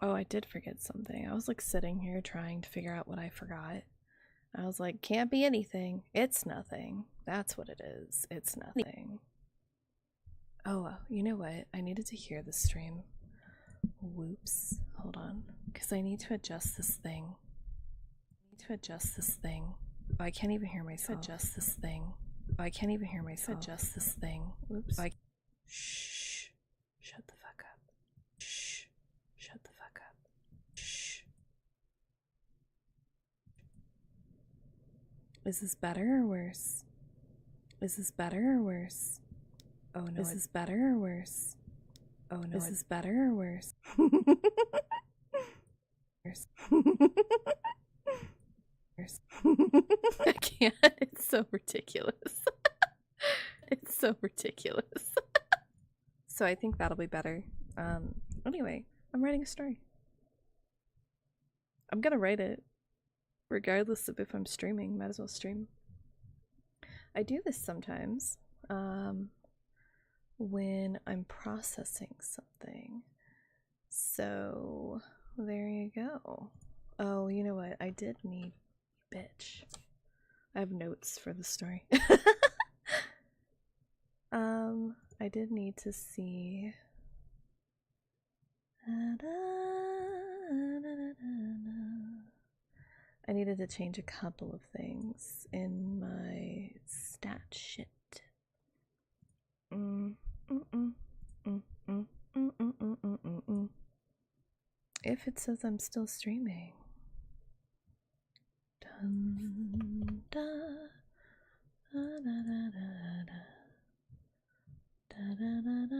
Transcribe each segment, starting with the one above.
Oh, I did forget something. I was like sitting here trying to figure out what I forgot. I was like, can't be anything. It's nothing. That's what it is. It's nothing. Oh, you know what? I needed to hear the stream. Whoops. Hold on. Because I need to adjust this thing. Oh, I can't even hear myself. Adjust this thing. Oh, I can't even hear myself. Adjust this thing. Whoops. Shh. Shut the fuck up. Shh. Shut the fuck up. Shh. Is this better or worse? Is this better or worse? Oh no. Is this better or worse? Oh no. Is this better or worse? I can't. It's so ridiculous. It's so ridiculous. So I think that'll be better. Anyway, I'm writing a story. I'm gonna write it regardless of if I'm streaming. Might as well stream. I do this sometimes when I'm processing something. So there you go. Oh, you know what? I did need bitch. I have notes for the story. I did need to see. I needed to change a couple of things in my stat shit. If it says I'm still streaming. Dun, da, da, da, da, da, da, da, da, da, da.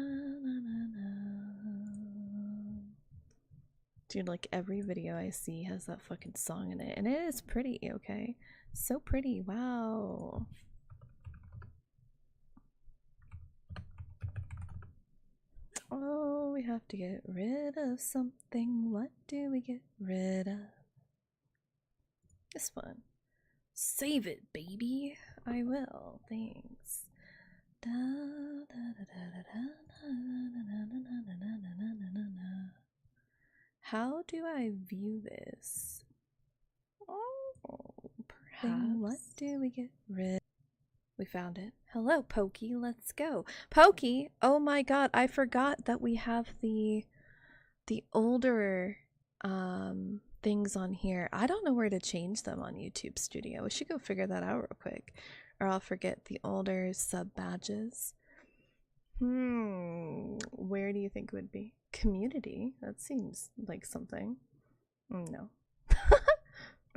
Dude, like every video I see has that fucking song in it, and it is pretty, okay? So pretty, wow. Oh, we have to get rid of something. What do we get rid of? This one. Save it, baby. I will. Thanks. How do I view this? Oh, perhaps. What do we get rid of? We found it. Hello, Pokey. Let's go. Pokey! Oh my god, I forgot that we have the older things on here. I don't know where to change them on YouTube Studio. We should go figure that out real quick, or I'll forget the older sub badges. Where do you think it would be? Community? That seems like something. No.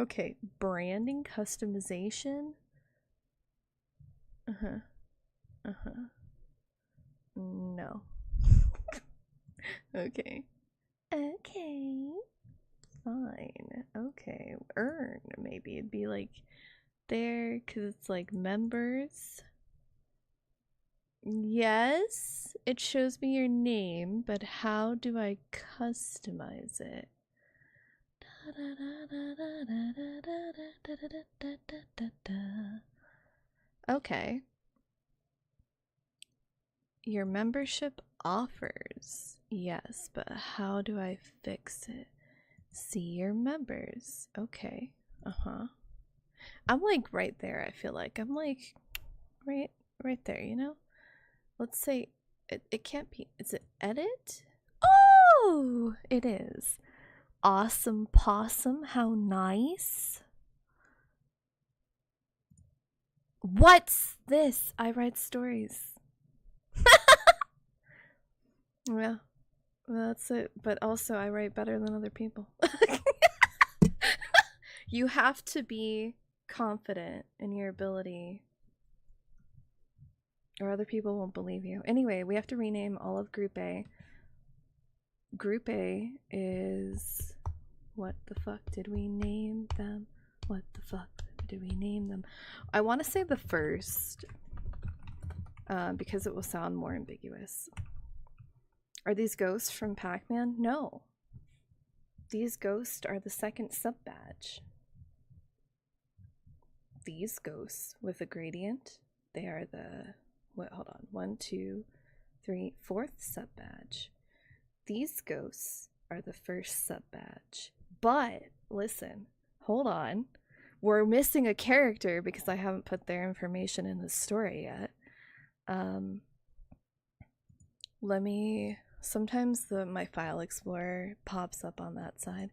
Okay, branding customization. No. Okay. Fine. Okay. Earn, maybe. It'd be like there, because it's like members. Yes, it shows me your name, but how do I customize it? Okay. Your membership offers. Yes, but how do I fix it? See your members. Okay. I'm like right there, I feel like. I'm like right there, you know? Let's say it can't be. Is it edit? Oh, it is. Awesome possum, how nice. What's this? I write stories. Yeah, that's it. But also, I write better than other people. You have to be confident in your ability, or other people won't believe you. Anyway, we have to rename all of Group A. Group A is... What the fuck did we name them? What the fuck did we name them? I want to say the first, because it will sound more ambiguous. Are these ghosts from Pac-Man? No. These ghosts are the second sub-badge. These ghosts with a gradient, they are the... What? Hold on. 1, 2, 3, 4th sub-badge. These ghosts are the first sub badge. But listen, hold on. We're missing a character because I haven't put their information in the story yet. Sometimes my file explorer pops up on that side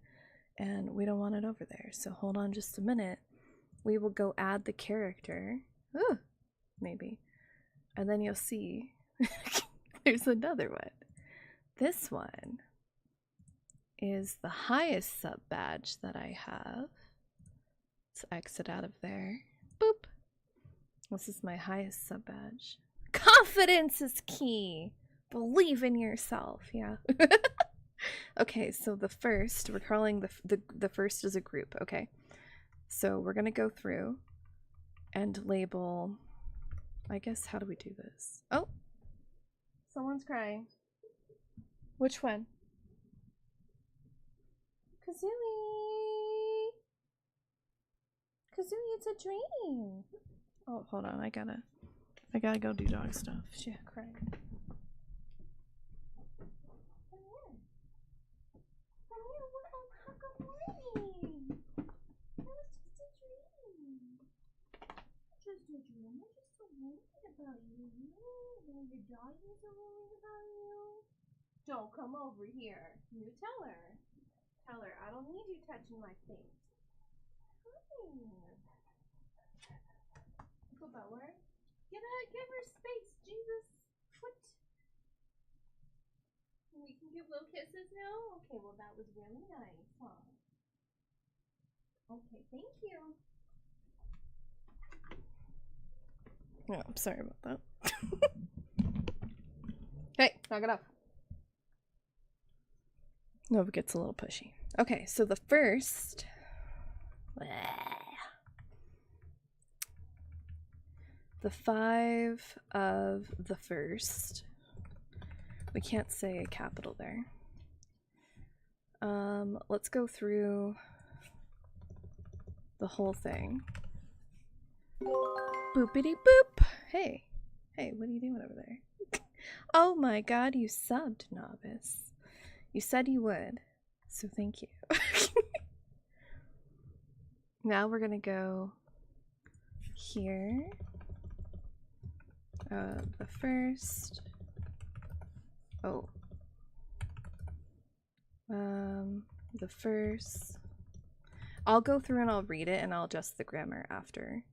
and we don't want it over there. So hold on just a minute. We will go add the character. Ooh, maybe. And then you'll see there's another one. This one is the highest sub badge that I have. Let's exit out of there. Boop. This is my highest sub badge. Confidence is key. Believe in yourself. Yeah. Okay, so the first, we're calling the first as a group. Okay. So we're gonna go through and label, I guess, how do we do this? Oh, someone's crying. Which one? Kazooie! Kazooie, it's a dream! Oh, hold on, I gotta go do dog stuff. She's crying. Come here. Come here, what? Good morning! That was just a dream. Just a dream. I'm just so worried about you. Your doggies are worried about you. Don't come over here. You tell her. Tell her, I don't need you touching my face. Go Beller. Give her space, Jesus. What? We can give little kisses now? Okay, well that was really nice, huh? Okay, thank you. Oh, I'm sorry about that. Hey, knock it off. No, it gets a little pushy. Okay, so the first. The 5 of the first. We can't say a capital there. Let's go through the whole thing. Boopity boop. Hey. Hey, what are you doing over there? Oh my god, you subbed, Novice. You said you would, so thank you. Now we're gonna go here. The first. Oh. The first. I'll go through and I'll read it and I'll adjust the grammar after.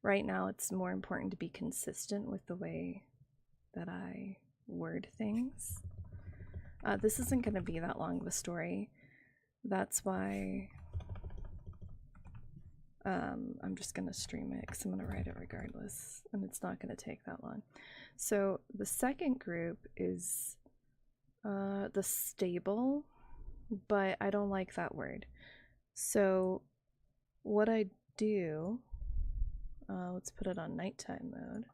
Right now it's more important to be consistent with the way that I word things. This isn't going to be that long of a story. That's why I'm just going to stream it because I'm going to write it regardless. And it's not going to take that long. So the second group is the stable, but I don't like that word. So what I do, let's put it on nighttime mode.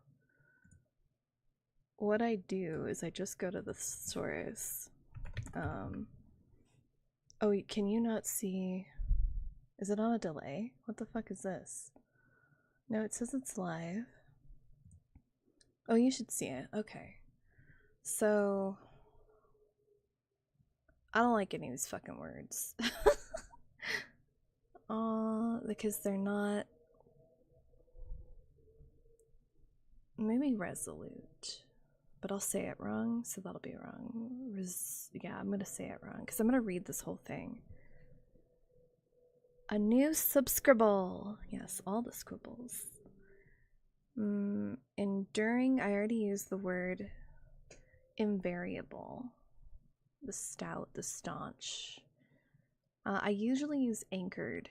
What I do is I just go to the source. Oh, can you not see? Is it on a delay? What the fuck is this? No, it says it's live. Oh, you should see it. Okay. So, I don't like any of these fucking words. Because they're not. Maybe resolute. But I'll say it wrong, so that'll be wrong. Yeah, I'm gonna say it wrong, because I'm gonna read this whole thing. A new subscribble. Yes, all the scribbles. Enduring, I already used the word invariable. The stout, the staunch. I usually use anchored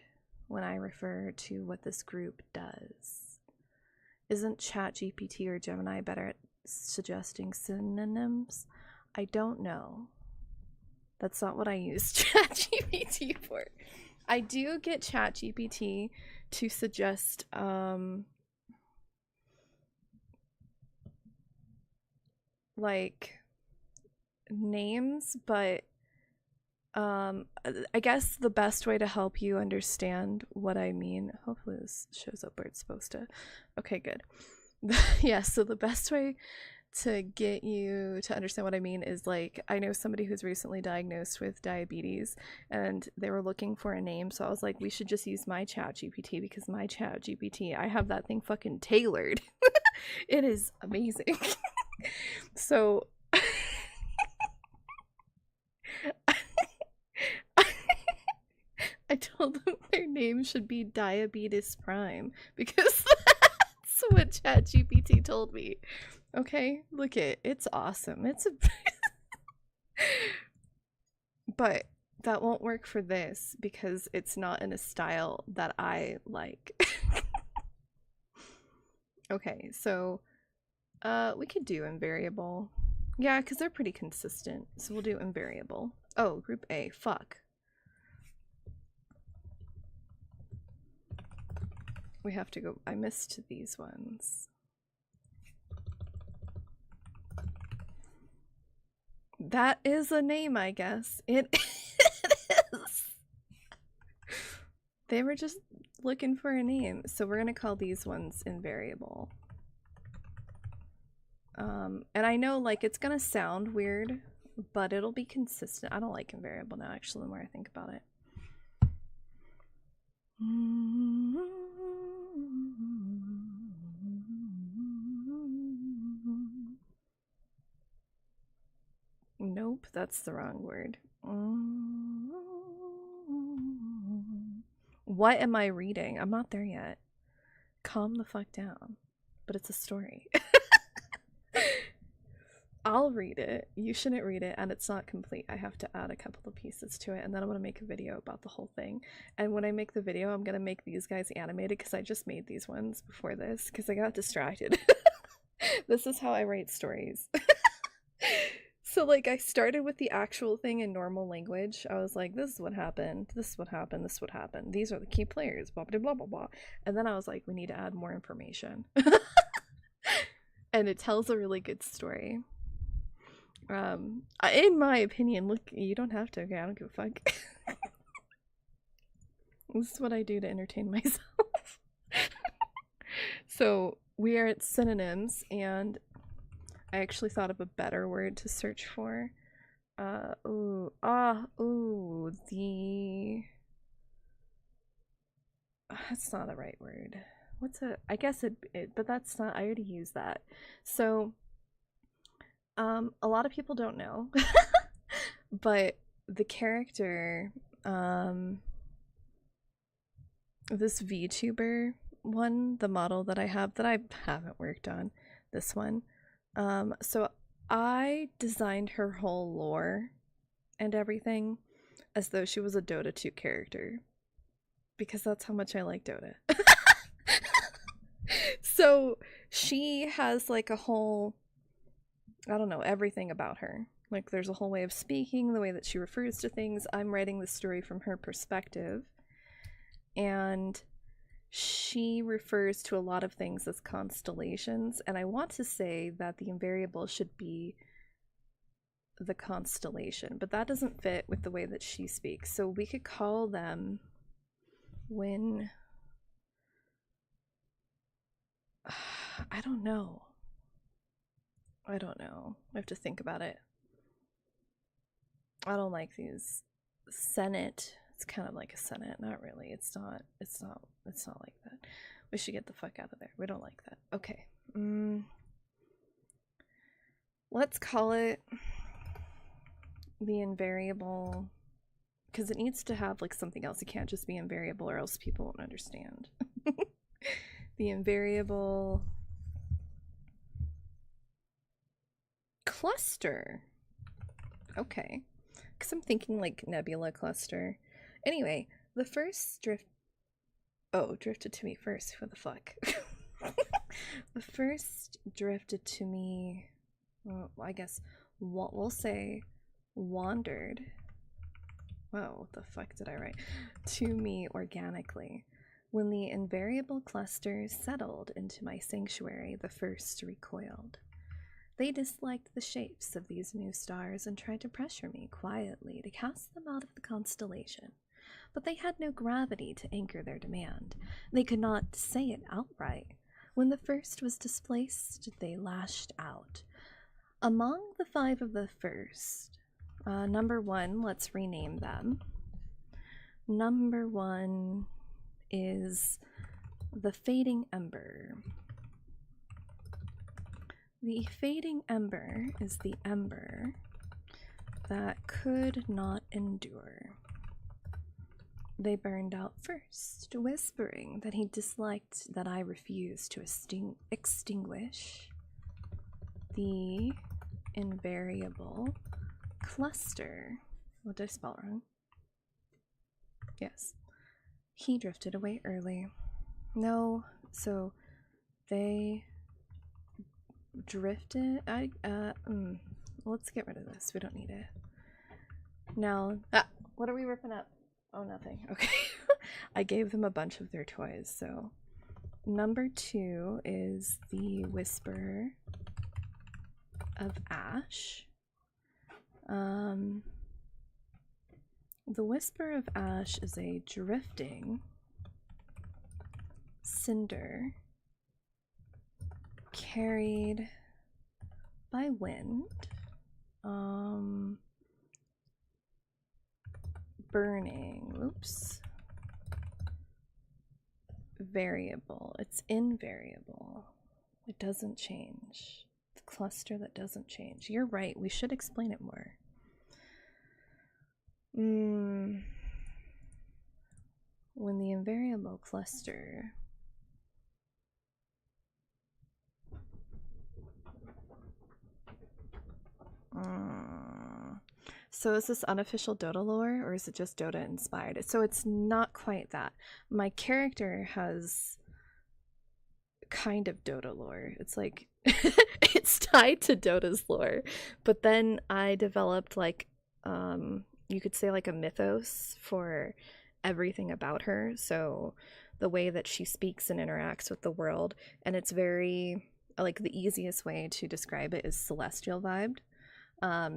when I refer to what this group does. Isn't ChatGPT or Gemini better at suggesting synonyms? I don't know. That's not what I use ChatGPT for. I do get ChatGPT to suggest like names, but I guess the best way to help you understand what I mean, hopefully this shows up where it's supposed to. Okay, good. Yeah, so the best way to get you to understand what I mean is like, I know somebody who's recently diagnosed with diabetes and they were looking for a name, so I was like, we should just use my chat GPT, because my chat GPT, I have that thing fucking tailored. It is amazing. So I told them their name should be Diabetes Prime, because that's what ChatGPT told me. Okay, look it's awesome. It's a but that won't work for this because it's not in a style that I like. Okay, so we could do invariable. Yeah, because they're pretty consistent. So we'll do invariable. Oh, group A. Fuck. We have to go. I missed these ones. That is a name, I guess. It is. They were just looking for a name. So we're going to call these ones invariable. And I know, like, it's going to sound weird, but it'll be consistent. I don't like invariable now, actually, the more I think about it. Nope, that's the wrong word. What am I reading? I'm not there yet. Calm the fuck down. But it's a story. I'll read it. You shouldn't read it, and it's not complete. I have to add a couple of pieces to it, and then I'm going to make a video about the whole thing. And when I make the video, I'm going to make these guys animated, because I just made these ones before this, because I got distracted. This is how I write stories. So, like, I started with the actual thing in normal language. I was like, this is what happened, this is what happened, this is what happened. These are the key players, blah, blah, blah, blah, blah. And then I was like, we need to add more information. And it tells a really good story. In my opinion, look, you don't have to, okay, I don't give a fuck. This is what I do to entertain myself. So, we are at synonyms, and I actually thought of a better word to search for. That's not the right word. I guess but that's not, I already used that. So, a lot of people don't know, but the character, this VTuber one, the model that I have that I haven't worked on, this one, so I designed her whole lore and everything as though she was a Dota 2 character, because that's how much I like Dota. So she has like a whole, I don't know, everything about her. Like, there's a whole way of speaking, the way that she refers to things. I'm writing the story from her perspective, and she refers to a lot of things as constellations, and I want to say that the invariable should be the constellation, but that doesn't fit with the way that she speaks. So we could call them when... I don't know. I have to think about it. I don't like these. Senate. It's kind of like a senate. Not really. It's not like that. We should get the fuck out of there. We don't like that. Okay. Let's call it the invariable, because it needs to have like something else. It can't just be invariable, or else people won't understand. The invariable cluster. Okay. Because I'm thinking like nebula cluster. Anyway, the first drifted to me first. What the fuck? The first drifted to me, well, I guess we'll say wandered. Whoa, what the fuck did I write? To me organically. When the invariable clusters settled into my sanctuary, the first recoiled. They disliked the shapes of these new stars and tried to pressure me quietly to cast them out of the constellation. But they had no gravity to anchor their demand. They could not say it outright. When the first was displaced, they lashed out. Among the 5 of the first, number 1, let's rename them. Number 1 is the Fading Ember. The Fading Ember is the ember that could not endure. They burned out first, whispering that he disliked that I refused to extinguish the invariable cluster. What did I spell wrong? Yes. He drifted away early. No, so they drifted. Let's get rid of this. We don't need it. Now, what are we ripping up? Oh, nothing. Okay. I gave them a bunch of their toys, so number 2 is the Whisper of Ash. The Whisper of Ash is a drifting cinder carried by wind, burning, oops, variable, it's invariable, it doesn't change, the cluster that doesn't change. You're right, we should explain it more. When the invariable cluster so is this unofficial Dota lore, or is it just Dota inspired? So it's not quite that. My character has kind of Dota lore. It's like it's tied to Dota's lore, but then I developed like you could say like a mythos for everything about her. So the way that she speaks and interacts with the world, and it's very like the easiest way to describe it is celestial vibed.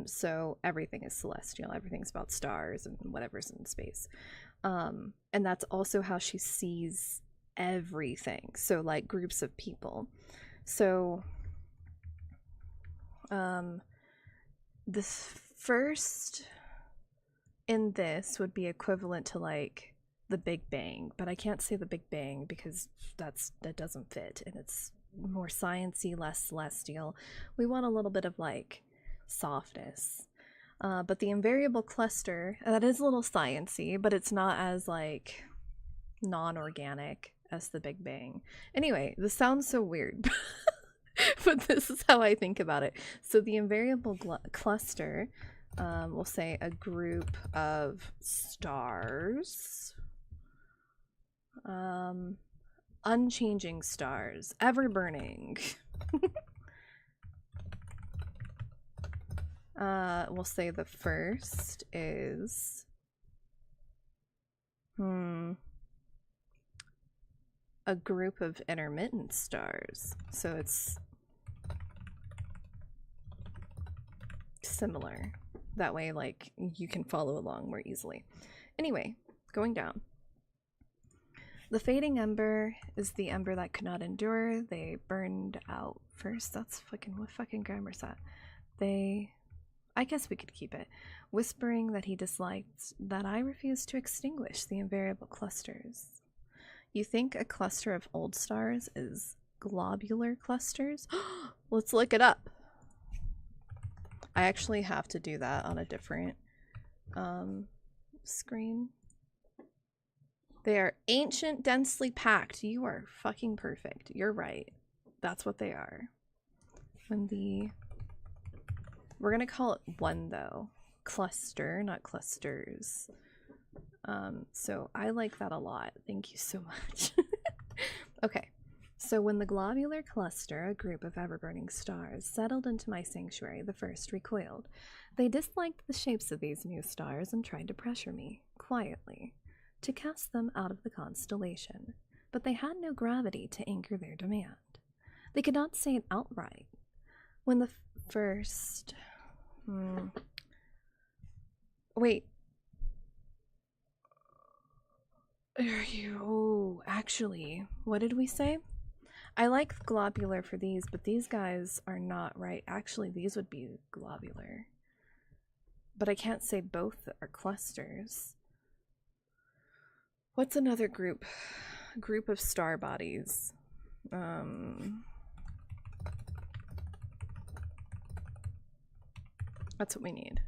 So everything is celestial, everything's about stars and whatever's in space. And that's also how she sees everything. So like groups of people. So the first in this would be equivalent to like the Big Bang, but I can't say the Big Bang because that doesn't fit, and it's more sciencey, less celestial. We want a little bit of like softness. But the invariable cluster, that is a little sciencey, but it's not as like non-organic as the Big Bang. Anyway, this sounds so weird, but this is how I think about it. So the invariable cluster, we'll say a group of stars, unchanging stars, ever burning. We'll say the first is a group of intermittent stars. So it's similar. That way, like, you can follow along more easily. Anyway, going down. The Fading Ember is the ember that could not endure. They burned out first. That's fucking, what fucking grammar's that? I guess we could keep it. Whispering that he disliked that I refused to extinguish the invariable clusters. You think a cluster of old stars is globular clusters? Let's look it up. I actually have to do that on a different screen. They are ancient, densely packed. You are fucking perfect. You're right. That's what they are. We're gonna call it one though. Cluster, not clusters. So I like that a lot. Thank you so much. Okay. So when the globular cluster, a group of ever-burning stars, settled into my sanctuary, the first recoiled. They disliked the shapes of these new stars and tried to pressure me, quietly, to cast them out of the constellation. But they had no gravity to anchor their demand. They could not say it outright. When the first... Wait. Are you... Oh, actually, what did we say? I like globular for these, but these guys are not right. Actually, these would be globular. But I can't say both are clusters. What's another group? Group of star bodies. That's what we need.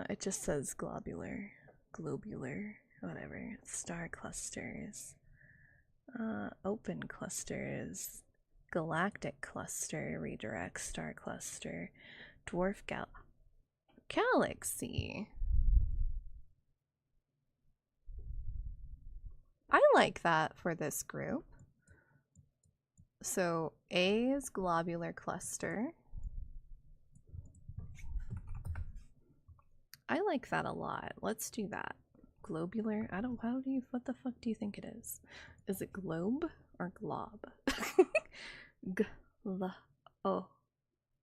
It just says globular, whatever. Star clusters. Open clusters. Galactic cluster, redirect star cluster. Dwarf galaxy. I like that for this group. So A is globular cluster. I like that a lot. Let's do that. Globular. What the fuck do you think it is? Is it globe or glob?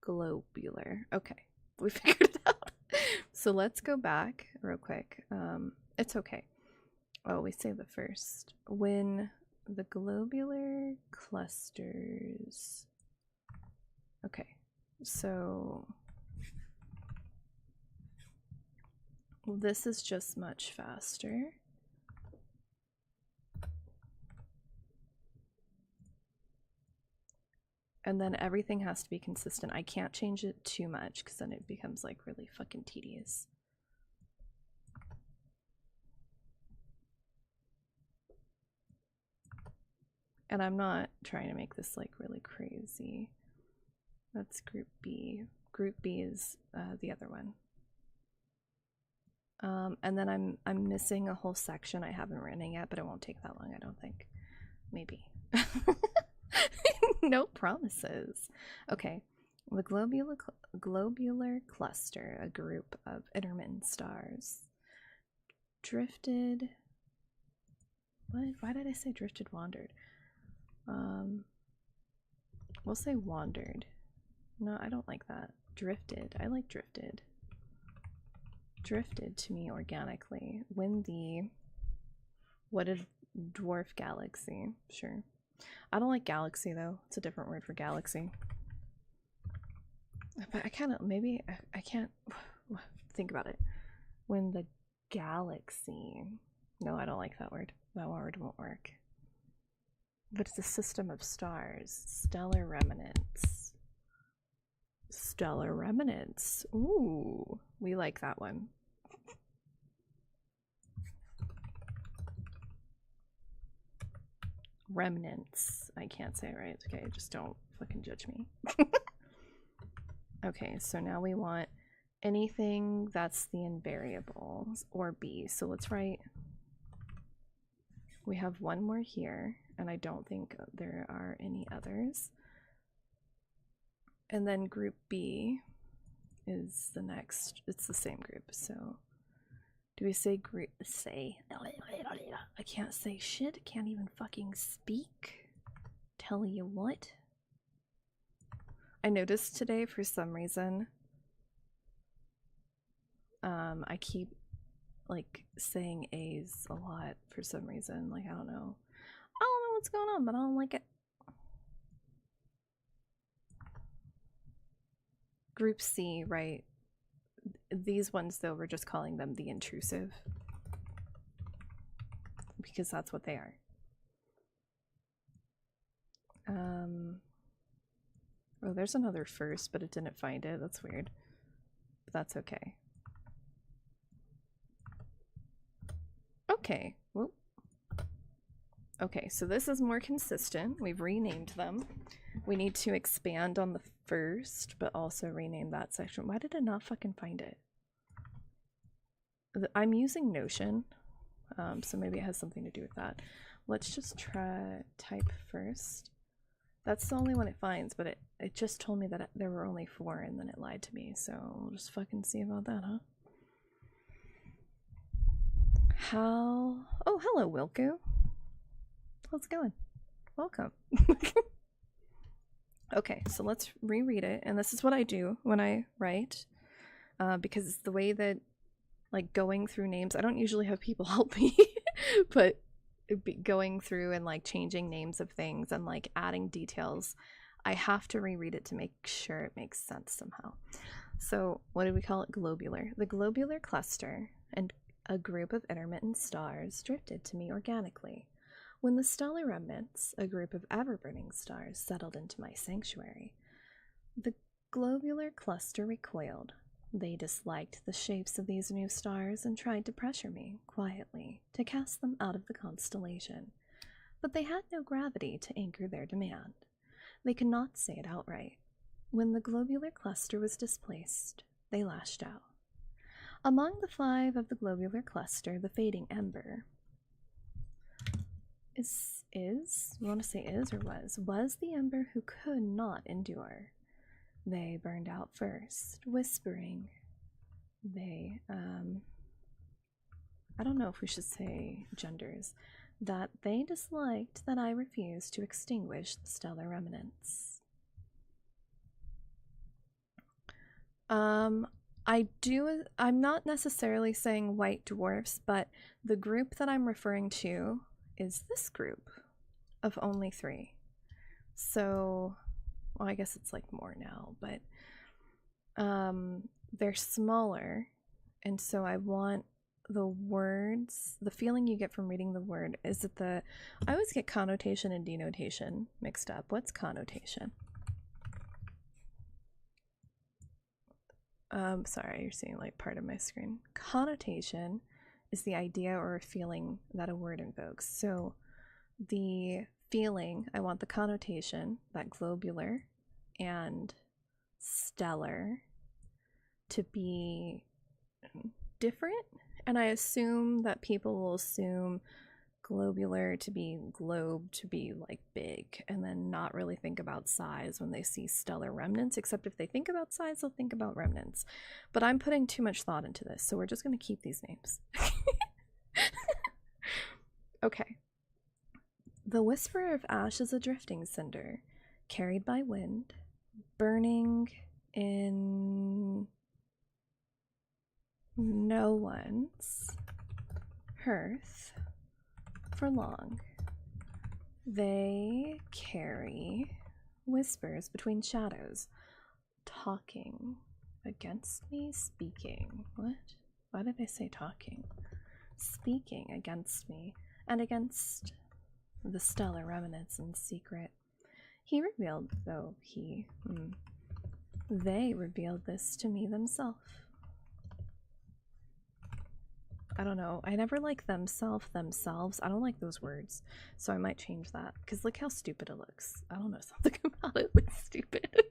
Globular. Okay. We figured it out. So let's go back real quick. It's okay. Oh, we say the first. When the globular clusters. Okay. So this is just much faster. And then everything has to be consistent. I can't change it too much because then it becomes like really fucking tedious. And I'm not trying to make this like really crazy. That's group B. Group B is the other one. And then I'm missing a whole section I haven't written yet, but it won't take that long, I don't think. Maybe. No promises. Okay. The globular cluster, a group of intermittent stars. Drifted. What? Why did I say drifted? Wandered. We'll say wandered. No, I don't like that. Drifted. I like drifted. Drifted to me organically. When the what a dwarf galaxy. Sure. I don't like galaxy though. It's a different word for galaxy. But I kind of maybe I can't think about it. When the galaxy. No, I don't like that word. That word won't work. But it's a system of stars. Stellar remnants. Stellar remnants. Ooh, we like that one. Remnants. I can't say it right. Okay, just don't fucking judge me. Okay, so now we want anything that's the invariables or B. So let's write. We have one more here, and I don't think there are any others. And then group B is the next. It's the same group. So do we say group? I can't say shit. Can't even fucking speak. Tell you what. I noticed today for some reason I keep like saying A's a lot for some reason. Like I don't know what's going on, but I don't like it. Group C, right? These ones though, we're just calling them the intrusive because that's what they are. Oh, there's another first, but it didn't find it. That's weird. But that's okay. Okay. Whoop. Okay, so this is more consistent. We've renamed them. We need to expand on the first, but also rename that section. Why did I not fucking find it? I'm using Notion, so maybe it has something to do with that. Let's just try type first. That's the only one it finds, but it just told me that there were only 4 and then it lied to me, so we'll just fucking see about that, huh? How? Oh, hello, Wilco. How's it going? Welcome. Okay, so let's reread it, and this is what I do when I write, because it's the way that, like, going through names, I don't usually have people help me, but going through and like changing names of things and like adding details. I have to reread it to make sure it makes sense somehow. So what do we call it? Globular. The globular cluster and a group of intermittent stars drifted to me organically. When the stellar remnants, a group of ever-burning stars, settled into my sanctuary, the globular cluster recoiled. They disliked the shapes of these new stars and tried to pressure me, quietly, to cast them out of the constellation. But they had no gravity to anchor their demand. They could not say it outright. When the globular cluster was displaced, they lashed out. Among the 5 of the globular cluster, the fading ember you want to say is or was the ember who could not endure. They burned out first, whispering. I don't know if we should say genders, that they disliked that I refused to extinguish the stellar remnants. I'm not necessarily saying white dwarfs, but the group that I'm referring to is this group of only 3. So, well, I guess it's like more now, but they're smaller, and so I want the words, the feeling you get from reading the word is that I always get connotation and denotation mixed up. What's connotation? Sorry, you're seeing like part of my screen. Connotation is the idea or a feeling that a word invokes. So the feeling, I want the connotation, that globular and stellar, to be different. And I assume that people will assume globular to be globe, to be like big, and then not really think about size when they see stellar remnants, except if they think about size, they'll think about remnants. But I'm putting too much thought into this, so we're just going to keep these names. Okay. The whisper of ash is a drifting cinder, carried by wind, burning in no one's hearth for long. They carry whispers between shadows, talking against me, speaking. What? Why did I say talking? Speaking against me and against the stellar remnants in secret. They revealed this to me themselves. I don't know. I never like themselves. I don't like those words. So I might change that. Because look how stupid it looks. I don't know. Something about it looks stupid.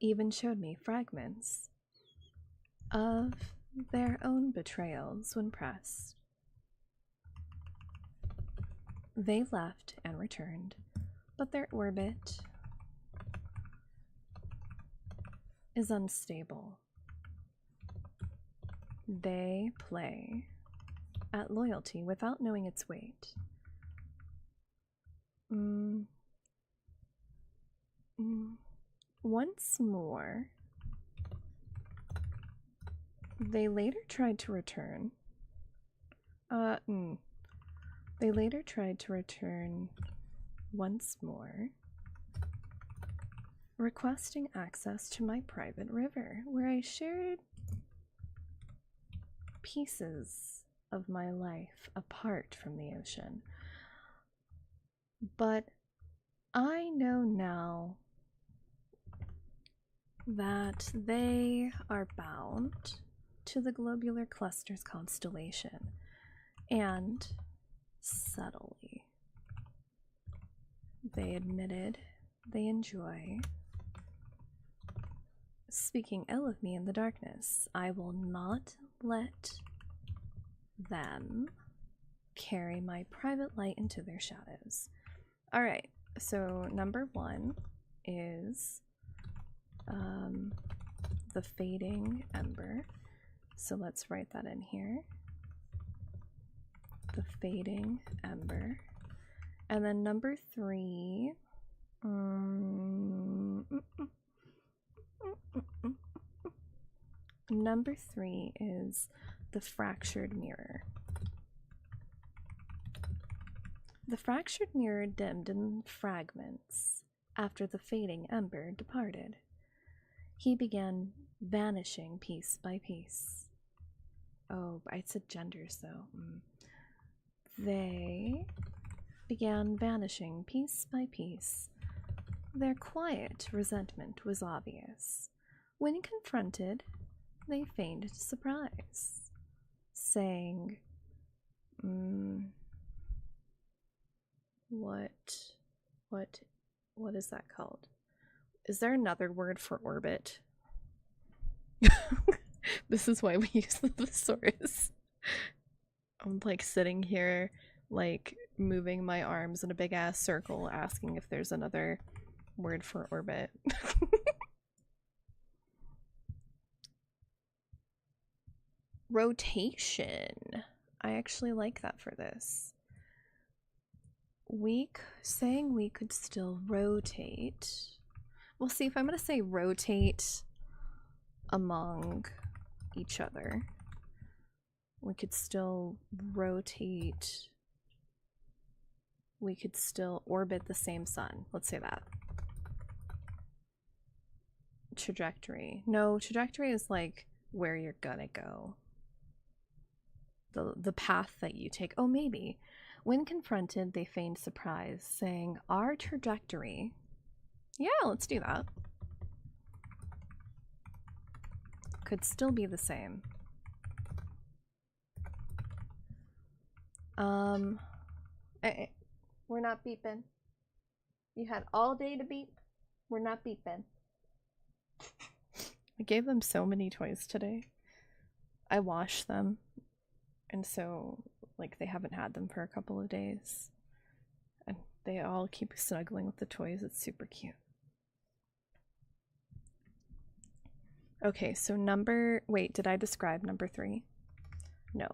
Even showed me fragments of their own betrayals when pressed. They left and returned, but their orbit is unstable. They play at loyalty without knowing its weight. Once more, they later tried to return. They later tried to return once more, requesting access to my private river, where I shared pieces of my life apart from the ocean. But I know now that they are bound to the globular cluster's constellation, and subtly they admitted they enjoy speaking ill of me in the darkness. I will not let them carry my private light into their shadows. Alright, so number 1 is the fading ember. So let's write that in here. The fading ember. And then number 3, number 3 is the fractured mirror. The fractured mirror dimmed in fragments after the fading ember departed. He began vanishing piece by piece. Oh, I said genders though. They began vanishing piece by piece. Their quiet resentment was obvious. When confronted, they feigned surprise, saying, what is that called? Is there another word for orbit? This is why we use the thesaurus. I'm like sitting here, like moving my arms in a big ass circle, asking if there's another word for orbit. Rotation. I actually like that for this. Saying we could still rotate. Well, see, if I'm going to say rotate among each other, we could still rotate. We could still orbit the same sun. Let's say that. Trajectory. No, trajectory is like where you're gonna go. The path that you take. Oh, maybe. When confronted, they feigned surprise, saying, our trajectory. Yeah, let's do that. Could still be the same. We're not beeping. You had all day to beep. We're not beeping. I gave them so many toys today. I washed them. And so, like, they haven't had them for a couple of days. And they all keep snuggling with the toys. It's super cute. Okay, so wait, did I describe number 3? No.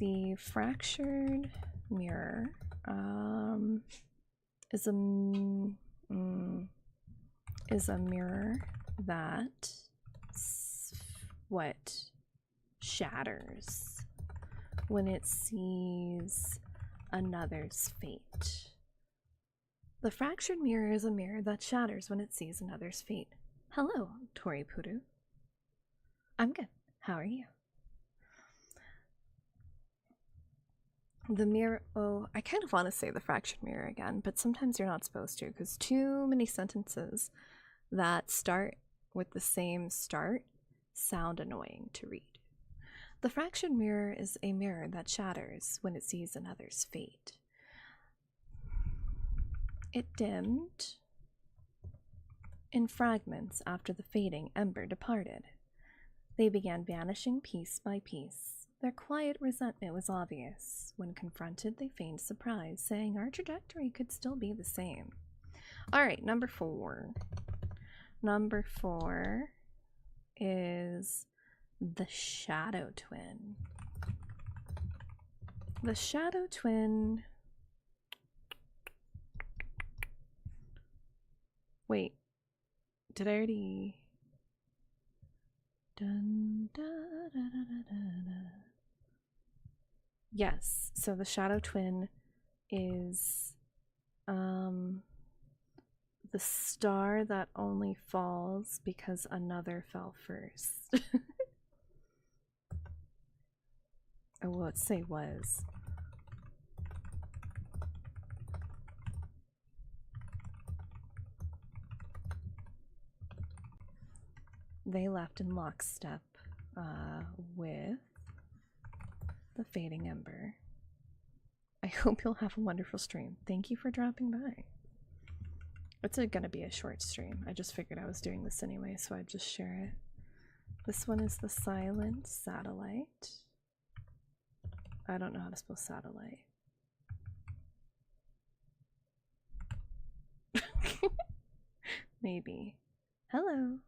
The fractured mirror, is a mirror that shatters when it sees another's fate. The fractured mirror is a mirror that shatters when it sees another's fate. Hello, Tori Puru. I'm good. How are you? The mirror, I kind of want to say the fractured mirror again, but sometimes you're not supposed to because too many sentences that start with the same start sound annoying to read. The fractured mirror is a mirror that shatters when it sees another's fate. It dimmed in fragments after the fading ember departed. They began vanishing piece by piece. Their quiet resentment was obvious. When confronted, they feigned surprise, saying our trajectory could still be the same. Alright, number 4. Number 4 is the shadow twin. The shadow twin... Wait, did I already... Dun, da, da, da, da, da. Yes, so the shadow twin is the star that only falls because another fell first. Oh, well, let's say was. They left in lockstep with the fading ember. I hope you'll have a wonderful stream. Thank you for dropping by. It's gonna be a short stream. I just figured I was doing this anyway, so I'd just share it. This one is the silent satellite. I don't know how to spell satellite. Maybe. Hello.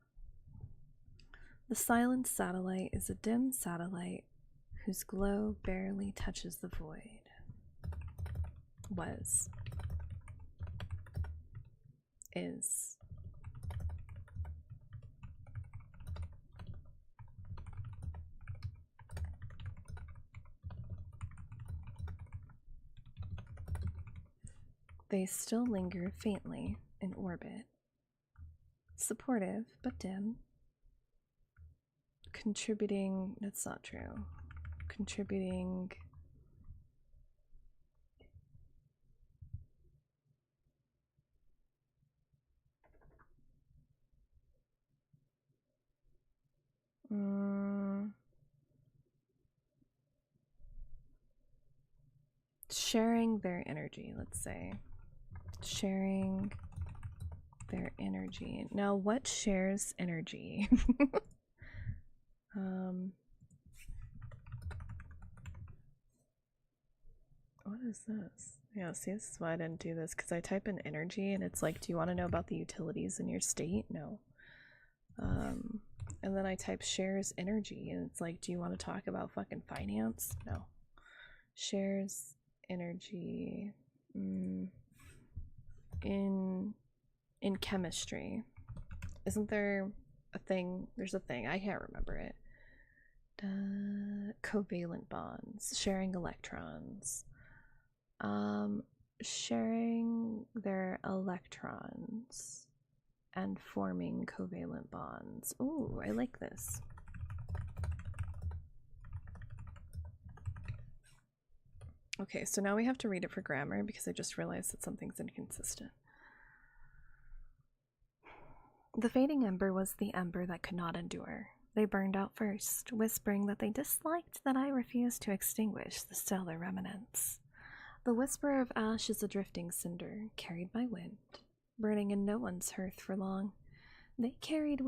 The silent satellite is a dim satellite whose glow barely touches the void. Was. Is. They still linger faintly in orbit. Supportive, but dim. Contributing, that's not true. Contributing. Sharing their energy, let's say. Sharing their energy. Now, what shares energy? What is this? Yeah, see, this is why I didn't do this, because I type in energy and it's like, do you want to know about the utilities in your state? No. And then I type shares energy and it's like, do you want to talk about fucking finance? No. Shares energy in chemistry. Isn't there a thing? There's a thing. I can't remember it. Covalent bonds. Sharing electrons. Sharing their electrons and forming covalent bonds. Ooh, I like this. Okay, so now we have to read it for grammar because I just realized that something's inconsistent. The fading ember was the ember that could not endure. They burned out first, whispering that they disliked that I refused to extinguish the stellar remnants. The whisper of ash is a drifting cinder, carried by wind, burning in no one's hearth for long. They carried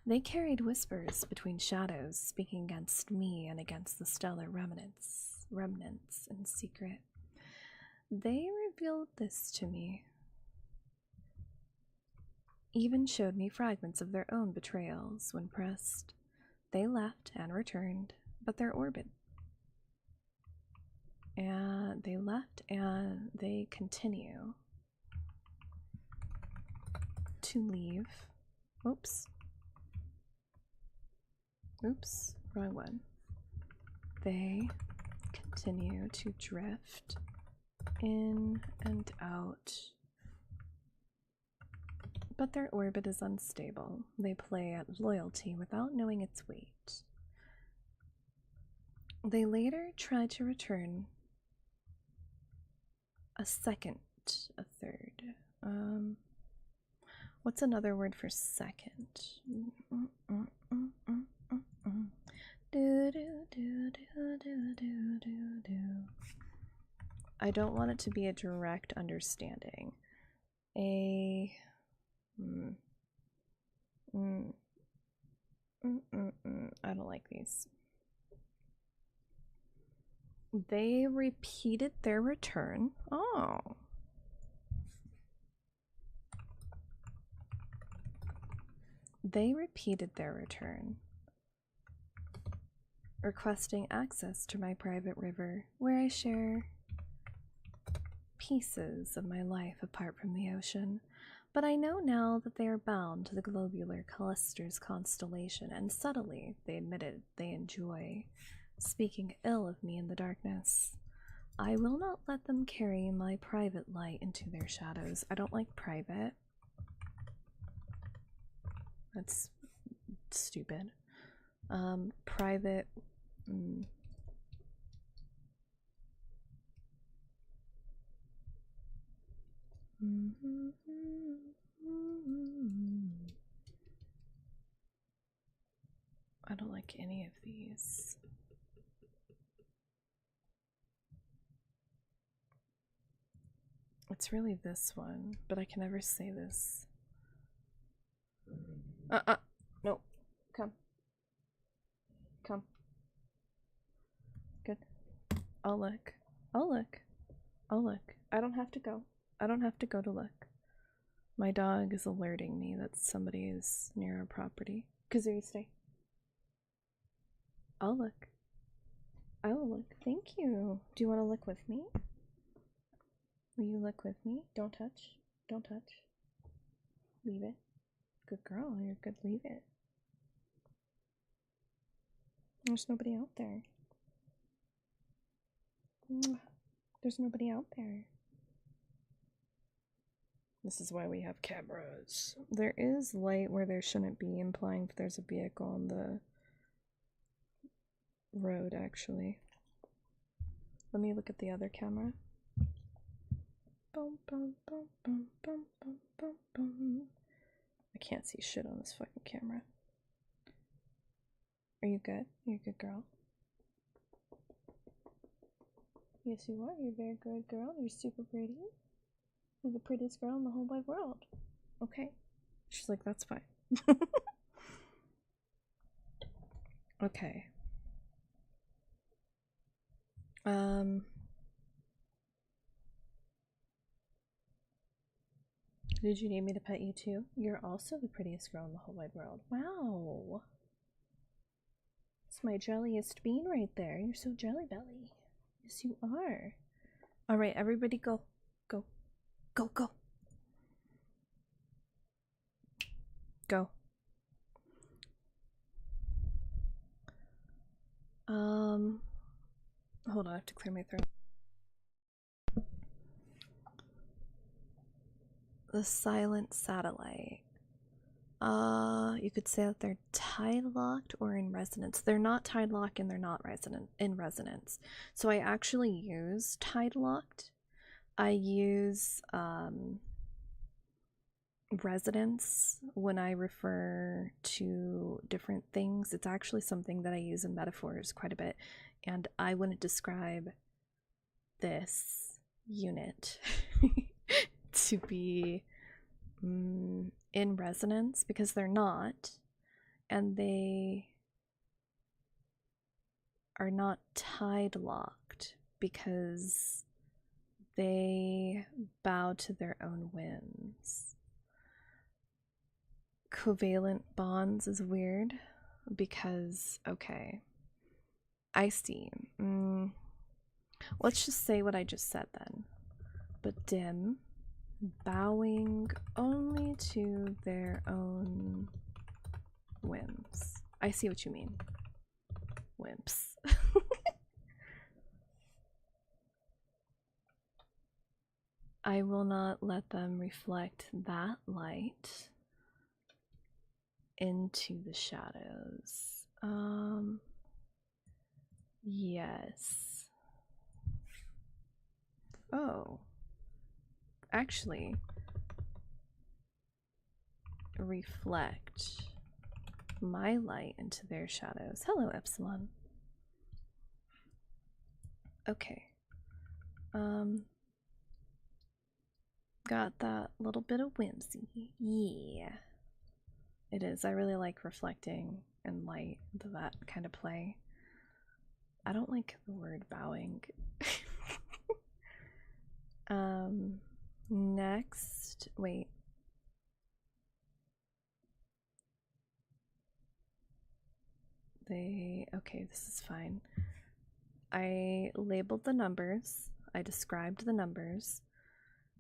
They carried whispers between shadows, speaking against me and against the stellar remnants in secret. They revealed this to me, even showed me fragments of their own betrayals when pressed. They left and returned, but their orbit. And they left and they continue to leave. Oops, wrong one. They continue to drift in and out, but their orbit is unstable. They play at loyalty without knowing its weight. They later tried to return a second, a third. What's another word for second? I don't want it to be a direct understanding. I don't like these. They repeated their return. Oh. They repeated their return, requesting access to my private river, where I share pieces of my life apart from the ocean. But I know now that they are bound to the globular cluster's constellation, and subtly they admitted they enjoy speaking ill of me in the darkness. I will not let them carry my private light into their shadows. I don't like private. That's stupid. Private. I don't like any of these. It's really this one, but I can never say this. No. Come. Good. I'll look. I don't have to go. I don't have to go to look. My dog is alerting me that somebody is near our property. Kazooie, stay. I'll look. I will look. Thank you. Do you want to look with me? Will you look with me? Don't touch. Don't touch. Leave it. Good girl. You're good. Leave it. There's nobody out there. There's nobody out there. This is why we have cameras. There is light where there shouldn't be, implying that there's a vehicle on the road, actually. Let me look at the other camera. Bum, bum, bum, bum, bum, bum, bum, bum. I can't see shit on this fucking camera. Are you good? You're a good girl. Yes, you are. You're a very good girl. You're super pretty. You're the prettiest girl in the whole wide world. Okay. She's like, that's fine. Okay. Did you need me to pet you too? You're also the prettiest girl in the whole wide world. Wow. It's my jelliest bean right there. You're so jelly belly. Yes, you are. Alright, everybody go. Go. Go, go. Go. Hold on, I have to clear my throat. The silent satellite. You could say that they're tide locked or in resonance. They're not tide locked and they're not in resonance. So I actually use tide locked. I use resonance when I refer to different things. It's actually something that I use in metaphors quite a bit, and I wouldn't describe this unit to be in resonance because they're not, and they are not tide locked because they bow to their own whims. Covalent bonds is weird because, okay, I see. Let's just say what I just said then. But dim, bowing only to their own whims. I see what you mean. Wimps. I will not let them reflect that light into the shadows. Yes. Oh. Actually, reflect my light into their shadows. Hello, Epsilon. Okay. Got that little bit of whimsy. Yeah. It is. I really like reflecting and light, that kind of play. I don't like the word bowing. Next, wait. Okay, this is fine. I labeled the numbers. I described the numbers.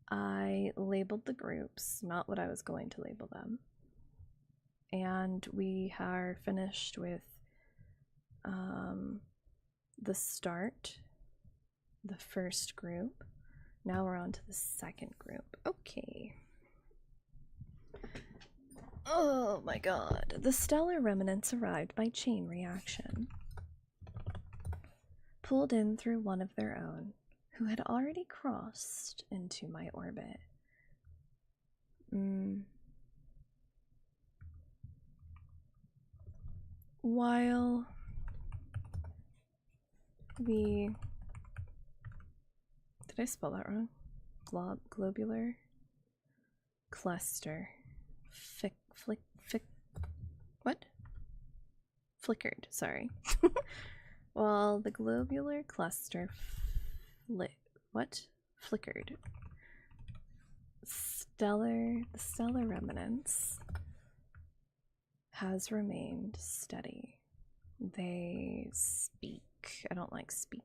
I labeled the groups, not what I was going to label them. And we are finished with the start, the first group. Now we're on to the second group. Okay. Oh my god. The stellar remnants arrived by chain reaction. Pulled in through one of their own, who had already crossed into my orbit. While the... Did I spell that wrong? Globular cluster. What? Flickered, sorry. Well, the globular cluster flickered. The stellar remnants has remained steady. They speak. I don't like speak.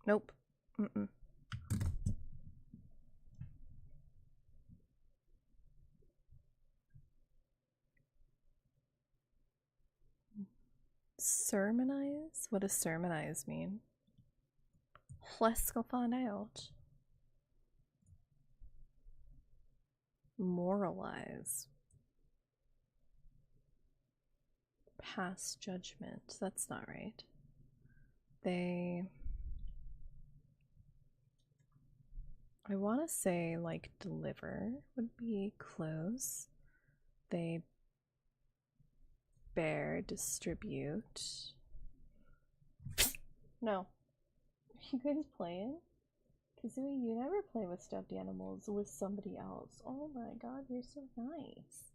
Nope. Mm-mm. Sermonize? What does sermonize mean? Let's go find out. Moralize. Pass judgment. That's not right. I want to say like deliver would be close. They bear, distribute. No. You guys playing? Kazooie, you never play with stuffed animals with somebody else. Oh my god, you're so nice.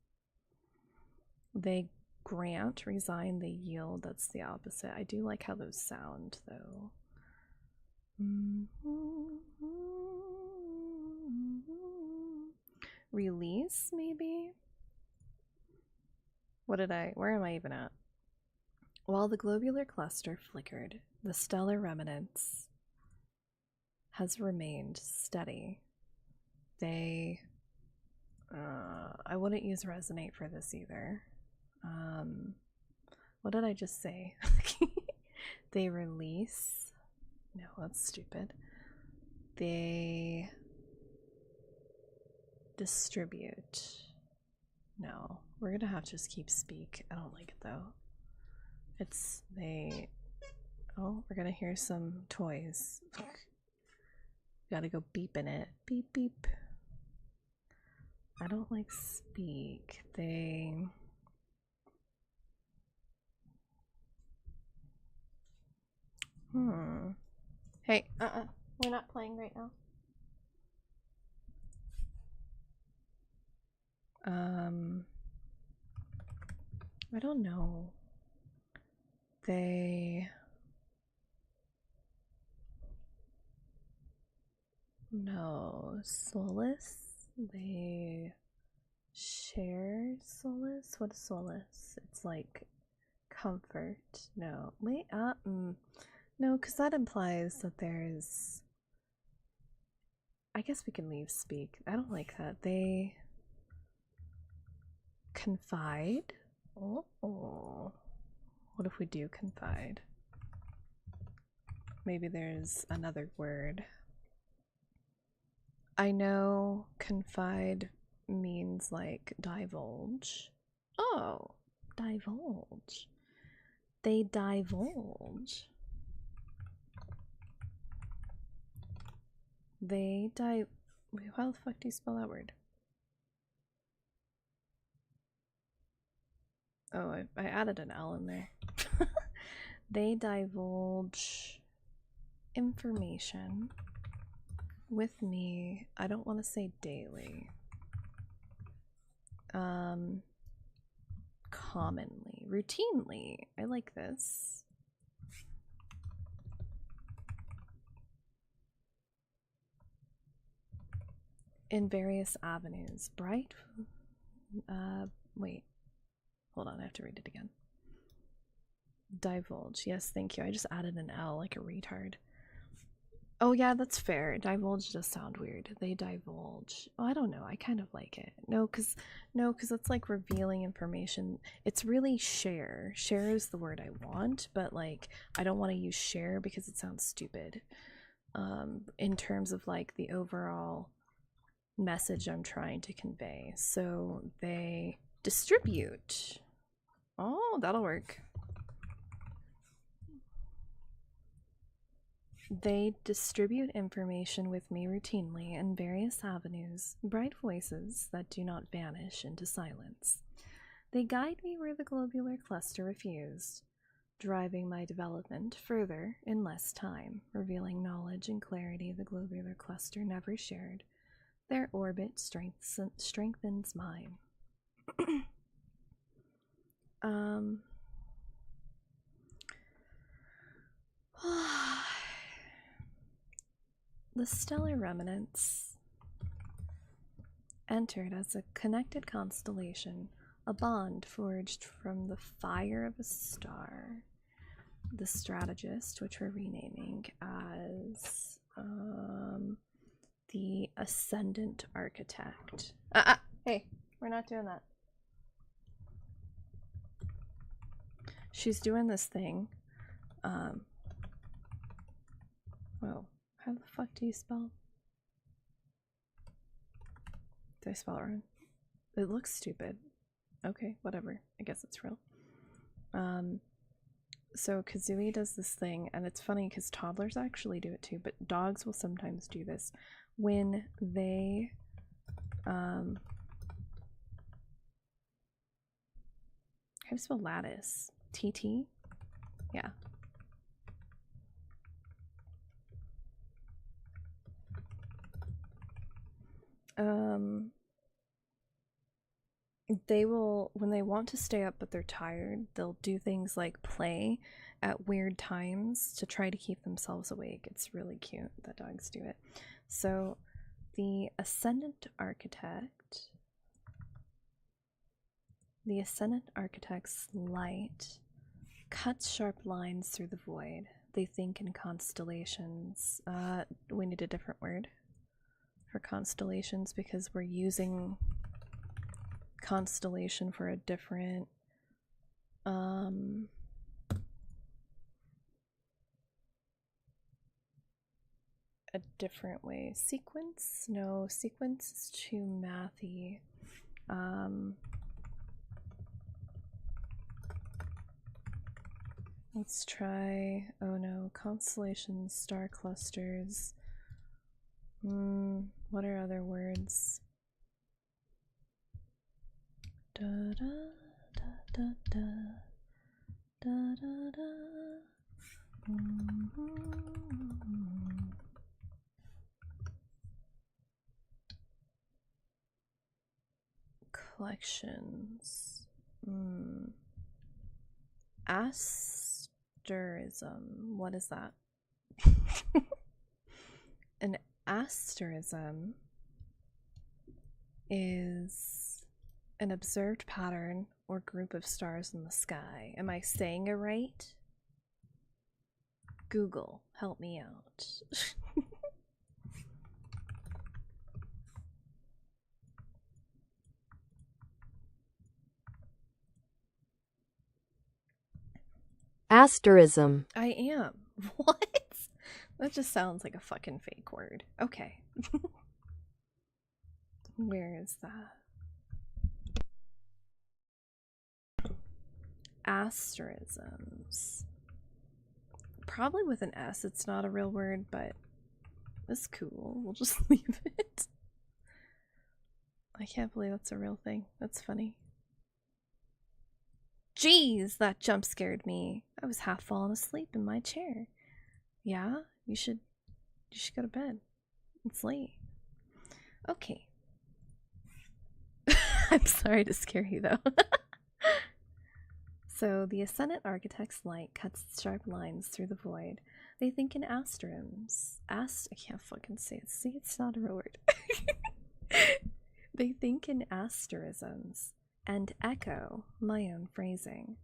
They grant, resign, they yield. That's the opposite. I do like how those sound though. Release, maybe? Where am I even at? While the globular cluster flickered, the stellar remnants has remained steady. I wouldn't use resonate for this either. What did I just say? They release. No, that's stupid. They distribute. No, we're gonna have to just keep speak. I don't like it though. Oh, we're gonna hear some toys. Gotta go beep in it. Beep beep. I don't like speak. Hey, we're not playing right now. I don't know. No, solace? They share solace? What is solace? It's like comfort. No, wait, no, because that implies that there's... I guess we can leave speak. I don't like that. They confide? Oh. What if we do confide? Maybe there's another word. I know confide means like divulge. Oh, divulge. They divulge. Wait, how the fuck do you spell that word? Oh, I added an L in there. They divulge information with me. I don't want to say daily. Commonly, routinely. I like this. In various avenues. Bright. Wait. Hold on, I have to read it again. Divulge. Yes, thank you. I just added an L like a retard. Oh yeah, that's fair. Divulge does sound weird. They divulge. Oh, I don't know. I kind of like it. No, cause it's like revealing information. It's really share. Share is the word I want, but like I don't want to use share because it sounds stupid. In terms of like the overall message I'm trying to convey. So they distribute. Oh, that'll work. They distribute information with me routinely in various avenues, bright voices that do not vanish into silence. They guide me where the globular cluster refused, driving my development further in less time, revealing knowledge and clarity the globular cluster never shared. Their orbit strengthens mine. The stellar remnants entered as a connected constellation, a bond forged from the fire of a star. the strategist, which we're renaming as the ascendant architect. Hey, we're not doing that. She's doing this thing. Whoa, how the fuck do you spell? Did I spell it wrong? It looks stupid. Okay, whatever. I guess it's real. So Kazooie does this thing, and it's funny because toddlers actually do it too, but dogs will sometimes do this when they how do you spell lattice? TT? Yeah. They will, when they want to stay up but they're tired, they'll do things like play at weird times to try to keep themselves awake. It's really cute that dogs do it. So the ascendant architect's light cuts sharp lines through the void. They think in constellations. We need a different word for constellations because we're using constellation for a different way. Sequence? No, sequence is too mathy. Let's try, oh no, constellations, star clusters. What are other words? Da da da da da da da da. Collections. Asterism. What is that? An asterism is an observed pattern or group of stars in the sky. Am I saying it right? Google, help me out. Asterism. I am. What? That just sounds like a fucking fake word. Okay. Where is that? Asterisms. Probably with an S. It's not a real word, but it's cool. We'll just leave it. I can't believe that's a real thing. That's funny. Jeez, that jump scared me. I was half falling asleep in my chair. Yeah, you should go to bed. It's late. Okay. I'm sorry to scare you though. So the ascendant architect's light cuts sharp lines through the void. They think in asterisms. I can't fucking say it. See, it's not a real word. They think in asterisms and echo my own phrasing.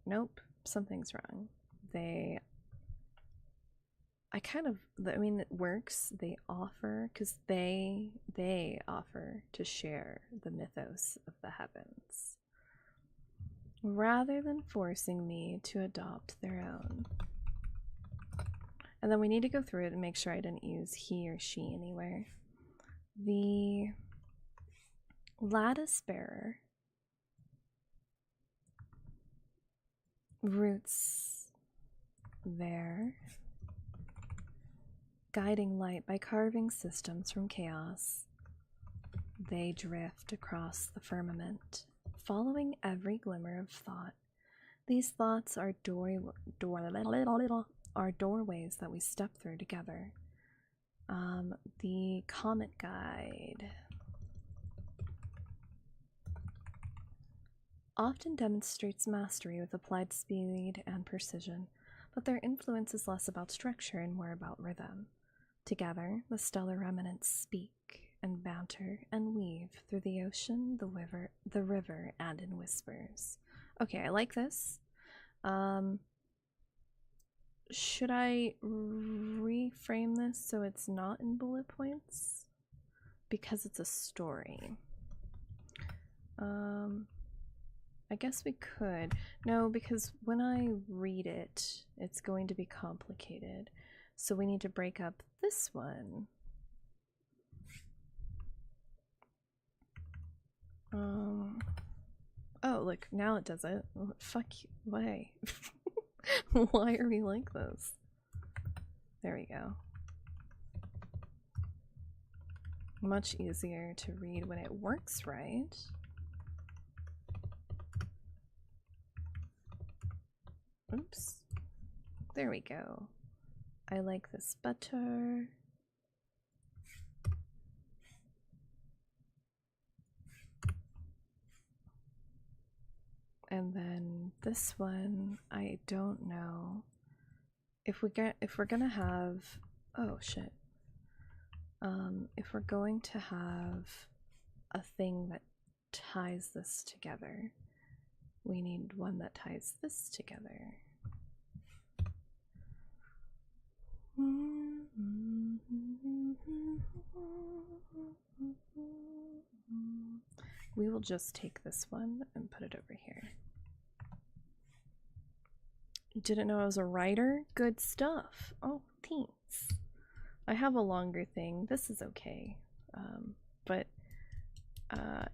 Nope, something's wrong. I mean, it works. They offer, because they offer to share the mythos of the heavens, rather than forcing me to adopt their own. And then we need to go through it and make sure I didn't use he or she anywhere. The lattice bearer roots their guiding light by carving systems from chaos. They drift across the firmament, following every glimmer of thought. These thoughts are doorways that we step through together. The Comet Guide often demonstrates mastery with applied speed and precision, but their influence is less about structure and more about rhythm. Together, the stellar remnants speak, and banter and weave through the ocean, the river, and in whispers. Okay, I like this. Should I reframe this so it's not in bullet points? Because it's a story. I guess we could. No, because when I read it, it's going to be complicated. So we need to break up this one. Oh, look, now it does it. Fuck you. Why? Why are we like this? There we go. Much easier to read when it works right. Oops. There we go. I like this better. And then this one, I don't know if we're gonna have, oh shit. If we're going to have a thing that ties this together, we need one that ties this together. We will just take this one and put it over here. You didn't know I was a writer? Good stuff. Oh, thanks. I have a longer thing. This is okay. But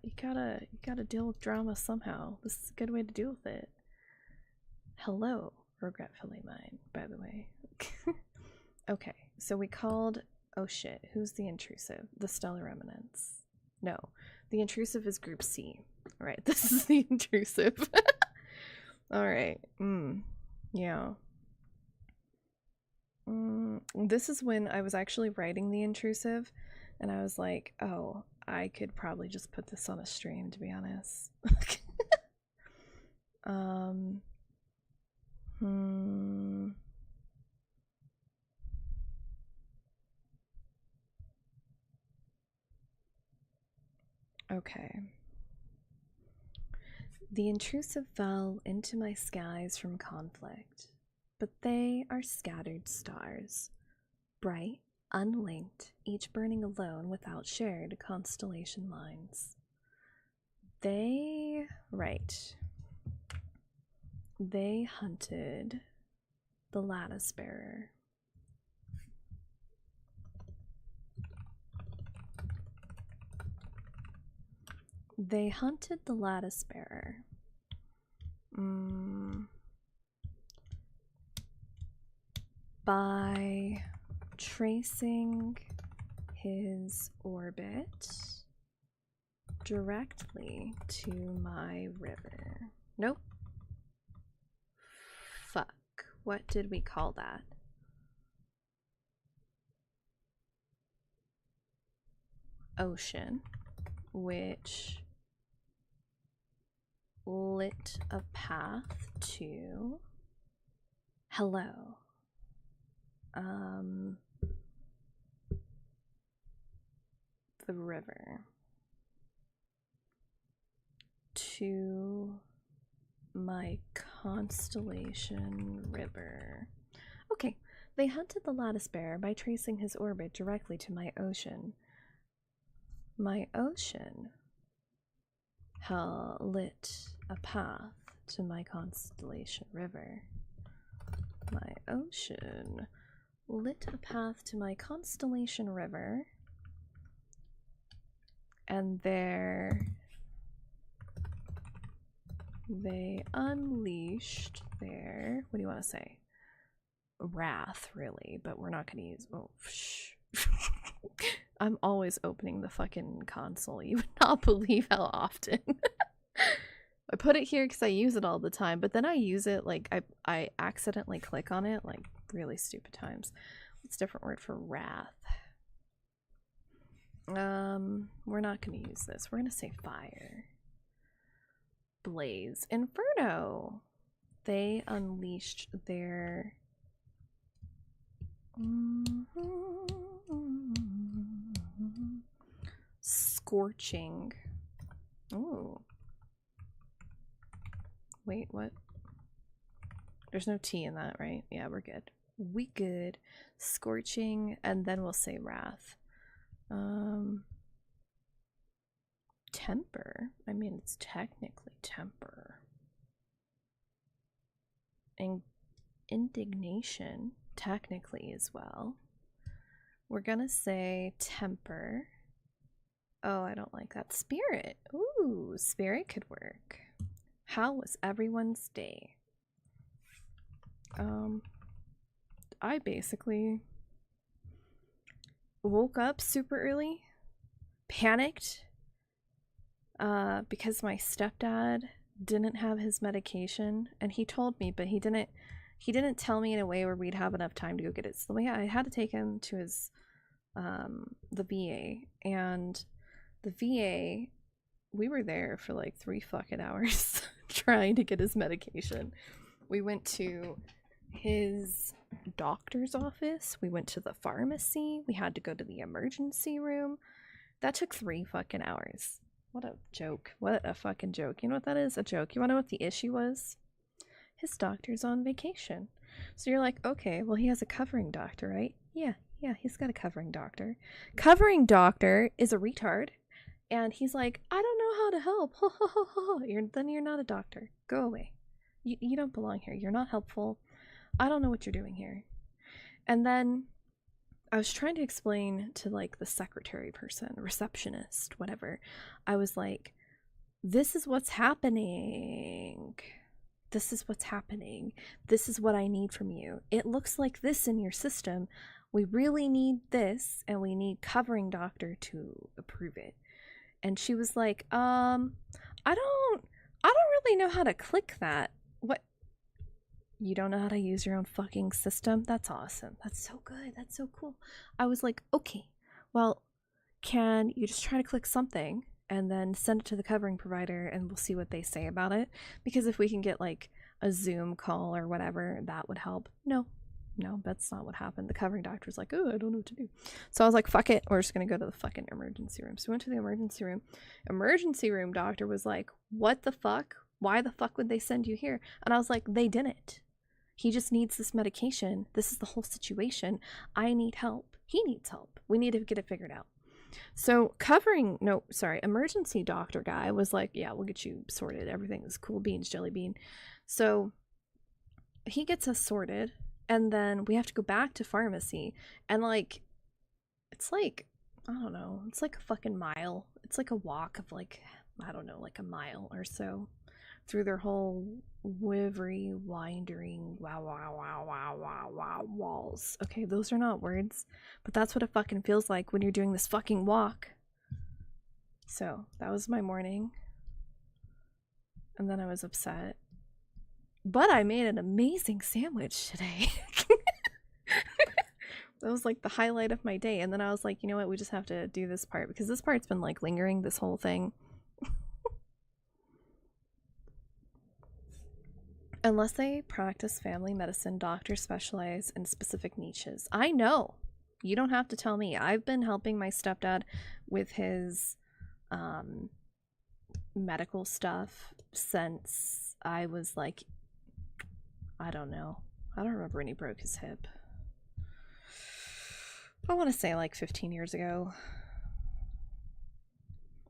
you gotta deal with drama somehow. This is a good way to deal with it. Hello, regretfully mine, by the way. Okay, so we called, oh shit, who's the intrusive? The stellar remnants. No, the intrusive is group C. Alright, this is the intrusive. Alright, yeah. This is when I was actually writing the intrusive, and I was like, oh, I could probably just put this on a stream, to be honest. Okay. The intrusive fell into my skies from conflict, but they are scattered stars, bright, unlinked, each burning alone without shared constellation lines. They hunted the lattice bearer. They hunted the lattice bearer. By tracing his orbit directly to my river. Nope. Fuck. What did we call that? Ocean, which lit a path to hello. The river to my constellation river. Okay, they hunted the lattice bearer by tracing his orbit directly to my ocean. My ocean lit a path to my constellation river. My ocean lit a path to my constellation river, and there they unleashed their, what do you want to say? Wrath, really, but we're not going to use, oh, shh. I'm always opening the fucking console. You would not believe how often. I put it here because I use it all the time, but then I use it like I accidentally click on it like really stupid times. What's a different word for wrath? We're not going to use this. We're going to say fire. Blaze. Inferno. They unleashed their Scorching. Oh. Wait, what? There's no T in that, right? Yeah, we're good. We good. Scorching, and then we'll say wrath. Temper. I mean, it's technically temper. And indignation, technically as well. We're gonna say temper. Oh, I don't like that. Spirit. Ooh, spirit could work. How was everyone's day? I basically woke up super early, panicked, because my stepdad didn't have his medication, and he told me, but he didn't tell me in a way where we'd have enough time to go get it. So yeah, I had to take him to his the VA, and the VA, we were there for like 3 fucking hours trying to get his medication. We went to his doctor's office, we went to the pharmacy, we had to go to the emergency room. That took 3 fucking hours. What a joke. What a fucking joke. You know what that is? A joke. You wanna know what the issue was? His doctor's on vacation. So you're like, okay, well, he has a covering doctor, right? Yeah, he's got a covering doctor. Covering doctor is a retard, and he's like, I don't know how to help. Then you're not a doctor. Go away. You don't belong here. You're not helpful. I don't know what you're doing here. And then I was trying to explain to like the secretary person, receptionist, whatever. I was like, this is what's happening. This is what's happening. This is what I need from you. It looks like this in your system. We really need this, and we need covering doctor to approve it. And she was like, I don't really know how to click that. What? You don't know how to use your own fucking system? That's awesome. That's so good. That's so cool. I was like, okay, well, can you just try to click something and then send it to the covering provider, and we'll see what they say about it? Because if we can get like a Zoom call or whatever, that would help. No, that's not what happened. The covering doctor was like, oh, I don't know what to do. So I was like, fuck it, we're just gonna go to the fucking emergency room. So we went to the emergency room. Emergency room doctor was like, what the fuck? Why the fuck would they send you here? And I was like, they didn't. He just needs this medication. This is the whole situation. I need help. He needs help. We need to get it figured out. So emergency doctor guy was like, yeah, we'll get you sorted. Everything is cool beans, jelly bean. So he gets us sorted, and then we have to go back to pharmacy, and like, it's like, I don't know, it's like a fucking mile. It's like a walk of like, I don't know, like a mile or so through their whole winding wow walls. Okay, those are not words, but that's what it fucking feels like when you're doing this fucking walk. So that was my morning, and then I was upset, but I made an amazing sandwich today. That was like the highlight of my day. And then I was like, you know what, we just have to do this part, because this part's been like lingering, this whole thing. Unless they practice family medicine, doctors specialize in specific niches. I know. You don't have to tell me. I've been helping my stepdad with his medical stuff since I was like, I don't know. I don't remember when he broke his hip. I want to say like 15 years ago.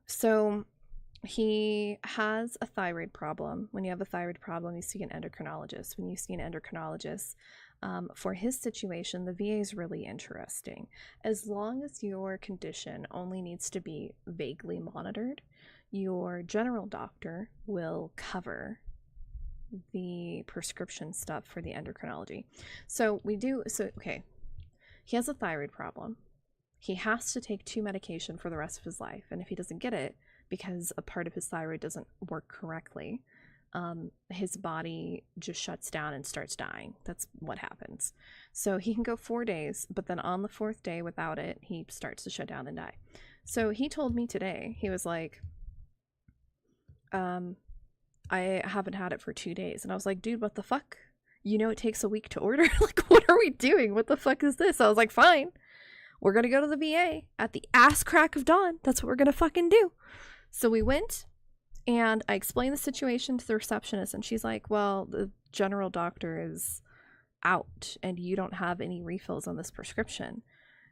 So he has a thyroid problem. When you have a thyroid problem, you see an endocrinologist. When you see an endocrinologist, for his situation, the VA is really interesting. As long as your condition only needs to be vaguely monitored, your general doctor will cover the prescription stuff for the endocrinology. Okay, he has a thyroid problem. He has to take 2 medication for the rest of his life, and if he doesn't get it, because a part of his thyroid doesn't work correctly, his body just shuts down and starts dying. That's what happens. So he can go 4 days, but then on the 4th day without it, he starts to shut down and die. So he told me today, he was like, I haven't had it for 2 days. And I was like, dude, what the fuck? You know it takes a week to order? Like, what are we doing? What the fuck is this? I was like, fine. we're going to go to the VA at the ass crack of dawn. That's what we're going to fucking do. So we went, and I explained the situation to the receptionist, and she's like, well, the general doctor is out, and you don't have any refills on this prescription.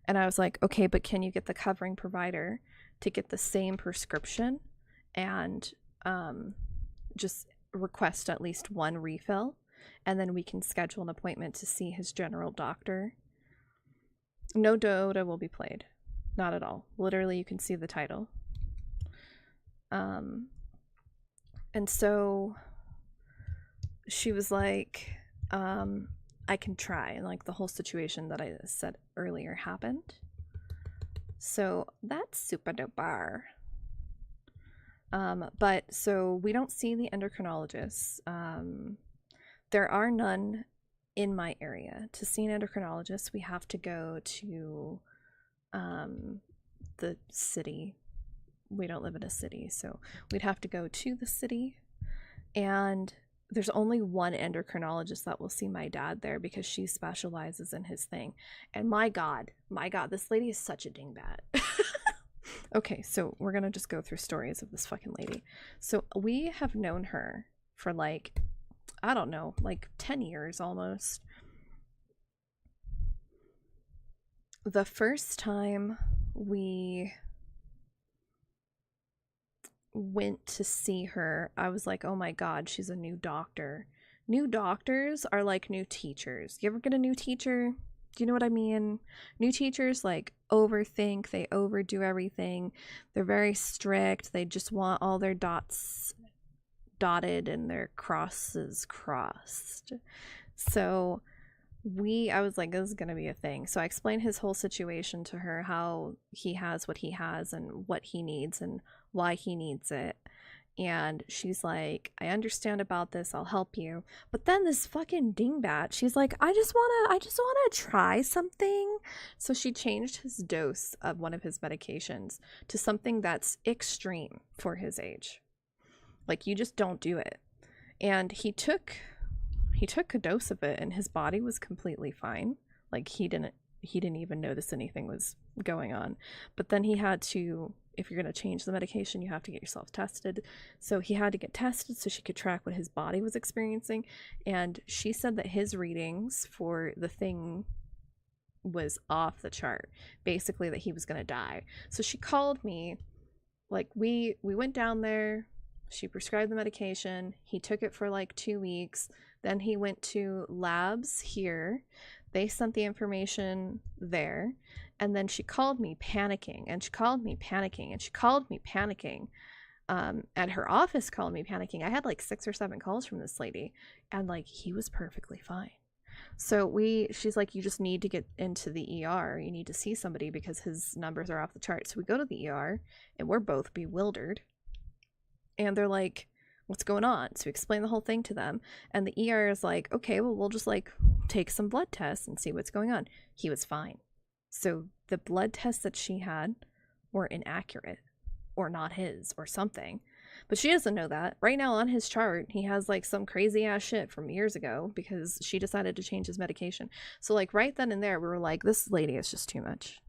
And I was like, okay, but can you get the covering provider to get the same prescription and just request at least one refill, and then we can schedule an appointment to see his general doctor. No Dota will be played. Not at all. Literally, you can see the title. And so she was like, I can try. And like the whole situation that I said earlier happened. So that's super duper. But so we don't see the endocrinologists. There are none in my area. To see an endocrinologist, we have to go to the city. We don't live in a city, so we'd have to go to the city. And there's only one endocrinologist that will see my dad there because she specializes in his thing. And my God, this lady is such a dingbat. Okay, so we're gonna just go through stories of this fucking lady. So we have known her for like, I don't know, like 10 years almost. The first time we went to see her, I was like, oh my God, she's a new doctor. New doctors are like new teachers. You ever get a new teacher? Do you know what I mean? New teachers like overthink, they overdo everything. They're very strict. They just want all their dots dotted and their crosses crossed. So I was like, this is gonna be a thing. So I explained his whole situation to her, how he has what he has and what he needs and why he needs it. And she's like, I understand about this, I'll help you. But then this fucking dingbat, she's like, I just wanna try something. So she changed his dose of one of his medications to something that's extreme for his age. Like, you just don't do it. And he took a dose of it and his body was completely fine. Like, he didn't even notice anything was going on. But then he had to, if you're going to change the medication, you have to get yourself tested. So he had to get tested so she could track what his body was experiencing. And she said that his readings for the thing was off the chart. Basically that he was going to die. So she called me. Like, we went down there. She prescribed the medication. He took it for like 2 weeks. Then he went to labs here. They sent the information there. And then she called me panicking, and she called me panicking, and she called me panicking. And her office called me panicking. I had like 6 or 7 calls from this lady, and like, he was perfectly fine. So she's like, you just need to get into the ER. You need to see somebody because his numbers are off the chart. So we go to the ER, and we're both bewildered. And they're like, what's going on? So we explain the whole thing to them. And the ER is like, okay, well, we'll just like take some blood tests and see what's going on. He was fine. So the blood tests that she had were inaccurate or not his or something. But she doesn't know that. Right now on his chart, he has like some crazy ass shit from years ago because she decided to change his medication. So like right then and there, we were like, this lady is just too much.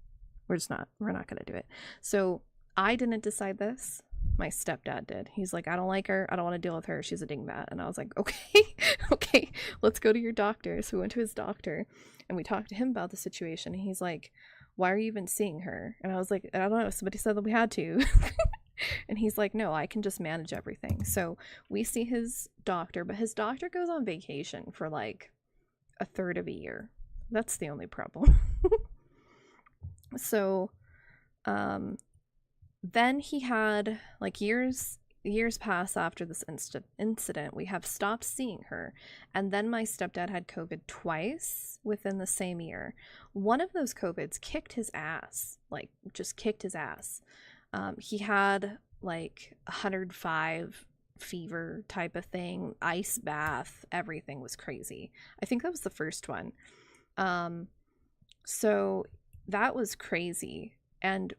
We're not going to do it. So I didn't decide this. My stepdad did. He's like, I don't like her. I don't want to deal with her. She's a dingbat. And I was like, okay, okay, let's go to your doctor. So we went to his doctor and we talked to him about the situation. And he's like, why are you even seeing her? And I was like, I don't know. Somebody said that we had to. And he's like, no, I can just manage everything. So we see his doctor, but his doctor goes on vacation for like a third of a year. That's the only problem. So, then he had like years pass after this incident. We have stopped seeing her. And then my stepdad had COVID twice within the same year. One of those COVIDs kicked his ass, like just kicked his ass. He had like 105 fever type of thing, ice bath, everything was crazy. I think that was the first one. So that was crazy. And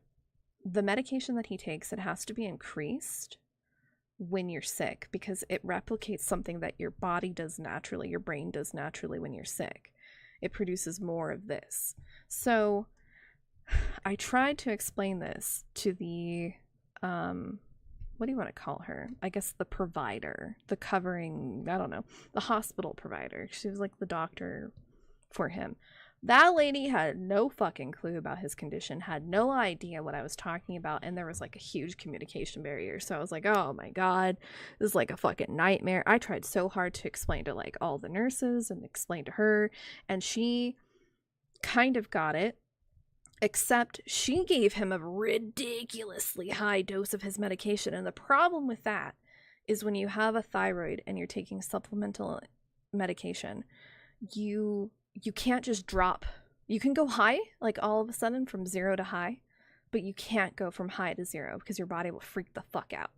the medication that he takes, it has to be increased when you're sick because it replicates something that your body does naturally, your brain does naturally when you're sick. It produces more of this. So I tried to explain this to the, what do you want to call her? I guess the provider, the covering, I don't know, the hospital provider. She was like the doctor for him. That lady had no fucking clue about his condition, had no idea what I was talking about, and there was like a huge communication barrier. So I was like, oh my god, this is like a fucking nightmare. I tried so hard to explain to like all the nurses and explain to her, and she kind of got it, except she gave him a ridiculously high dose of his medication. And the problem with that is when you have a thyroid and you're taking supplemental medication, you can't just drop. You can go high, like all of a sudden from 0 to high, but you can't go from high to 0 because your body will freak the fuck out.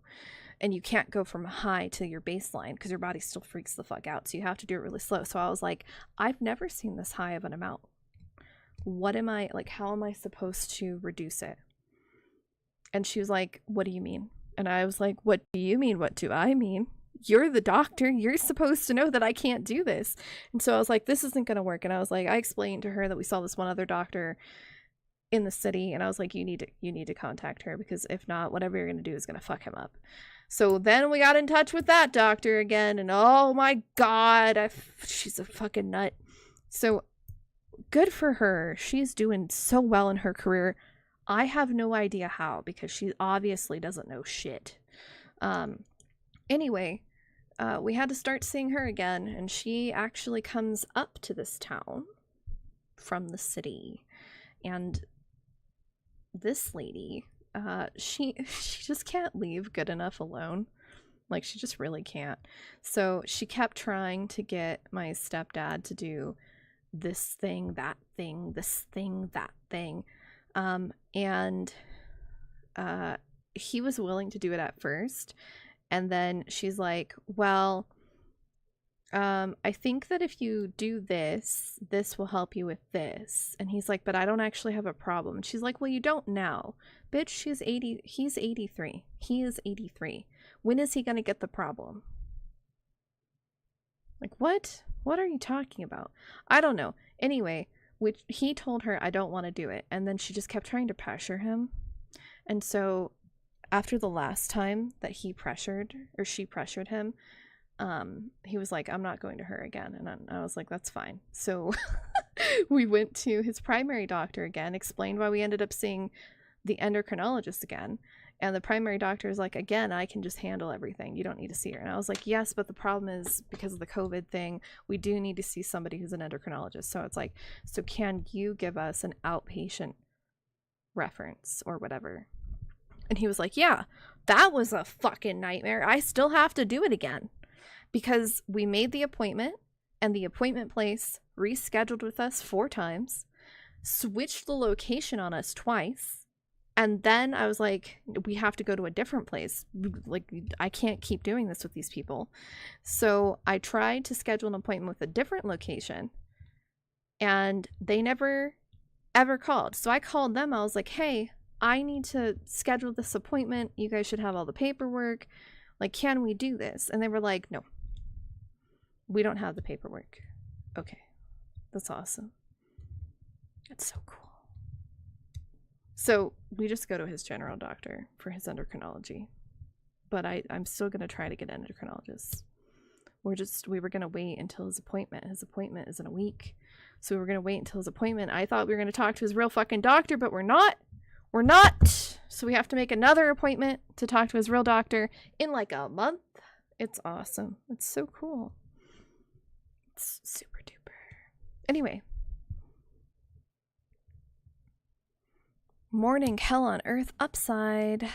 And you can't go from high to your baseline because your body still freaks the fuck out. So you have to do it really slow. So I was like, I've never seen this high of an amount. What am I, like, how am I supposed to reduce it? And she was like, what do you mean? And I was like, what do you mean? What do I mean? You're the doctor. You're supposed to know that I can't do this. And so I was like, this isn't going to work. And I was like, I explained to her that we saw this one other doctor in the city. And I was like, you need to contact her, because if not, whatever you're going to do is going to fuck him up. So then we got in touch with that doctor again. And oh my God, she's a fucking nut. So good for her. She's doing so well in her career. I have no idea how, because she obviously doesn't know shit. Anyway, we had to start seeing her again, and she actually comes up to this town from the city. And this lady, she just can't leave good enough alone. Like, she just really can't. So she kept trying to get my stepdad to do this thing, that thing, this thing, that thing. And he was willing to do it at first. And then she's like, well, I think that if you do this, this will help you with this. And he's like, but I don't actually have a problem. And she's like, well, you don't now. Bitch, he's 83. He is 83. When is he going to get the problem? Like, what? What are you talking about? I don't know. Anyway, which he told her, I don't want to do it. And then she just kept trying to pressure him. And so after the last time that he pressured, or she pressured him, he was like, I'm not going to her again. And I was like, that's fine. So we went to his primary doctor again, explained why we ended up seeing the endocrinologist again. And the primary doctor is like, again, I can just handle everything. You don't need to see her. And I was like, yes, but the problem is because of the COVID thing, we do need to see somebody who's an endocrinologist. So it's like, so can you give us an outpatient reference or whatever? And he was like, yeah, that was a fucking nightmare. I still have to do it again because we made the appointment and the appointment place rescheduled with us 4 times, switched the location on us twice. And then I was like, we have to go to a different place. Like, I can't keep doing this with these people. So I tried to schedule an appointment with a different location, and they never, ever called. So I called them. I was like, hey, I need to schedule this appointment. You guys should have all the paperwork. Like, can we do this? And they were like, no, we don't have the paperwork. Okay, that's awesome. That's so cool. So we just go to his general doctor for his endocrinology. But I'm still going to try to get an endocrinologist. We were going to wait until his appointment. His appointment is in a week. So we were going to wait until his appointment. I thought we were going to talk to his real fucking doctor, but we're not. We're not. So we have to make another appointment to talk to his real doctor in like a month. It's awesome. It's so cool. It's super duper. Anyway. Morning hell on earth upside.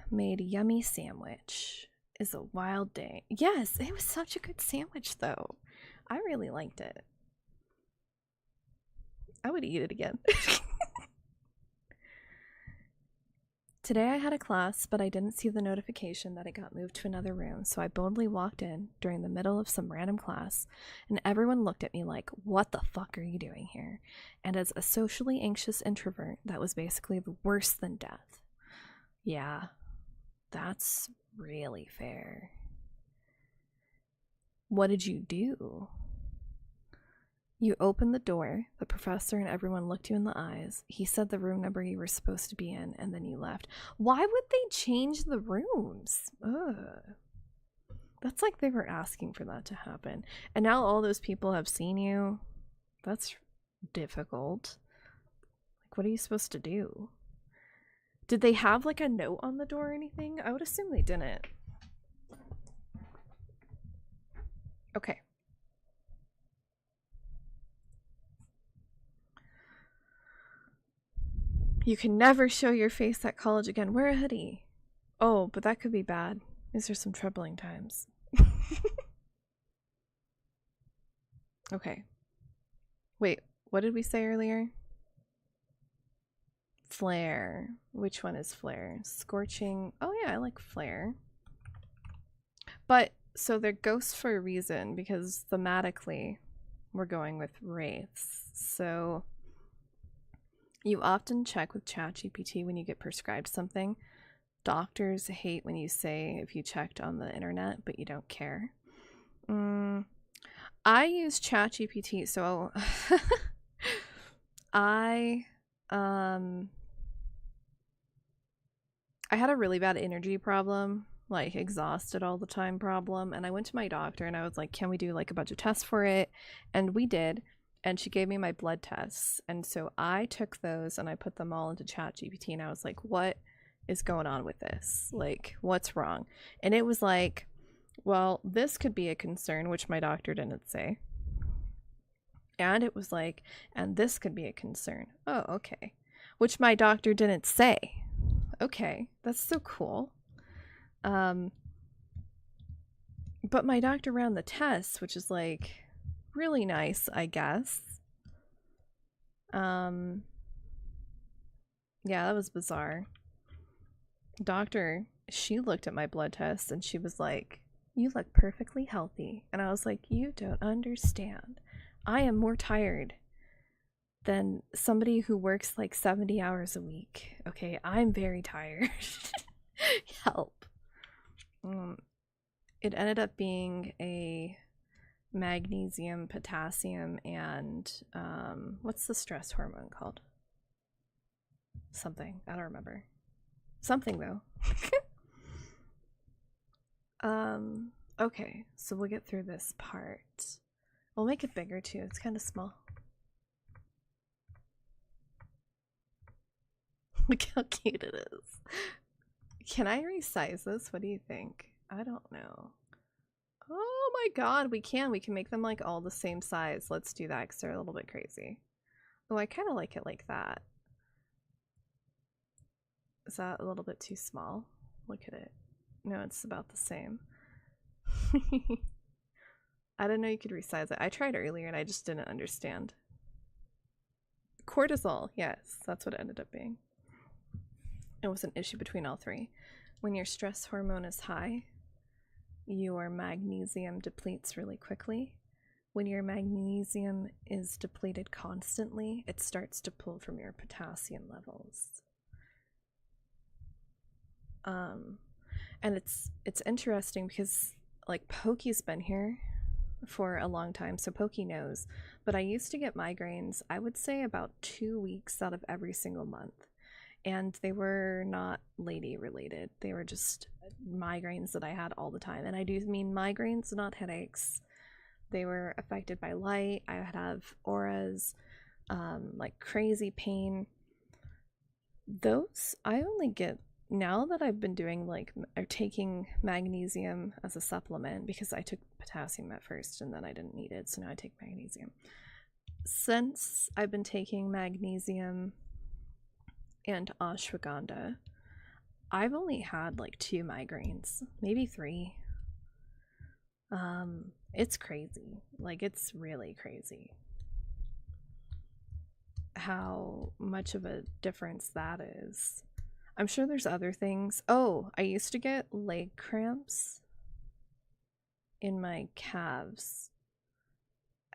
Made yummy sandwich. Is a wild day. Yes, it was such a good sandwich though. I really liked it. I would eat it again. Today I had a class, but I didn't see the notification that it got moved to another room, so I boldly walked in during the middle of some random class, and everyone looked at me like, what the fuck are you doing here? And as a socially anxious introvert, that was basically worse than death. Yeah, that's really fair. What did you do? You opened the door. The professor and everyone looked you in the eyes. He said the room number you were supposed to be in, and then you left. Why would they change the rooms? Ugh. That's like they were asking for that to happen. And now all those people have seen you. That's difficult. Like, what are you supposed to do? Did they have like a note on the door or anything? I would assume they didn't. Okay. You can never show your face at college again. Wear a hoodie. Oh, but that could be bad. These are some troubling times. Okay. Wait, what did we say earlier? Flare. Which one is flare? Scorching. Oh yeah, I like flare. But, so they're ghosts for a reason, because thematically we're going with wraiths. So you often check with ChatGPT when you get prescribed something. Doctors hate when you say if you checked on the internet, but you don't care. I use ChatGPT, so I had a really bad energy problem, like exhausted all the time problem, and I went to my doctor and I was like, can we do like a bunch of tests for it? And we did, and she gave me my blood tests, and so I took those and I put them all into ChatGPT, and I was like, what is going on with this? Like, what's wrong? And it was like, well, this could be a concern, which my doctor didn't say. And it was like, and this could be a concern. Oh, okay. Which my doctor didn't say. Okay, that's so cool. But my doctor ran the tests, which is like really nice, I guess. Yeah, that was bizarre. Doctor, she looked at my blood test and she was like, you look perfectly healthy. And I was like, you don't understand. I am more tired than somebody who works like 70 hours a week. Okay, I'm very tired. Help. It ended up being a magnesium, potassium, and what's the stress hormone called? Something. I don't remember. Something though. Okay, so we'll get through this part. We'll make it bigger too. It's kind of small. Look how cute it is. Can I resize this? What do you think? I don't know. Oh my god, we can. We can make them like all the same size. Let's do that because they're a little bit crazy. Oh, I kind of like it like that. Is that a little bit too small? Look at it. No, it's about the same. I didn't know you could resize it. I tried earlier and I just didn't understand. Cortisol, yes, that's what it ended up being. It was an issue between all three. When your stress hormone is high, your magnesium depletes really quickly. When your magnesium is depleted constantly, it starts to pull from your potassium levels. And it's interesting because like Pokey's been here for a long time, so Pokey knows, but I used to get migraines, I would say about 2 weeks out of every single month, and they were not lady related. They were just migraines that I had all the time, and I do mean migraines, not headaches. They were affected by light. I would have auras, like crazy pain. Those I only get now that I've been doing like or taking magnesium as a supplement, because I took potassium at first and then I didn't need it, so now I take magnesium. Since I've been taking magnesium and ashwagandha, I've only had like 2 migraines, maybe 3. It's crazy. Like, it's really crazy how much of a difference that is. I'm sure there's other things. Oh, I used to get leg cramps in my calves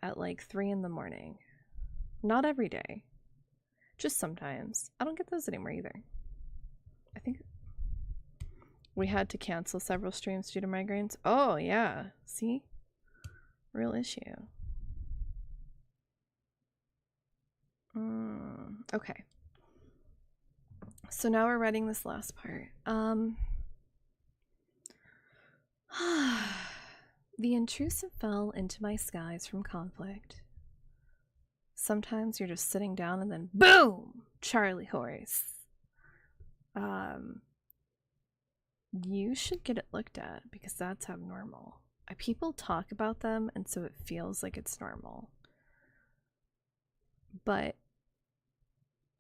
at like 3 in the morning. Not every day, just sometimes. I don't get those anymore either. I think we had to cancel several streams due to migraines. Oh yeah, see? Real issue. Okay. So now we're writing this last part. The intrusive fell into my skies from conflict. Sometimes you're just sitting down and then boom! Charlie horse. You should get it looked at because that's abnormal. People talk about them and so it feels like it's normal. But,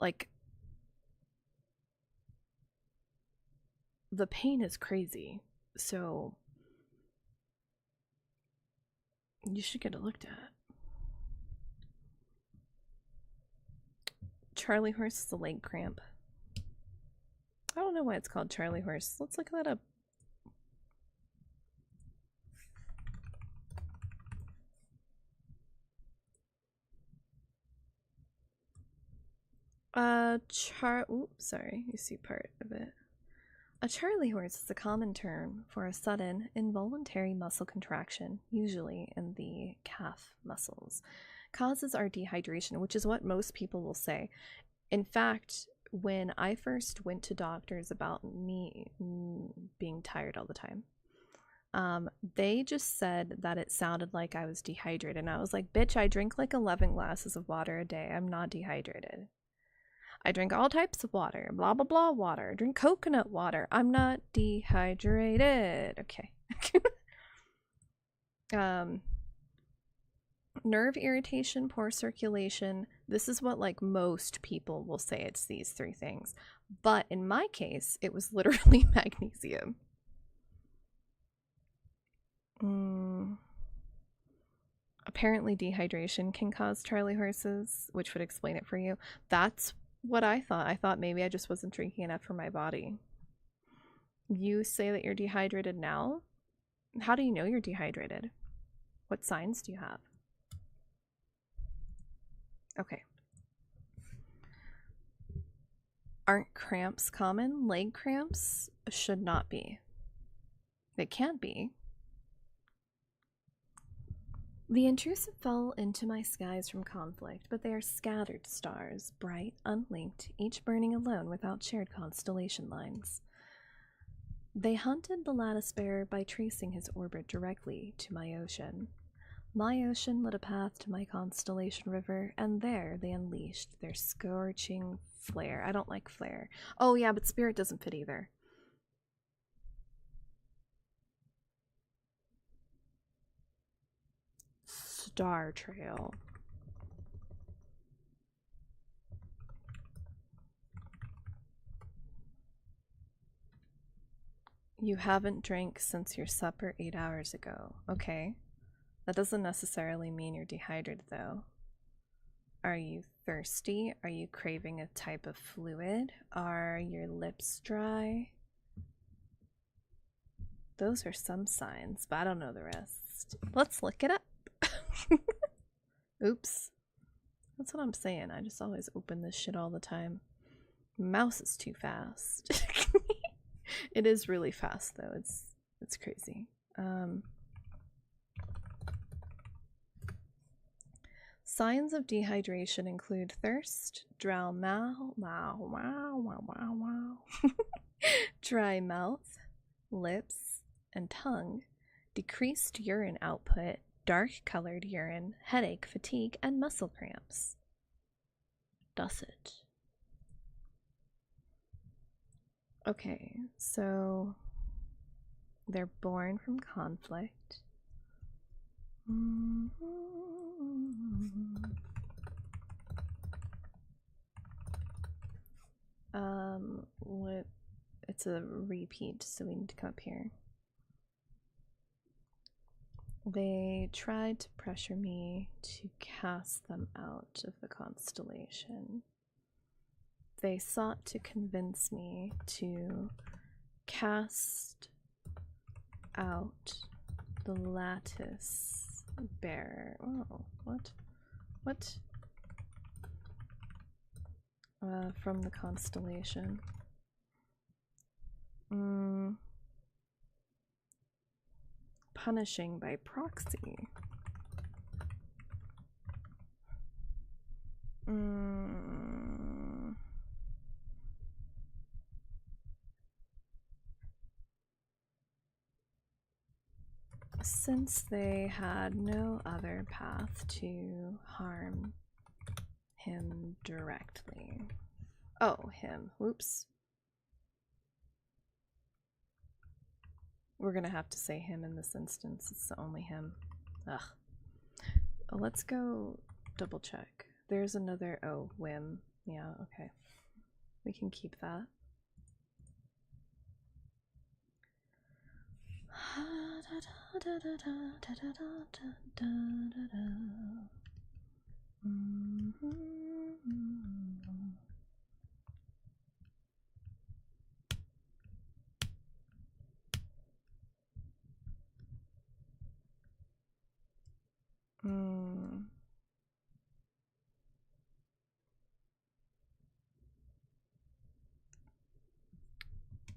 like, the pain is crazy. So, you should get it looked at. Charlie horse is a leg cramp. I don't know why it's called Charlie horse. Let's look that up. Oops, sorry, you see part of it. A Charlie horse is a common term for a sudden, involuntary muscle contraction, usually in the calf muscles. Causes are dehydration, which is what most people will say. In fact, when I first went to doctors about me being tired all the time, they just said that it sounded like I was dehydrated. And I was like, bitch, I drink like 11 glasses of water a day. I'm not dehydrated. I drink all types of water, blah, blah, blah water. I drink coconut water. I'm not dehydrated. Okay. Nerve irritation, poor circulation. This is what like most people will say. It's these three things. But in my case, it was literally magnesium. Apparently dehydration can cause Charlie horses, which would explain it for you. That's what I thought. I thought maybe I just wasn't drinking enough for my body. You say that you're dehydrated now? How do you know you're dehydrated? What signs do you have? Okay. Aren't cramps common? Leg cramps should not be. They can be. The intrusive fell into my skies from conflict, but they are scattered stars, bright, unlinked, each burning alone without shared constellation lines. They hunted the lattice bearer by tracing his orbit directly to my ocean. My ocean lit a path to my constellation river, and there they unleashed their scorching flare. I don't like flare. Oh yeah, but spirit doesn't fit either. Star Trail. You haven't drank since your supper 8 hours ago. Okay. That doesn't necessarily mean you're dehydrated, though. Are you thirsty? Are you craving a type of fluid? Are your lips dry? Those are some signs, but I don't know the rest. Let's look it up. Oops. That's what I'm saying. I just always open this shit all the time. Mouse is too fast. It is really fast, though. It's crazy. Signs of dehydration include thirst, dry mouth, dry mouth, lips, and tongue, decreased urine output, dark-colored urine, headache, fatigue, and muscle cramps. Does it? Okay, so they're born from conflict. It's a repeat, so we need to come up here. They tried to pressure me to cast them out of the constellation. They sought to convince me to cast out the lattice bearer. Oh, what? What? From the constellation. Punishing by proxy. Since they had no other path to harm him directly. Oh, him. Whoops. We're gonna have to say him in this instance. It's only him. Ugh. Oh, let's go double check. There's another. Oh, whim. Yeah, okay. We can keep that.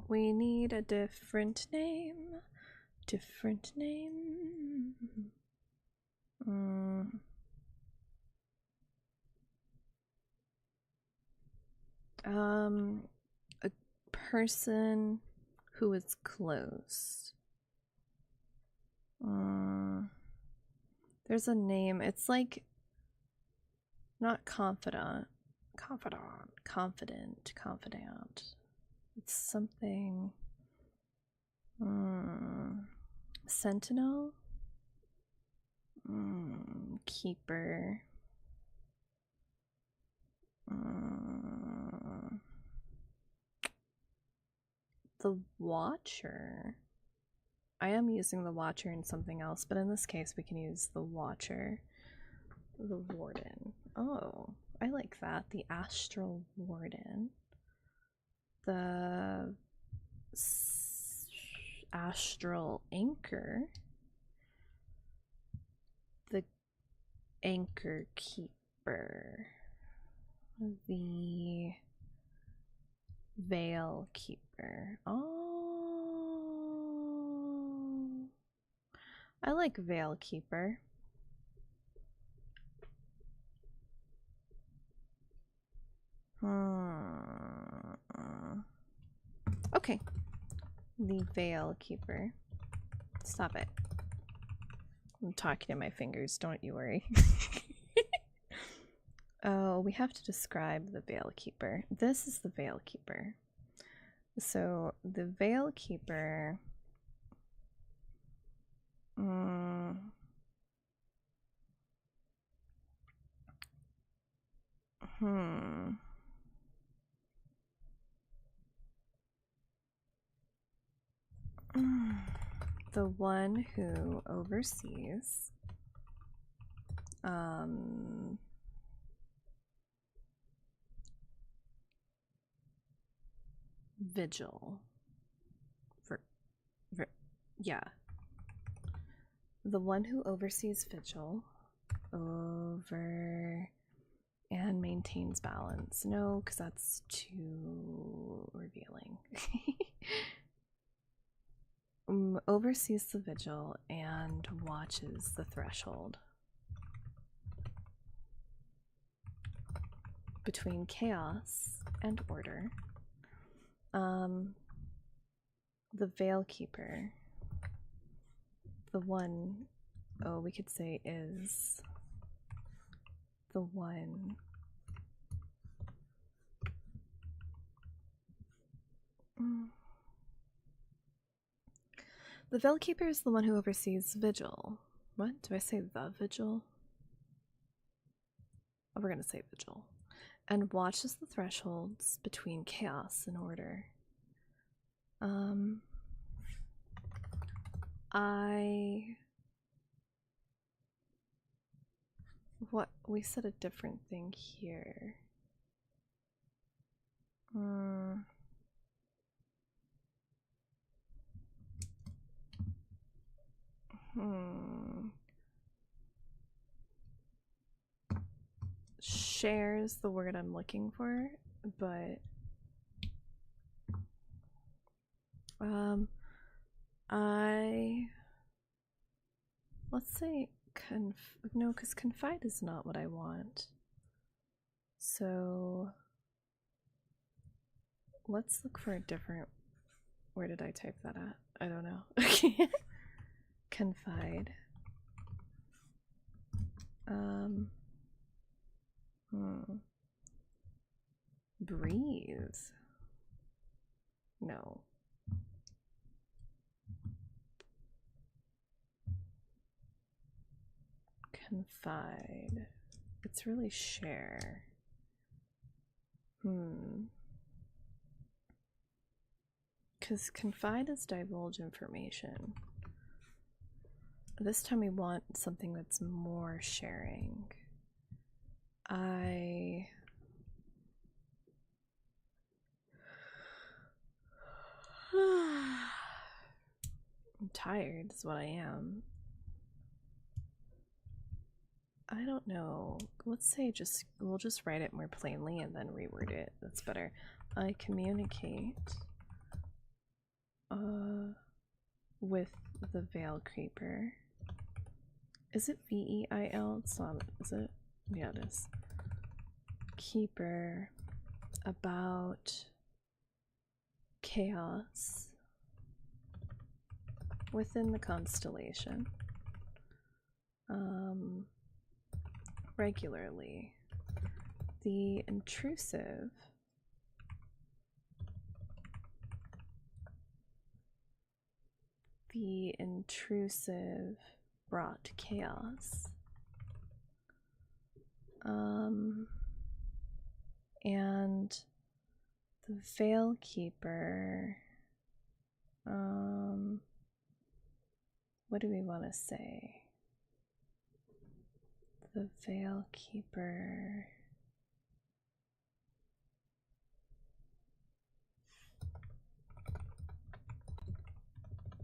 We need a different name. Different name. A person who is close. There's a name. It's like not confidant. Confident. It's something. Sentinel. Keeper. The Watcher. I am using the Watcher in something else, but in this case we can use the Watcher. The Warden. Oh, I like that. The Astral Warden. The Astral Anchor. The Anchor Keeper. The Veil Keeper. Oh, I like Veil Keeper. Okay. The Veil Keeper. Stop it. I'm talking to my fingers, don't you worry. Oh, we have to describe the Veil Keeper. This is the Veil Keeper. So, the Veil Keeper... The one who oversees vigil yeah, the one who oversees vigil over and maintains balance. No, because that's too revealing. Oversees the vigil and watches the threshold between chaos and order. The Veil Keeper, the one, oh, we could say is the one the Veil Keeper is the one who oversees vigil. What? Do I say the vigil? Oh, we're gonna say vigil. And watches the thresholds between chaos and order. What? We said a different thing here. Shares the word I'm looking for, but let's say no, because confide is not what I want. So let's look for a different. Where did I type that at? I don't know. Confide. Breathe. No. Confide. It's really share. Because confide is divulge information. This time we want something that's more sharing. I'm tired is what I am. I don't know. Let's say we'll just write it more plainly and then reword it. That's better. I communicate with the Veil Creeper. Is it V-E-I-L? It's not, is it? Yeah, it is. Keeper about chaos within the constellation. Regularly. The intrusive brought chaos. And the Veil Keeper, what do we want to say? The Veil Keeper.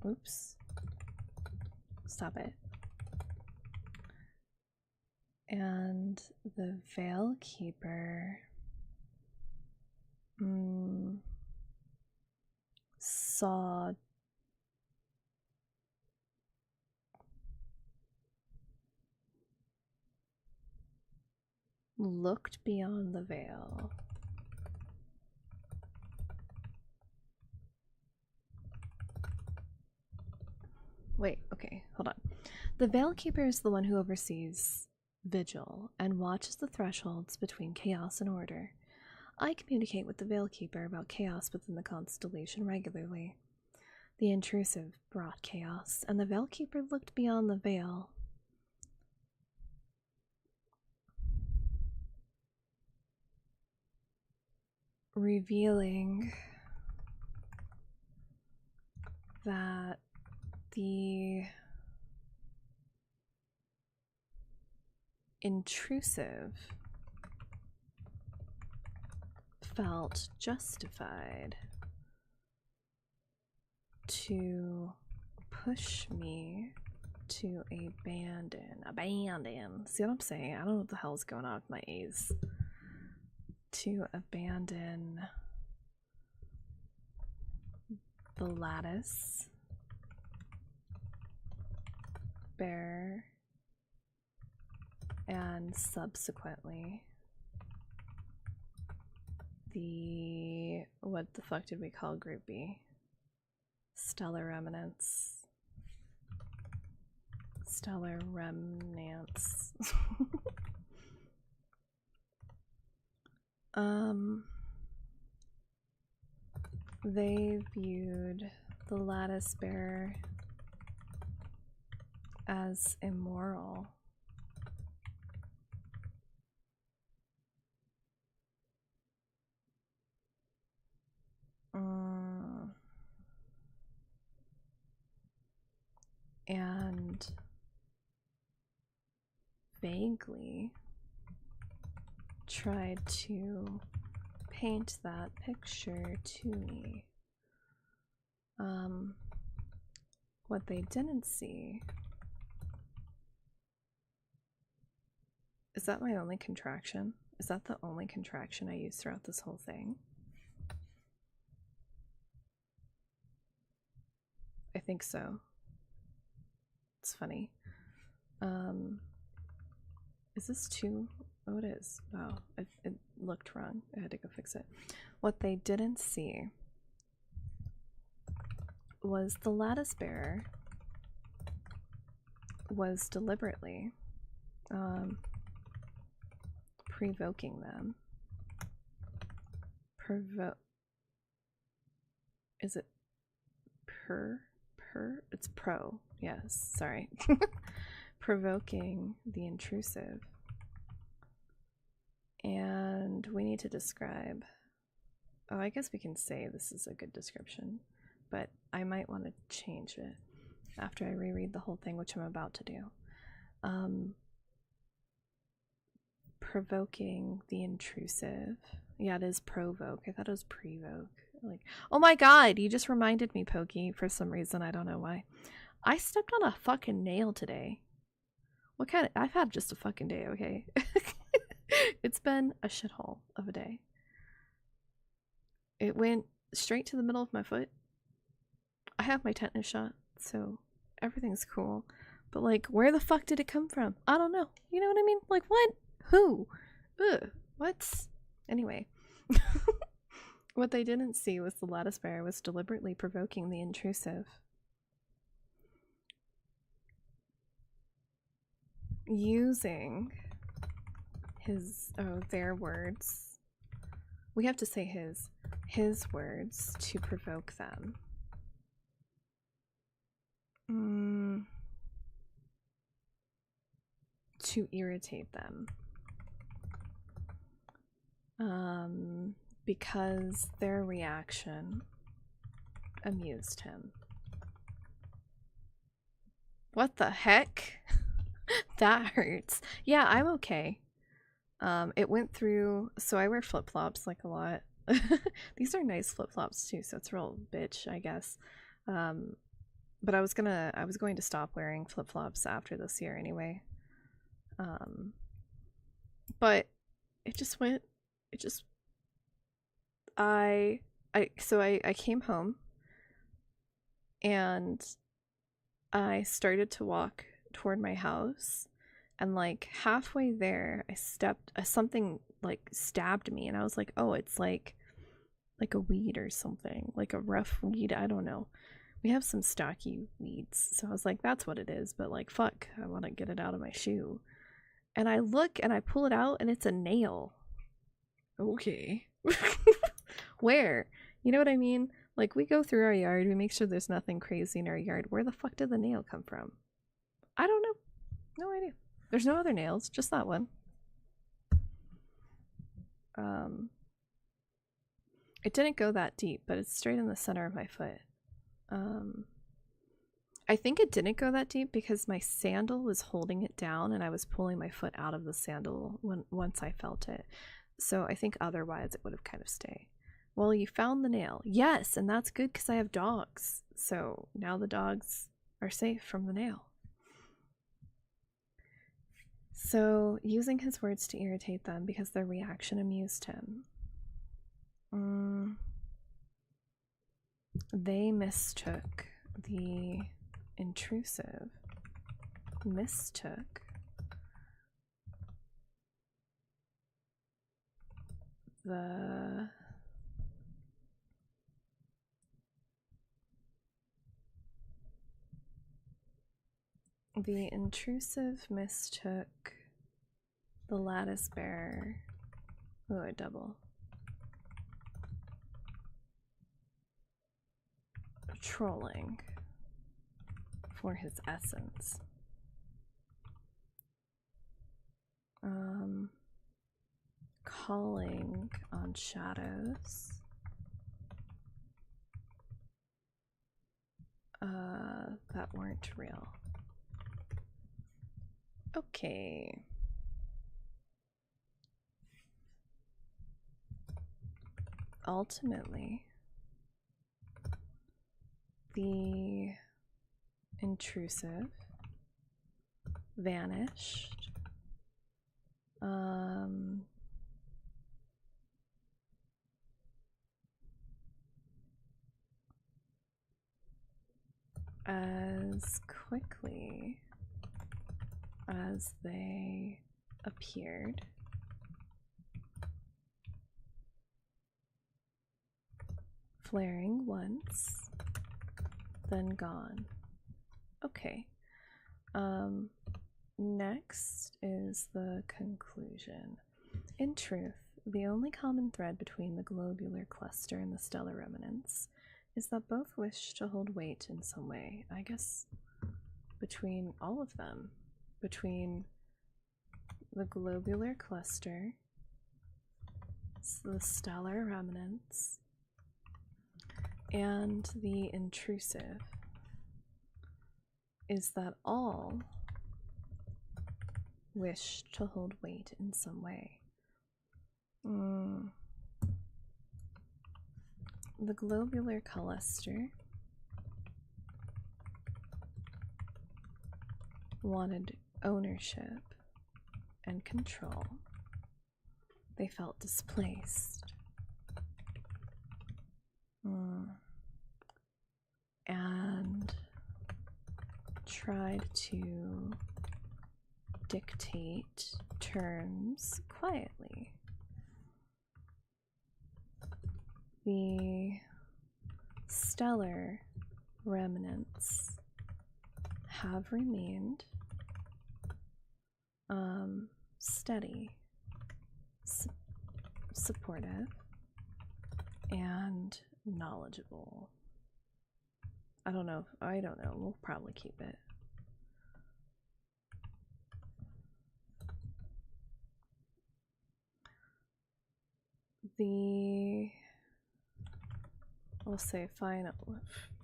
Oops. Stop it. And the Veil Keeper saw looked beyond the veil. Wait, okay, hold on. The Veil Keeper is the one who oversees vigil and watches the thresholds between chaos and order. I communicate with the Veil Keeper about chaos within the constellation regularly. The intrusive brought chaos, and the Veil Keeper looked beyond the veil. Revealing that the intrusive felt justified to push me to abandon. See what I'm saying? I don't know what the hell's going on with my A's. To abandon the lattice bearer and subsequently the, what the fuck did we call Group B? Stellar Remnants. Stellar Remnants. They viewed the lattice bearer as immoral. And vaguely tried to paint that picture to me. What they didn't see is that my only contraction? Is that the only contraction I use throughout this whole thing? I think so. It's funny. Is this too? Oh, it is. Oh, it looked wrong. I had to go fix it. What they didn't see was the lattice bearer was deliberately provoking them. Is it per? It's pro. Yes, sorry. Provoking the intrusive. And we need to describe. Oh, I guess we can say this is a good description, but I might want to change it after I reread the whole thing, which I'm about to do. Provoking the intrusive. Yeah, it is provoke. I thought it was prevoke. Like, oh my god, you just reminded me, Pokey, for some reason. I don't know why. I stepped on a fucking nail today. What kind of... I've had just a fucking day, okay? It's been a shithole of a day. It went straight to the middle of my foot. I have my tetanus shot, so everything's cool. But, like, where the fuck did it come from? I don't know. You know what I mean? Like, what? Who? Ugh. What? Anyway. What they didn't see was the lattice bearer was deliberately provoking the intrusive. Using their words. We have to say his words to provoke them. To irritate them. Because their reaction amused him. What the heck? That hurts. Yeah, I'm okay. It went through, so I wear flip-flops like a lot. These are nice flip-flops too, so it's real bitch, I guess. But I was going to stop wearing flip-flops after this year anyway. But I came home and I started to walk toward my house, and like halfway there something like stabbed me, and I was like, oh, it's like a weed or something, like a rough weed. I don't know. We have some stocky weeds, so I was like, that's what it is, but like, fuck, I want to get it out of my shoe. And I look and I pull it out and it's a nail. Okay. Where? You know what I mean? Like, we go through our yard, we make sure there's nothing crazy in our yard. Where the fuck did the nail come from? I don't know. No idea. There's no other nails, just that one. It didn't go that deep, but it's straight in the center of my foot. I think it didn't go that deep because my sandal was holding it down and I was pulling my foot out of the sandal once I felt it. So I think otherwise it would have kind of stayed. Well, you found the nail. Yes, and that's good because I have dogs. So now the dogs are safe from the nail. So using his words to irritate them because their reaction amused him. They mistook the intrusive. Mistook the intrusive mistook the lattice bearer. Oh, a double. Trolling for his essence. Calling on shadows. That weren't real. Okay. Ultimately, the intrusive vanished. As quickly as they appeared. Flaring once, then gone. Okay. Next is the conclusion. In truth, the only common thread between the globular cluster and the stellar remnants is that both wish to hold weight in some way. I guess between all of them. Between the globular cluster, the stellar remnants, and the intrusive, is that all wish to hold weight in some way. The globular cluster wanted ownership and control. They felt displaced. And tried to dictate terms quietly. The stellar remnants have remained steady, supportive, and knowledgeable. I don't know. We'll probably keep it. We'll say final.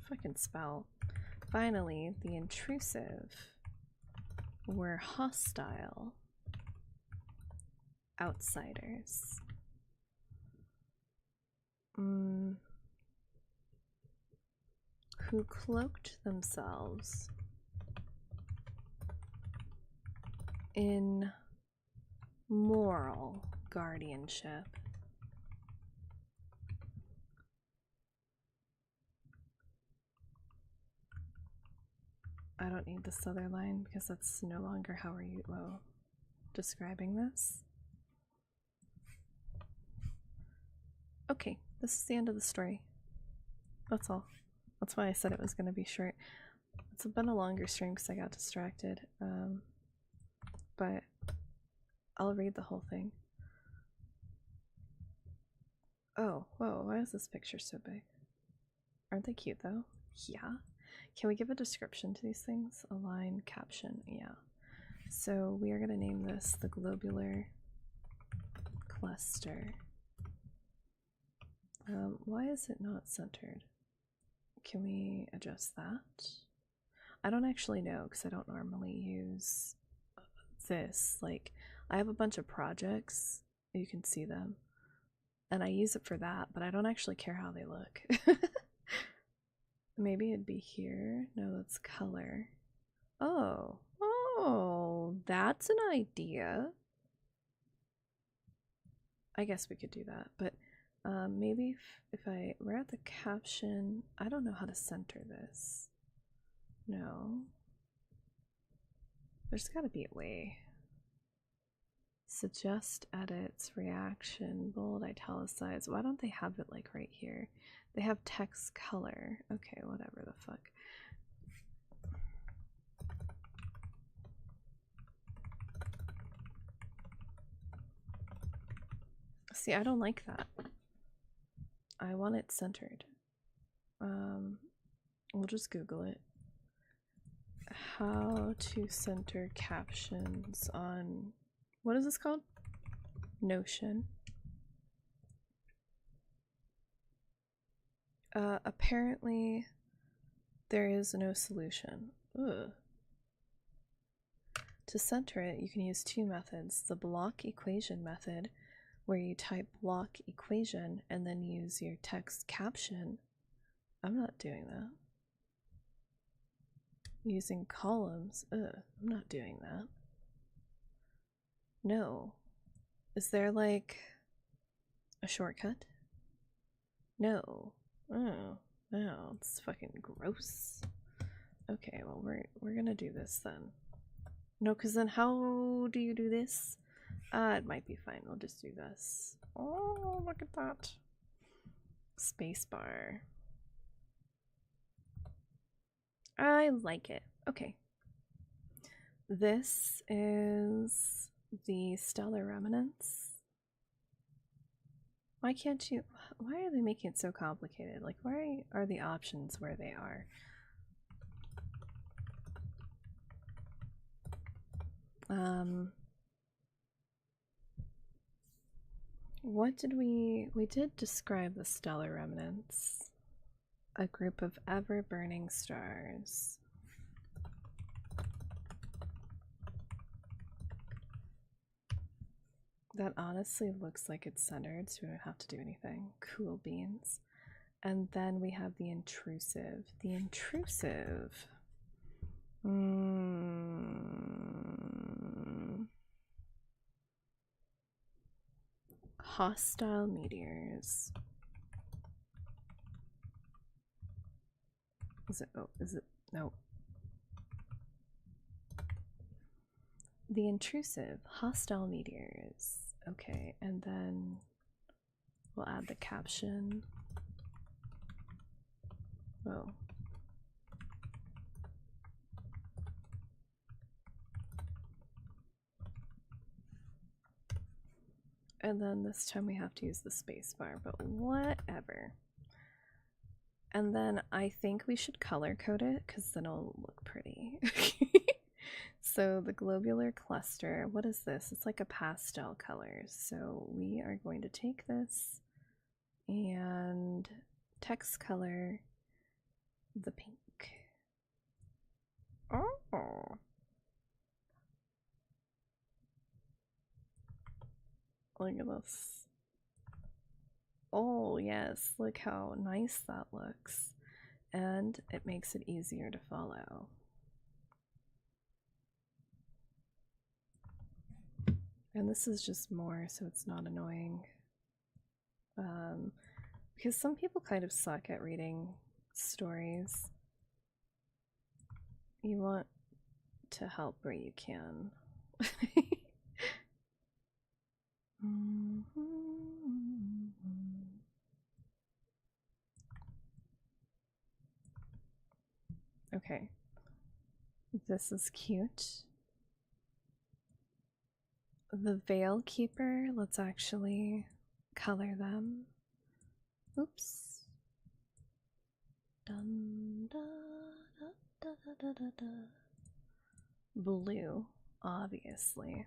Fucking spell. Finally, the intrusive were hostile outsiders. Who cloaked themselves in moral guardianship. I don't need this other line because that's no longer how we're describing this. Okay, this is the end of the story. That's all. That's why I said it was going to be short. It's been a longer stream because I got distracted. But I'll read the whole thing. Oh, whoa, why is this picture so big? Aren't they cute though? Yeah. Can we give a description to these things? A line, caption, yeah. So we are going to name this the globular cluster. Why is it not centered? Can we adjust that? I don't actually know because I don't normally use this. Like, I have a bunch of projects, you can see them, and I use it for that, but I don't actually care how they look. Maybe it'd be here. No, that's color. Oh, that's an idea. I guess we could do that, but maybe if we're at the caption, I don't know how to center this. No. There's gotta be a way. Suggest edits, reaction, bold, italicize. Why don't they have it like right here? They have text color. Okay, whatever the fuck. See, I don't like that. I want it centered. We'll just Google it. How to center captions on, what is this called? Notion. Apparently there is no solution. Ugh. To center it, you can use two methods. The block equation method, where you type block equation and then use your text caption. I'm not doing that. Using columns. Ugh, I'm not doing that. No. Is there like a shortcut? No. Oh, no, it's fucking gross. Okay, well we're gonna do this then. No, because then how do you do this? It might be fine. We'll just do this. Oh, look at that. Spacebar. I like it. Okay. This is the stellar remnants. Why can't you? Why are they making it so complicated? Like, why are the options where they are? What did we did describe the stellar remnants. A group of ever-burning stars. That honestly looks like it's centered, so we don't have to do anything. Cool beans. And then we have the intrusive. The intrusive. Hostile meteors. Is it? Oh, is it? No. The intrusive. Hostile meteors. Okay, and then we'll add the caption. Oh. And then this time we have to use the spacebar, but whatever. And then I think we should color code it because then it'll look pretty. So the globular cluster, what is this? It's like a pastel color. So we are going to take this and text color the pink. Oh. Look at this. Oh yes, look how nice that looks. And it makes it easier to follow. And this is just more so it's not annoying. Because some people kind of suck at reading stories. You want to help where you can. Okay. This is cute. The Veil Keeper, let's actually color them. Oops. Dun, da, da, da, da, da, da. Blue, obviously.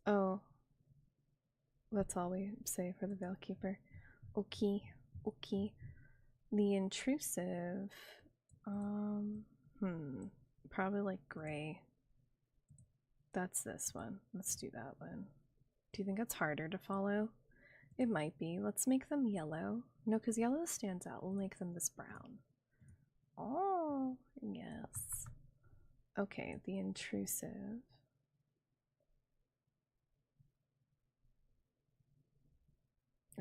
Oh, that's all we say for the Veil Keeper. Okay, okay. The intrusive, probably like gray. That's this one. Let's do that one. Do you think it's harder to follow? It might be. Let's make them yellow. No, because yellow stands out. We'll make them this brown. Oh, yes. Okay, the intrusive.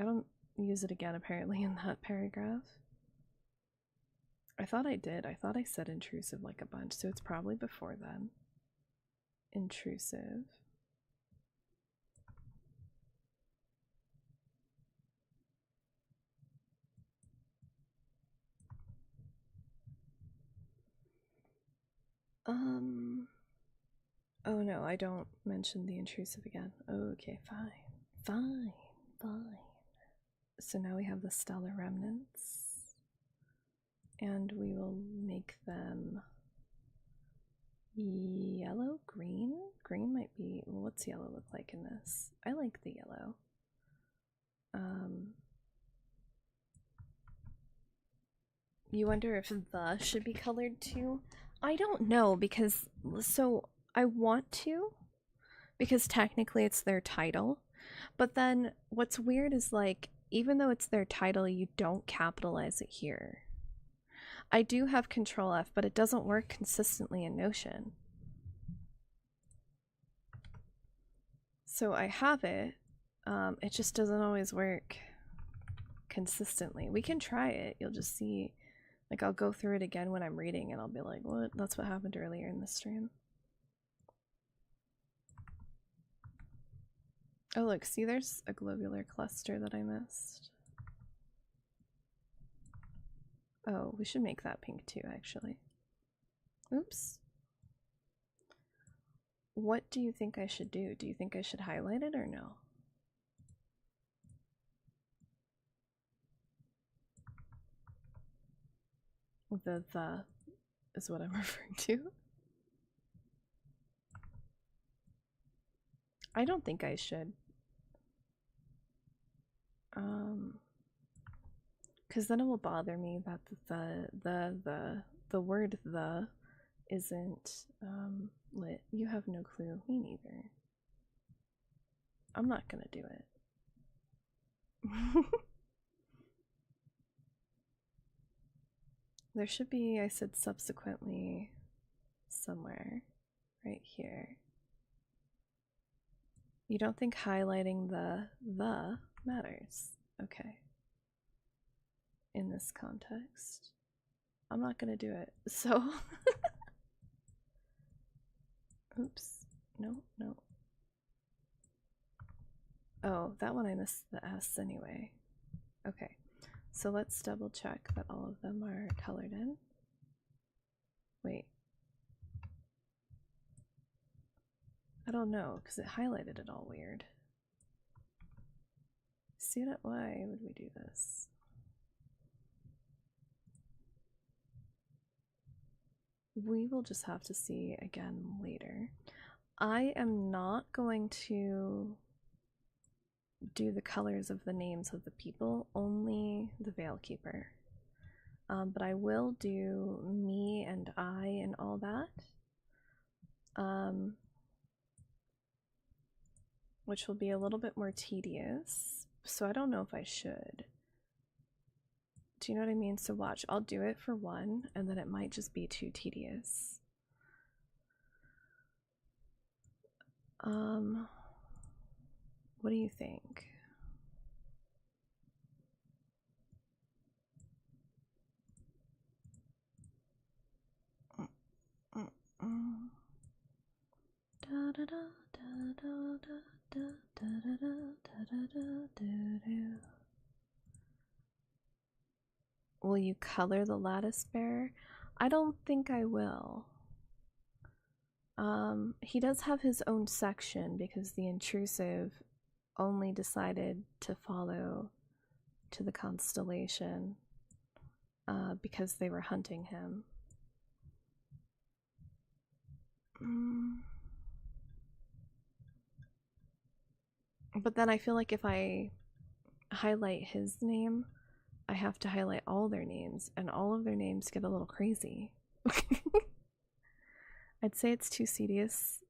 I don't use it again apparently in that paragraph. I thought I did. I thought I said intrusive like a bunch, so it's probably before then. Intrusive. Oh no, I don't mention the intrusive again. Okay, fine. Fine, fine. So now we have the stellar remnants. And we will make them yellow, green? Green might be, well, what's yellow look like in this? I like the yellow. You wonder if the should be colored too? I don't know because, so I want to, because technically it's their title, but then what's weird is like, even though it's their title, you don't capitalize it here. I do have Control F, but it doesn't work consistently in Notion. So I have it, it just doesn't always work consistently. We can try it, you'll just see Like, I'll go through it again when I'm reading and I'll be like, what? That's what happened earlier in the stream. Oh, look, see, there's a globular cluster that I missed. Oh, we should make that pink too, actually. Oops. What do you think I should do? Do you think I should highlight it or no? The is what I'm referring to. I don't think I should. Because then it will bother me that the word the isn't lit. You have no clue. Me neither. I'm not gonna do it. There should be, I said subsequently somewhere right here. You don't think highlighting the matters? Okay. In this context. I'm not gonna do it, so oops. No. Oh, that one I missed the S anyway. Okay, so let's double check that all of them are colored in. Wait. I don't know, because it highlighted it all weird. See that? Why would we do this? We will just have to see again later. I am not going to do the colors of the names of the people, only the Veilkeeper. But I will do me and I and all that. Which will be a little bit more tedious. So I don't know if I should. Do you know what I mean? So watch, I'll do it for one, and then it might just be too tedious. What do you think? Will you color the lattice bearer? I don't think I will. He does have his own section because the intrusive only decided to follow to the constellation because they were hunting him. But then I feel like if I highlight his name, I have to highlight all their names, and all of their names get a little crazy. I'd say it's too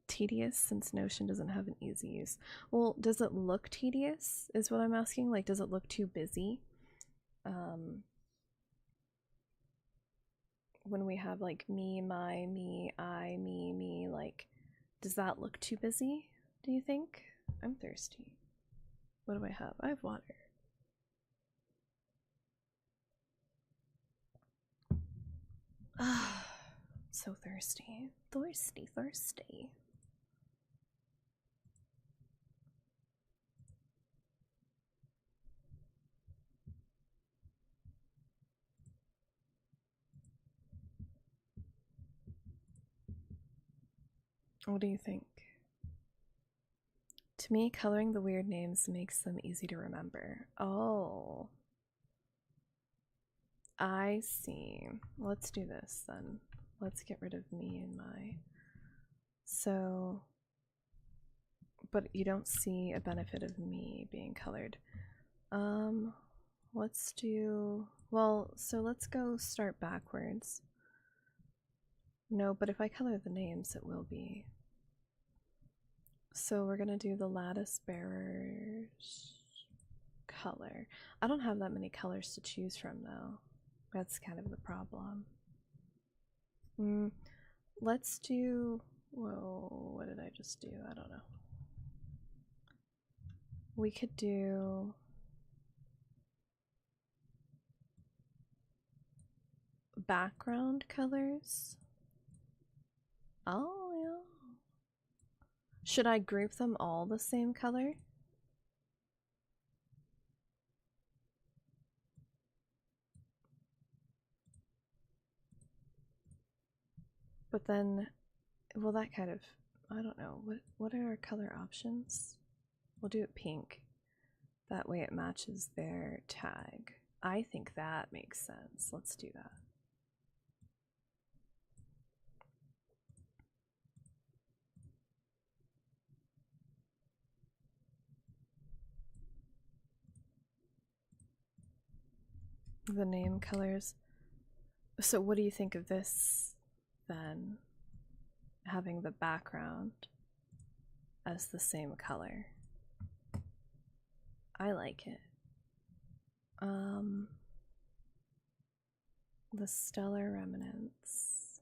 tedious since Notion doesn't have an easy use. Well, does it look tedious is what I'm asking. Like, does it look too busy? When we have like me, my, me, I, me, like, does that look too busy, do you think? I'm thirsty. What do I have? I have water. Ah, so thirsty. Thirsty. What do you think? To me, coloring the weird names makes them easy to remember. Oh. I see. Let's do this then. Let's get rid of me and my. So, but you don't see a benefit of me being colored. Let's do, well, so let's go start backwards. No, but if I color the names, it will be. So we're gonna do the lattice bearers color. I don't have that many colors to choose from though. That's kind of the problem. Let's do, whoa, what did I just do? I don't know. We could do, background colors. Oh, yeah. Should I group them all the same color? But then, well, that kind of, I don't know. What are our color options? We'll do it pink. That way it matches their tag. I think that makes sense. Let's do that. The name colors. So what do you think of this then? Having the background as the same color. I like it. The stellar remnants.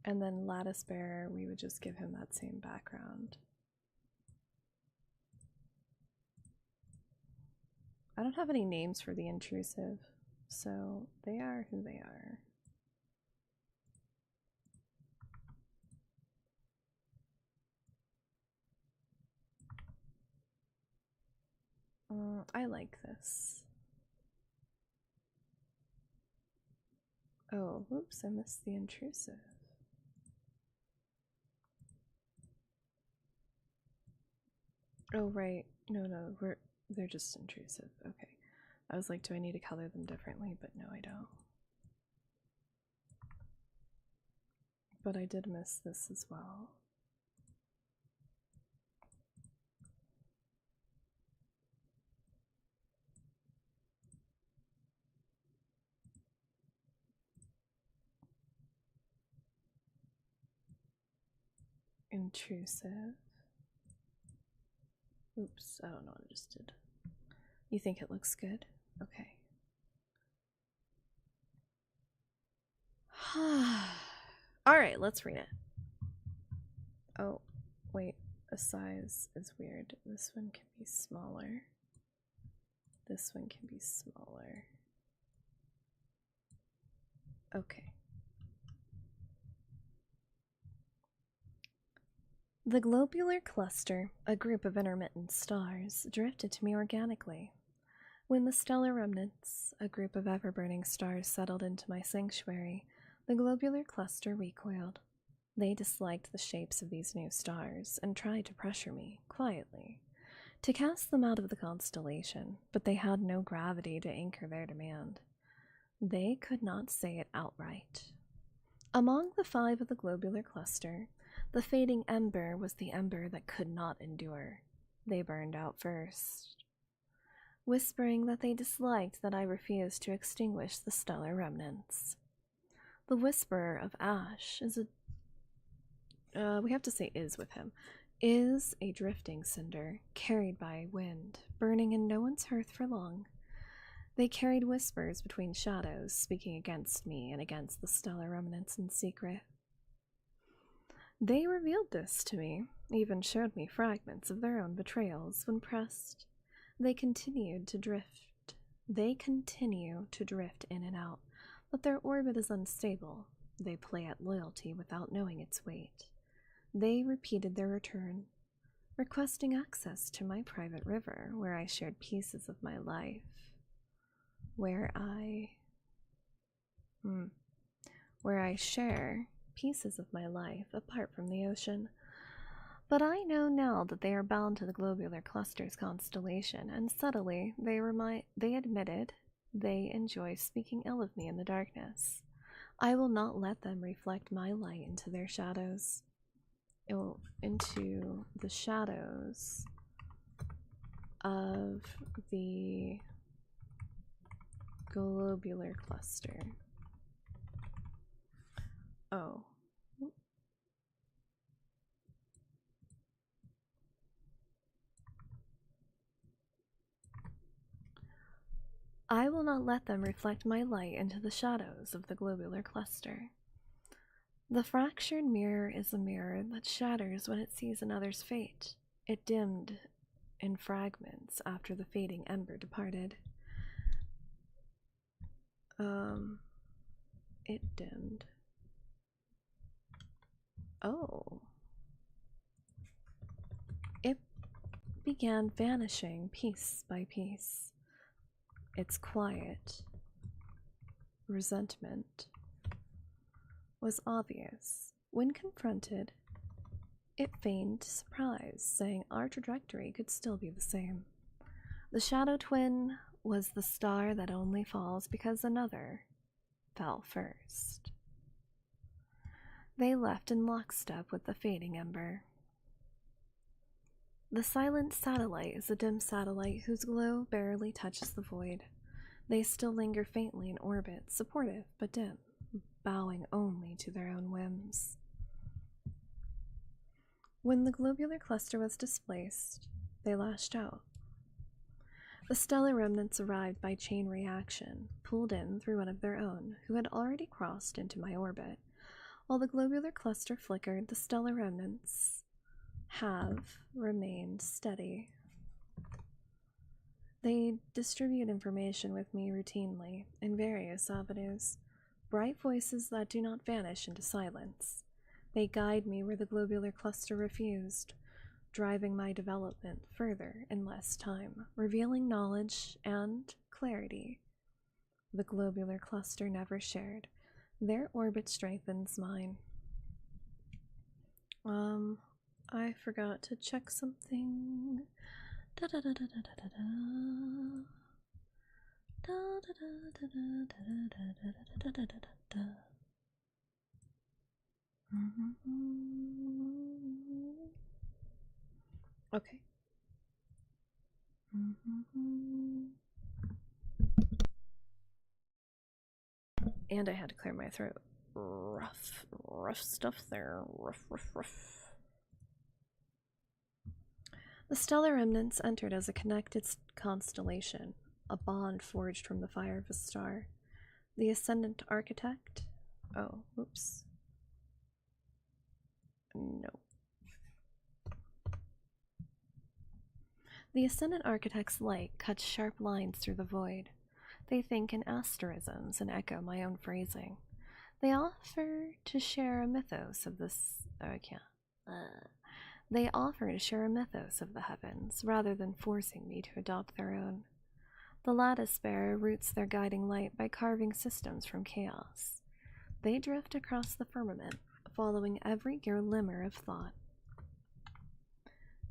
And then lattice bearer, we would just give him that same background. I don't have any names for the intrusive, so they are who they are. I like this. Oh, whoops, I missed the intrusive. Oh, right. No, they're just intrusive. Okay. I was like, do I need to color them differently? But no, I don't. But I did miss this as well. Intrusive. Oops, I don't know what I just did. You think it looks good? Okay. Alright, let's read it. Oh, wait. The size is weird. This one can be smaller. This one can be smaller. Okay. The globular cluster, a group of intermittent stars, drifted to me organically. When the stellar remnants, a group of ever-burning stars, settled into my sanctuary, the globular cluster recoiled. They disliked the shapes of these new stars and tried to pressure me, quietly, to cast them out of the constellation, but they had no gravity to anchor their demand. They could not say it outright. Among the 5 of the globular cluster, the fading ember was the ember that could not endure. They burned out first, whispering that they disliked that I refused to extinguish the stellar remnants. The whisperer of ash is we have to say is with him, is a drifting cinder, carried by wind, burning in no one's hearth for long. They carried whispers between shadows, speaking against me and against the stellar remnants in secret. They revealed this to me, even showed me fragments of their own betrayals when pressed. They continue to drift in and out, but their orbit is unstable. They play at loyalty without knowing its weight. They repeated their return, requesting access to my private river, where I shared pieces of my life. Where I share pieces of my life apart from the ocean. But I know now that they are bound to the globular cluster's constellation, and subtly they admitted they enjoy speaking ill of me in the darkness. I will not let them reflect my light into their shadows. Into the shadows of the globular cluster. Oh. I will not let them reflect my light into the shadows of the globular cluster. The fractured mirror is a mirror that shatters when it sees another's fate. It dimmed in fragments after the fading ember departed. It dimmed. Oh. It began vanishing piece by piece. Its quiet resentment was obvious. When confronted, it feigned surprise, saying our trajectory could still be the same. The shadow twin was the star that only falls because another fell first. They left in lockstep with the fading ember. The silent satellite is a dim satellite whose glow barely touches the void. They still linger faintly in orbit, supportive but dim, bowing only to their own whims. When the globular cluster was displaced, they lashed out. The stellar remnants arrived by chain reaction, pulled in through one of their own, who had already crossed into my orbit. While the globular cluster flickered, the stellar remnants have remained steady. They distribute information with me routinely in various avenues, bright voices that do not vanish into silence. They guide me where the globular cluster refused, driving my development further in less time, revealing knowledge and clarity the globular cluster never shared. Their orbit strengthens mine. I forgot to check something. Da da da da da da da. Da da da da da da da da da da. Okay. And I had to clear my throat. Rough stuff there. Rough. The stellar remnants entered as a connected constellation, a bond forged from the fire of a star. The ascendant architect. Oh, oops. No. The ascendant architect's light cuts sharp lines through the void. They think in asterisms and echo my own phrasing. They offer to share a mythos of this. They offer to share a mythos of the heavens, rather than forcing me to adopt their own. The lattice bearer roots their guiding light by carving systems from chaos. They drift across the firmament, following every glimmer of thought.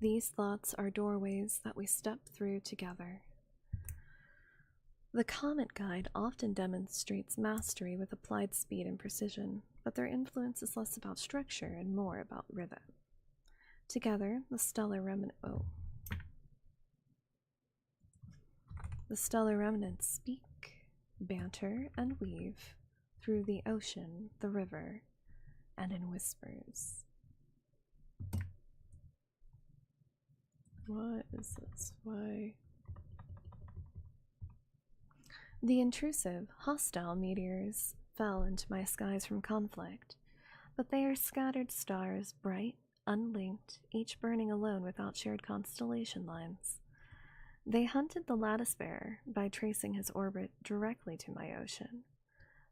These thoughts are doorways that we step through together. The Comet Guide often demonstrates mastery with applied speed and precision, but their influence is less about structure and more about rhythm. Together, the stellar remnants speak, banter, and weave through the ocean, the river, and in whispers. What is this? Why? The intrusive, hostile meteors fell into my skies from conflict, but they are scattered stars, bright, unlinked, each burning alone without shared constellation lines. They hunted the lattice bearer by tracing his orbit directly to my ocean.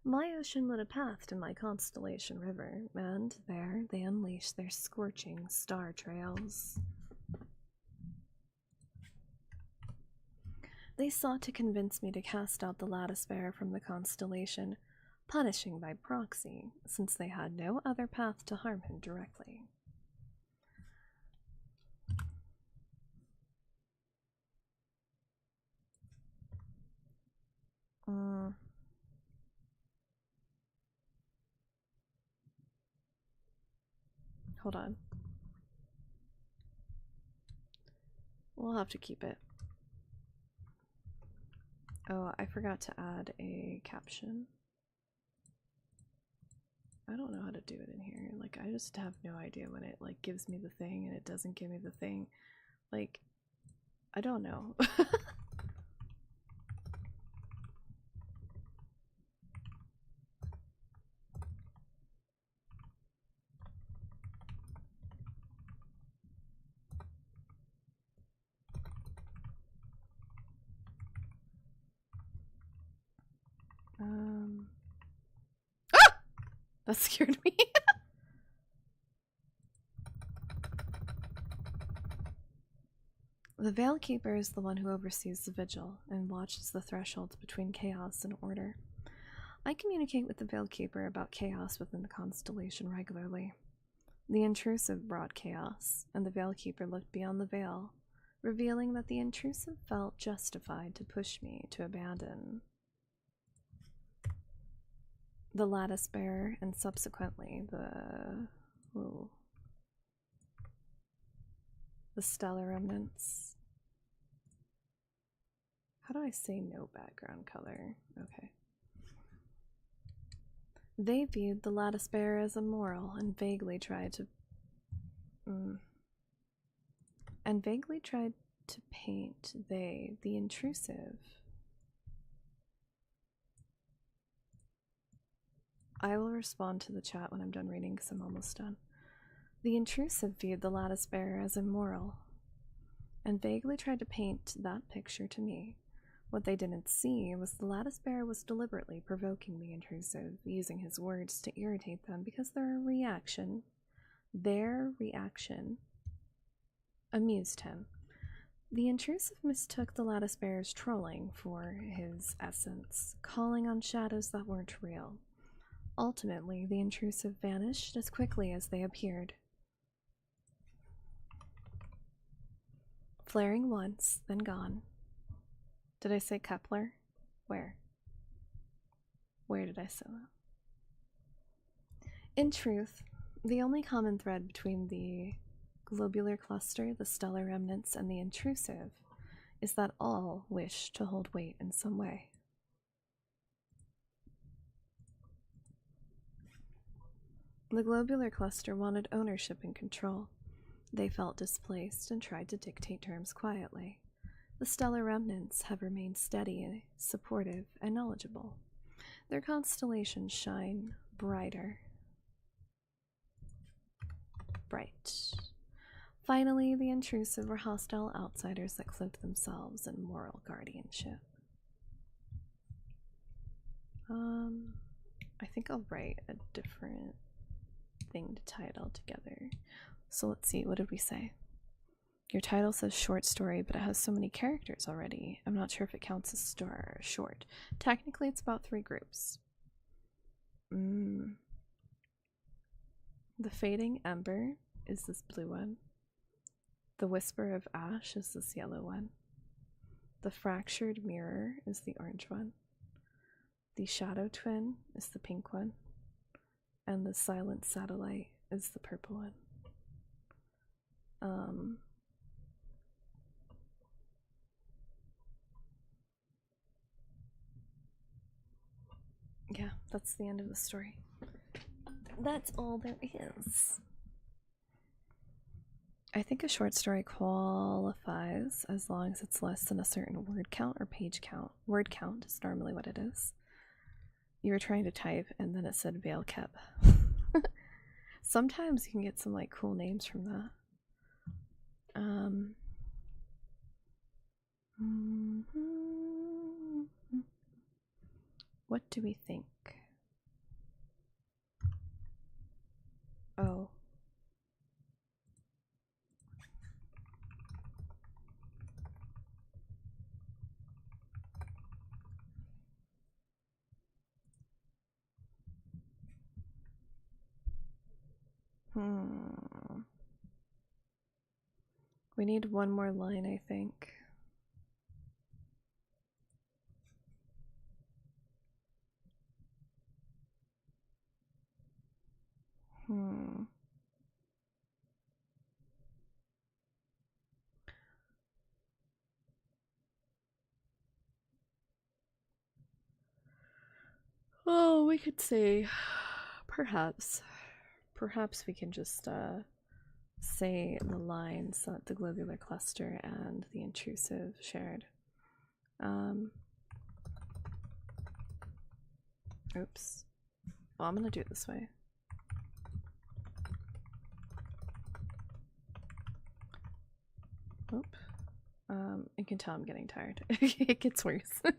My ocean lit a path to my constellation river, and there they unleashed their scorching star trails. They sought to convince me to cast out the lattice bearer from the constellation, punishing by proxy, since they had no other path to harm him directly. Hold on. We'll have to keep it. Oh, I forgot to add a caption. I don't know how to do it in here. Like, I just have no idea when it, like, gives me the thing and it doesn't give me the thing. Like, I don't know. That scared me. The Veil Keeper is the one who oversees the vigil and watches the thresholds between chaos and order. I communicate with the Veil Keeper about chaos within the constellation regularly. The intrusive brought chaos, and the Veil Keeper looked beyond the veil, revealing that the intrusive felt justified to push me to abandon the Lattice Bearer and subsequently the Stellar Remnants. How do I say no background color? Okay. They viewed the Lattice Bearer as immoral and vaguely tried to paint the intrusive. I will respond to the chat when I'm done reading because I'm almost done. The intrusive viewed the Lattice Bearer as immoral and vaguely tried to paint that picture to me. What they didn't see was the Lattice Bearer was deliberately provoking the intrusive, using his words to irritate them because their reaction amused him. The intrusive mistook the Lattice Bearer's trolling for his essence, calling on shadows that weren't real. Ultimately, the intrusive vanished as quickly as they appeared. Flaring once, then gone. Did I say Kepler? Where? Where did I say that? In truth, the only common thread between the globular cluster, the stellar remnants, and the intrusive is that all wish to hold weight in some way. The globular cluster wanted ownership and control. They felt displaced and tried to dictate terms quietly. The stellar remnants have remained steady, supportive, and knowledgeable. Their constellations shine bright. Finally, the intrusive were hostile outsiders that cloaked themselves in moral guardianship. I think I'll write a different thing to tie it all together. So let's see, what did we say? Your title says short story, but it has so many characters already. I'm not sure if it counts as short. Technically, it's about 3 groups. The Fading Ember is this blue one. The Whisper of Ash is this yellow one. The Fractured Mirror is the orange one. The Shadow Twin is the pink one. And the Silent Satellite is the purple one. Yeah, that's the end of the story. That's all there is. I think a short story qualifies as long as it's less than a certain word count or page count. Word count is normally what it is. You were trying to type and then it said Veil Kep. Sometimes you can get some like cool names from that. What do we think? Oh. We need one more line, I think. Oh, we could say perhaps we can just say the lines that the globular cluster and the intrusive shared. Oops. Well, I'm gonna do it this way. Oop. You can tell I'm getting tired. It gets worse. I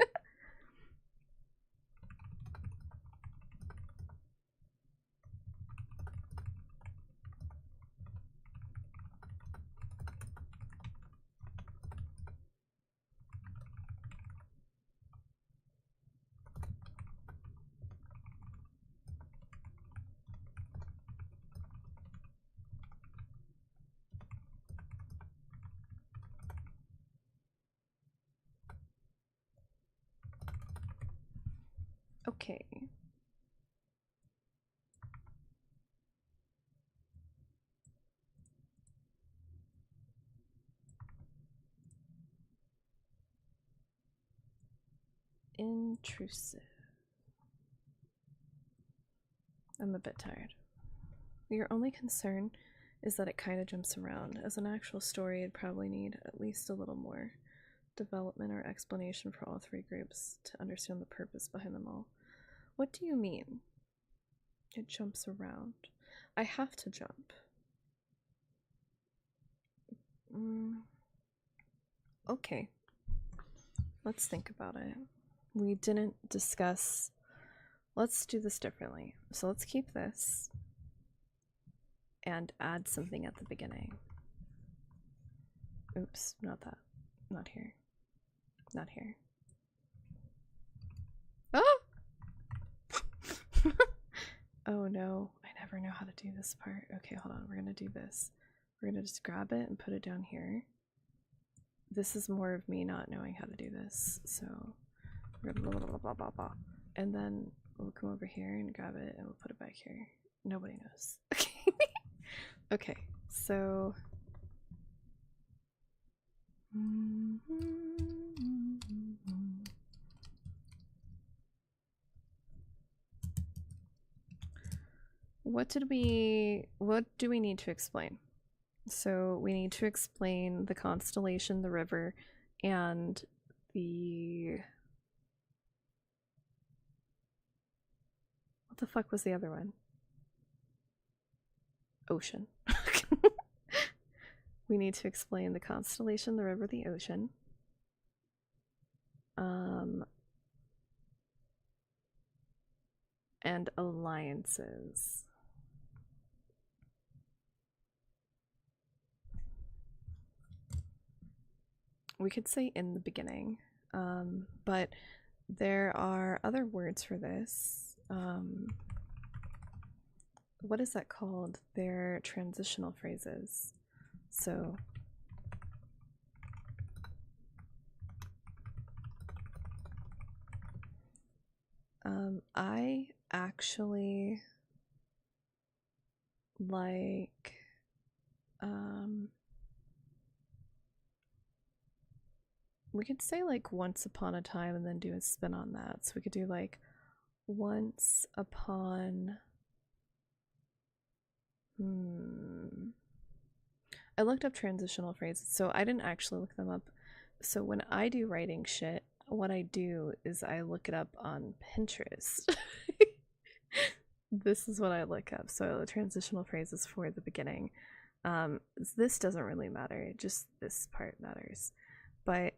Okay. Intrusive. I'm a bit tired. Your only concern is that it kind of jumps around. As an actual story, it'd probably need at least a little more development or explanation for all three groups to understand the purpose behind them all. What do you mean? It jumps around. I have to jump. Okay. Let's think about it. We didn't discuss... Let's do this differently. So let's keep this and add something at the beginning. Oops, not that. Not here. Not here. Ah! Oh no, I never know how to do this part. Okay, hold on, we're gonna do this. We're gonna just grab it and put it down here. This is more of me not knowing how to do this, so we're gonna blah, blah, blah, blah, blah. And then we'll come over here and grab it and we'll put it back here. Nobody knows. Okay. Okay, so what do we need to explain? So we need to explain the constellation, the river, and the... What the fuck was the other one? Ocean. We need to explain the constellation, the river, the ocean. And alliances. We could say in the beginning, but there are other words for this. What is that called? They're transitional phrases. So I actually like we could say like once upon a time and then do a spin on that. So we could do like once upon I looked up transitional phrases, so I didn't actually look them up. So when I do writing shit, what I do is I look it up on Pinterest. This is what I look up. So the transitional phrases for the beginning. This doesn't really matter, just this part matters. But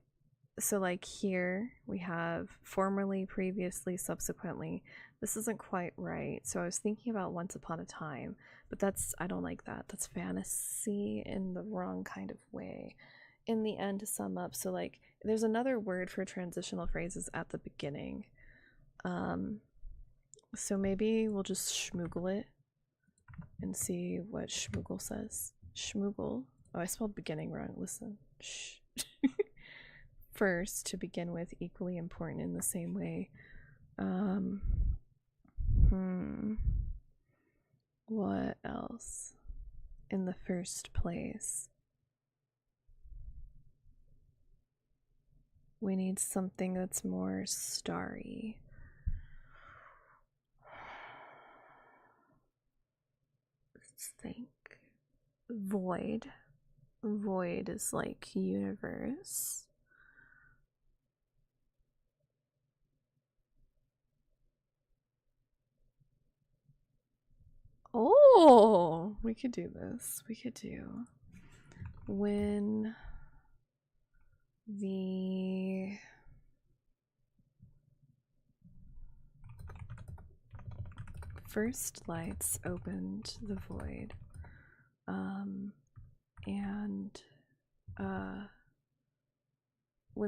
so like here we have formerly, previously, subsequently. This isn't quite right. So I was thinking about once upon a time, but I don't like that. That's fantasy in the wrong kind of way. In the end, to sum up, so like there's another word for transitional phrases at the beginning. So maybe we'll just schmoogle it and see what schmoogle says. Schmoogle. Oh, I spelled beginning wrong. Listen. Shh. First, to begin with, equally important in the same way. What else? In the first place. We need something that's more starry. Let's think. Void. Void is like universe. Oh, we could do this. We could do when the first lights opened the void, when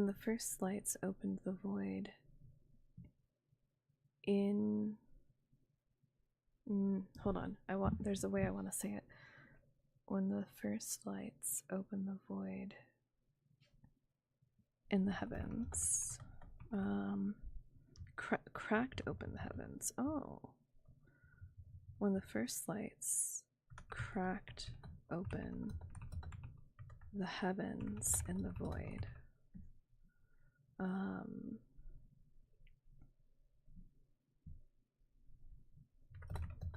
the first lights opened the void in hold on, there's a way I want to say it. When the first lights open the void in the heavens, cracked open the heavens. Oh. When the first lights cracked open the heavens in the void.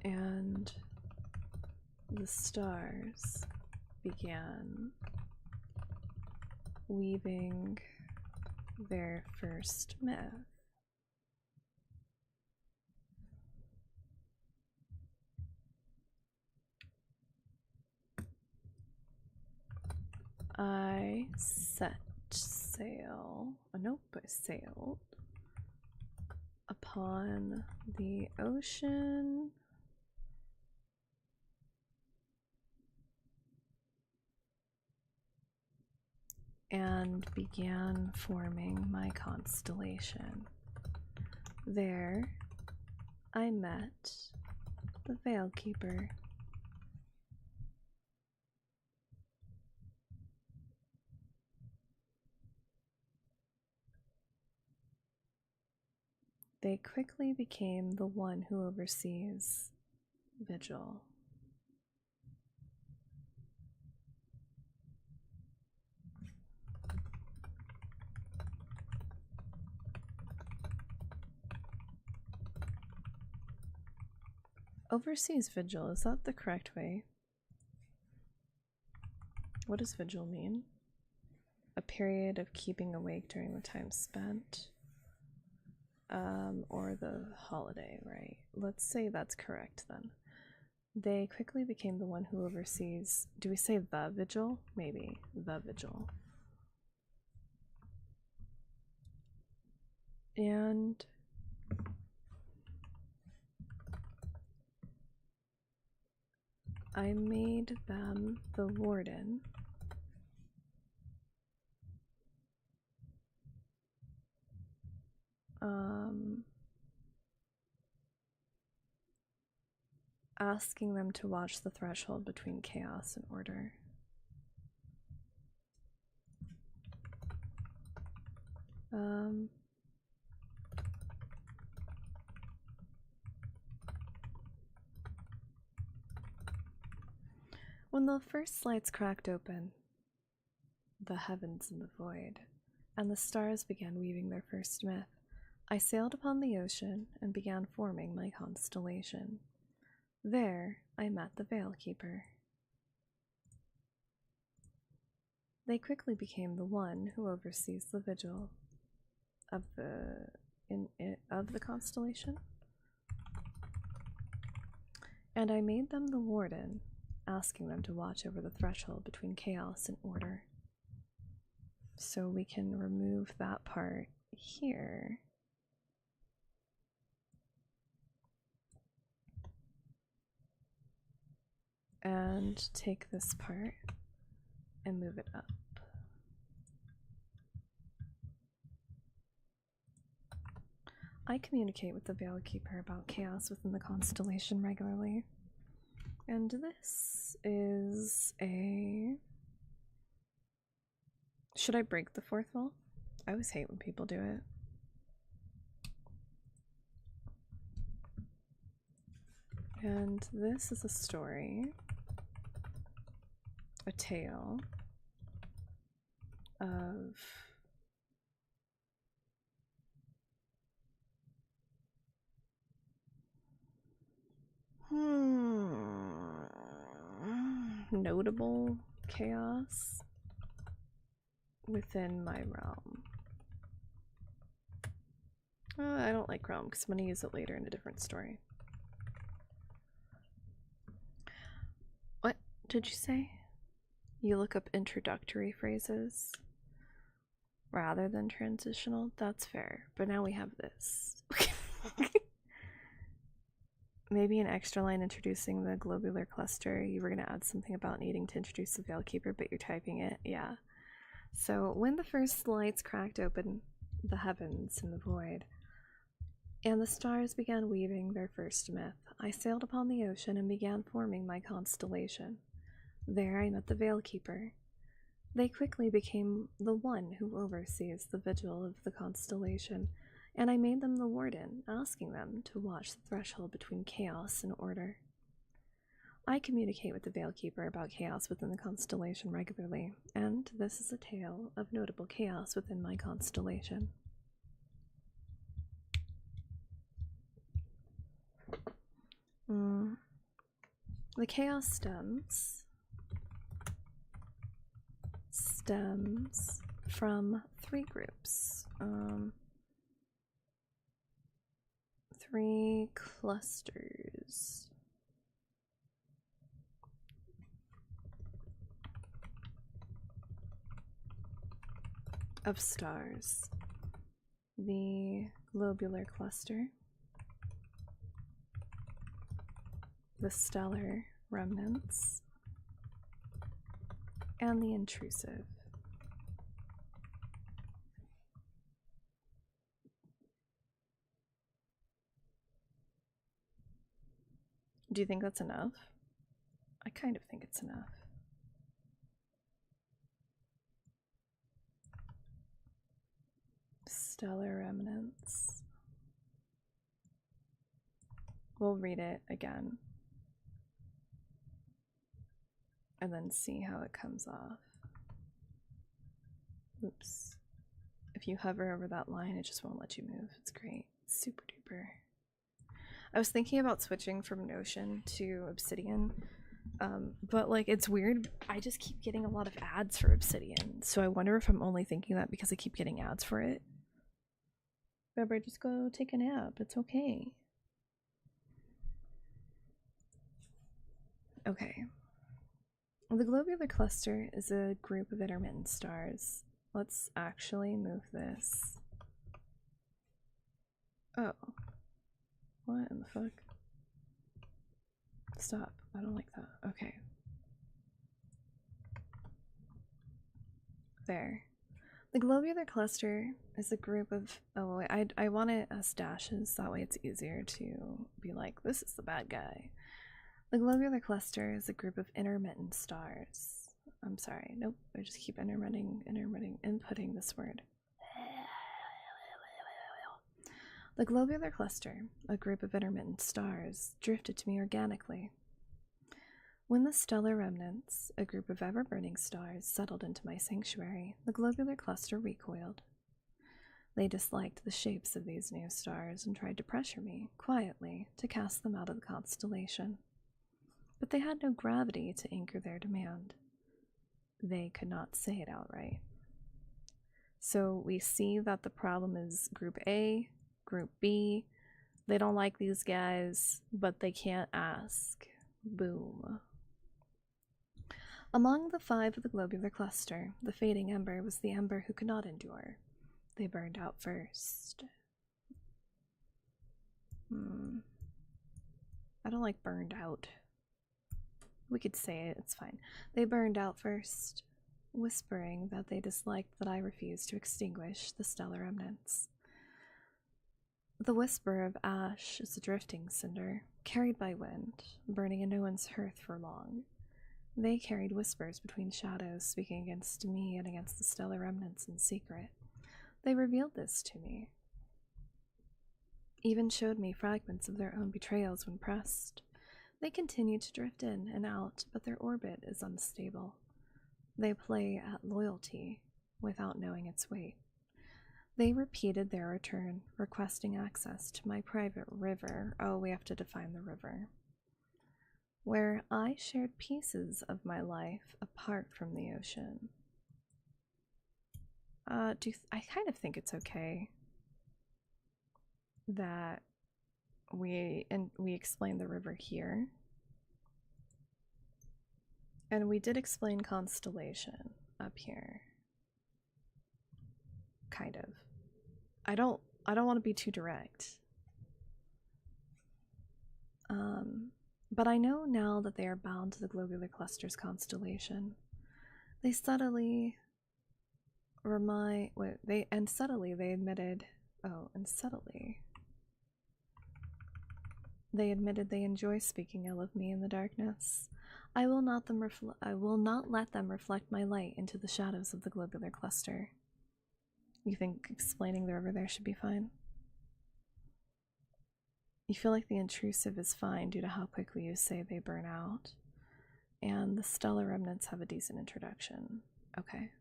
And the stars began weaving their first myth. I set sail, I sailed upon the ocean and began forming my constellation. There, I met the Veilkeeper. They quickly became the one who oversees Vigil. Overseas Vigil, is that the correct way? What does Vigil mean? A period of keeping awake during the time spent. Or the holiday, right? Let's say that's correct then. They quickly became the one who oversees. Do we say the Vigil? Maybe. The Vigil. And I made them the Warden. Asking them to watch the threshold between chaos and order. When the first lights cracked open the heavens in the void, and the stars began weaving their first myth, I sailed upon the ocean and began forming my constellation. There I met the Veilkeeper. They quickly became the one who oversees the vigil of the constellation. And I made them the Warden, asking them to watch over the threshold between chaos and order. So we can remove that part here. And take this part and move it up. I communicate with the Veilkeeper about chaos within the constellation regularly. And this is a... Should I break the fourth wall? I always hate when people do it. And this is a story, a tale of notable chaos within my realm. I don't like realm because I'm going to use it later in a different story. What did you say? You look up introductory phrases rather than transitional? That's fair, but now we have this. Maybe an extra line introducing the globular cluster. You were going to add something about needing to introduce the Veilkeeper, but you're typing it. Yeah. So when the first lights cracked open the heavens in the void, and the stars began weaving their first myth, I sailed upon the ocean and began forming my constellation. There I met the Veilkeeper. They quickly became the one who oversees the vigil of the constellation, and I made them the warden, asking them to watch the threshold between chaos and order. I communicate with the Veilkeeper about chaos within the constellation regularly, and this is a tale of notable chaos within my constellation. The chaos stems from 3 groups. 3 clusters. Of stars. The globular cluster, the stellar remnants, and the intrusive. Do you think that's enough? I kind of think it's enough. Stellar remnants. We'll read it again and then see how it comes off. Oops. If you hover over that line, it just won't let you move. It's great. Super duper. I was thinking about switching from Notion to Obsidian, but like it's weird. I just keep getting a lot of ads for Obsidian, so I wonder if I'm only thinking that because I keep getting ads for it. Remember, just go take a nap. It's okay. Okay. The globular cluster is a group of intermittent stars. Let's actually move this. Oh. What in the fuck? Stop. I don't like that. Okay. There. The globular cluster is a group of... Oh, I want it as dashes. That way it's easier to be like, this is the bad guy. The globular cluster is a group of intermittent stars. I'm sorry. Nope. I just keep inputting this word. The globular cluster, a group of intermittent stars, drifted to me organically. When the stellar remnants, a group of ever-burning stars, settled into my sanctuary, the globular cluster recoiled. They disliked the shapes of these new stars and tried to pressure me, quietly, to cast them out of the constellation. But they had no gravity to anchor their demand. They could not say it outright. So we see that the problem is Group A, Group B. They don't like these guys, but they can't ask. Boom. Among the 5 of the globular cluster, the fading ember was the ember who could not endure. They burned out first. I don't like burned out. We could say it, it's fine. They burned out first, whispering that they disliked that I refused to extinguish the stellar remnants. The whisper of ash is a drifting cinder, carried by wind, burning in no one's hearth for long. They carried whispers between shadows, speaking against me and against the stellar remnants in secret. They revealed this to me. Even showed me fragments of their own betrayals when pressed. They continue to drift in and out, but their orbit is unstable. They play at loyalty without knowing its weight. They repeated their return, requesting access to my private river. Oh, we have to define the river. Where I shared pieces of my life apart from the ocean. I kind of think it's okay that we explain the river here. And we did explain constellation up here. Kind of. I don't want to be too direct. But I know now that they are bound to the globular cluster's constellation. They subtly subtly they admitted they enjoy speaking ill of me in the darkness. I will not let them reflect my light into the shadows of the globular cluster. You think explaining the river there should be fine? You feel like the intrusive is fine due to how quickly you say they burn out. And the stellar remnants have a decent introduction. Okay.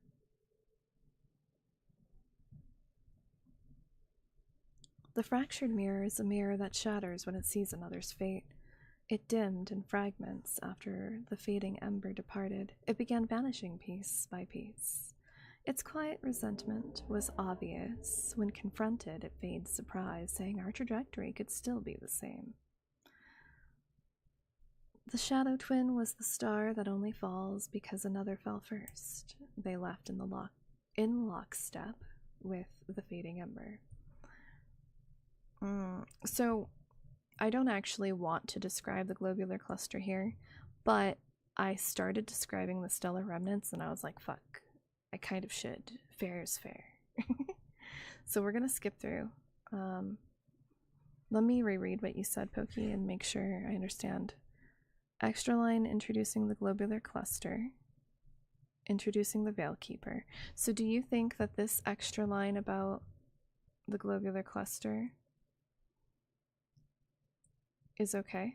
The fractured mirror is a mirror that shatters when it sees another's fate. It dimmed in fragments after the fading ember departed. It began vanishing piece by piece. Its quiet resentment was obvious. When confronted, it feigned surprise, saying our trajectory could still be the same. The shadow twin was the star that only falls because another fell first. They left in lockstep with the fading ember. So, I don't actually want to describe the globular cluster here, but I started describing the stellar remnants and I was like, fuck, I kind of should. Fair is fair. So we're gonna skip through. Let me reread what you said, Pokey, and make sure I understand. Extra line introducing the globular cluster, introducing the Veil Keeper. So do you think that this extra line about the globular cluster is okay?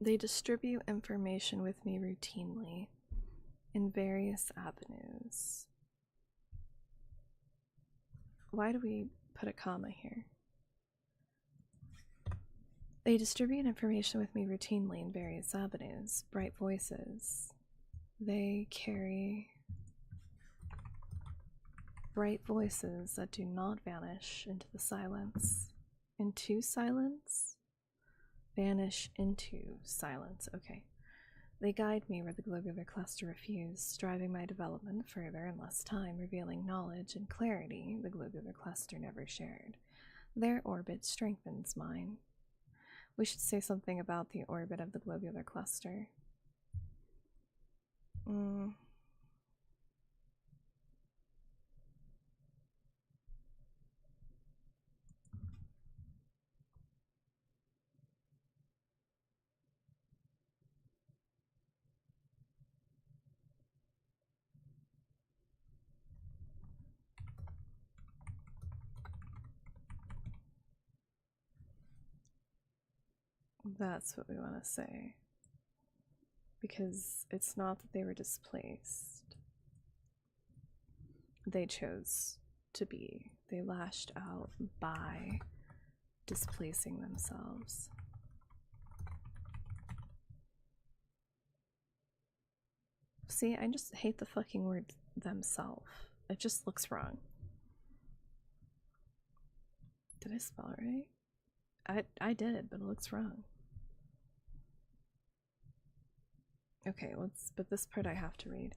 They distribute information with me routinely in various avenues. Why do we put a comma here? They distribute information with me routinely in various avenues. Bright voices. They carry bright voices that do not vanish into the silence. Into silence? Vanish into silence. Okay. They guide me where the globular cluster refused, driving my development further in less time, revealing knowledge and clarity the globular cluster never shared. Their orbit strengthens mine. We should say something about the orbit of the globular cluster. That's what we want to say. Because it's not that they were displaced. They chose to be. They lashed out by displacing themselves. See, I just hate the fucking word themselves. It just looks wrong. Did I spell it right? I did, but it looks wrong. Okay, but this part I have to read.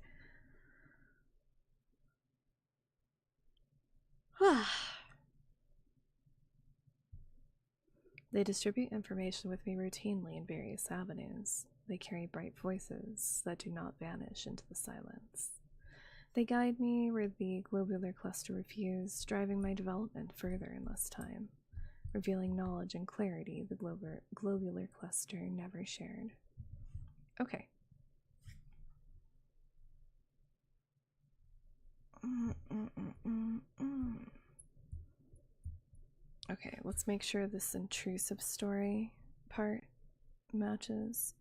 They distribute information with me routinely in various avenues. They carry bright voices that do not vanish into the silence. They guide me where the globular cluster refused, driving my development further in less time, revealing knowledge and clarity the globular cluster never shared. Okay. Okay, let's make sure this intrusive story part matches.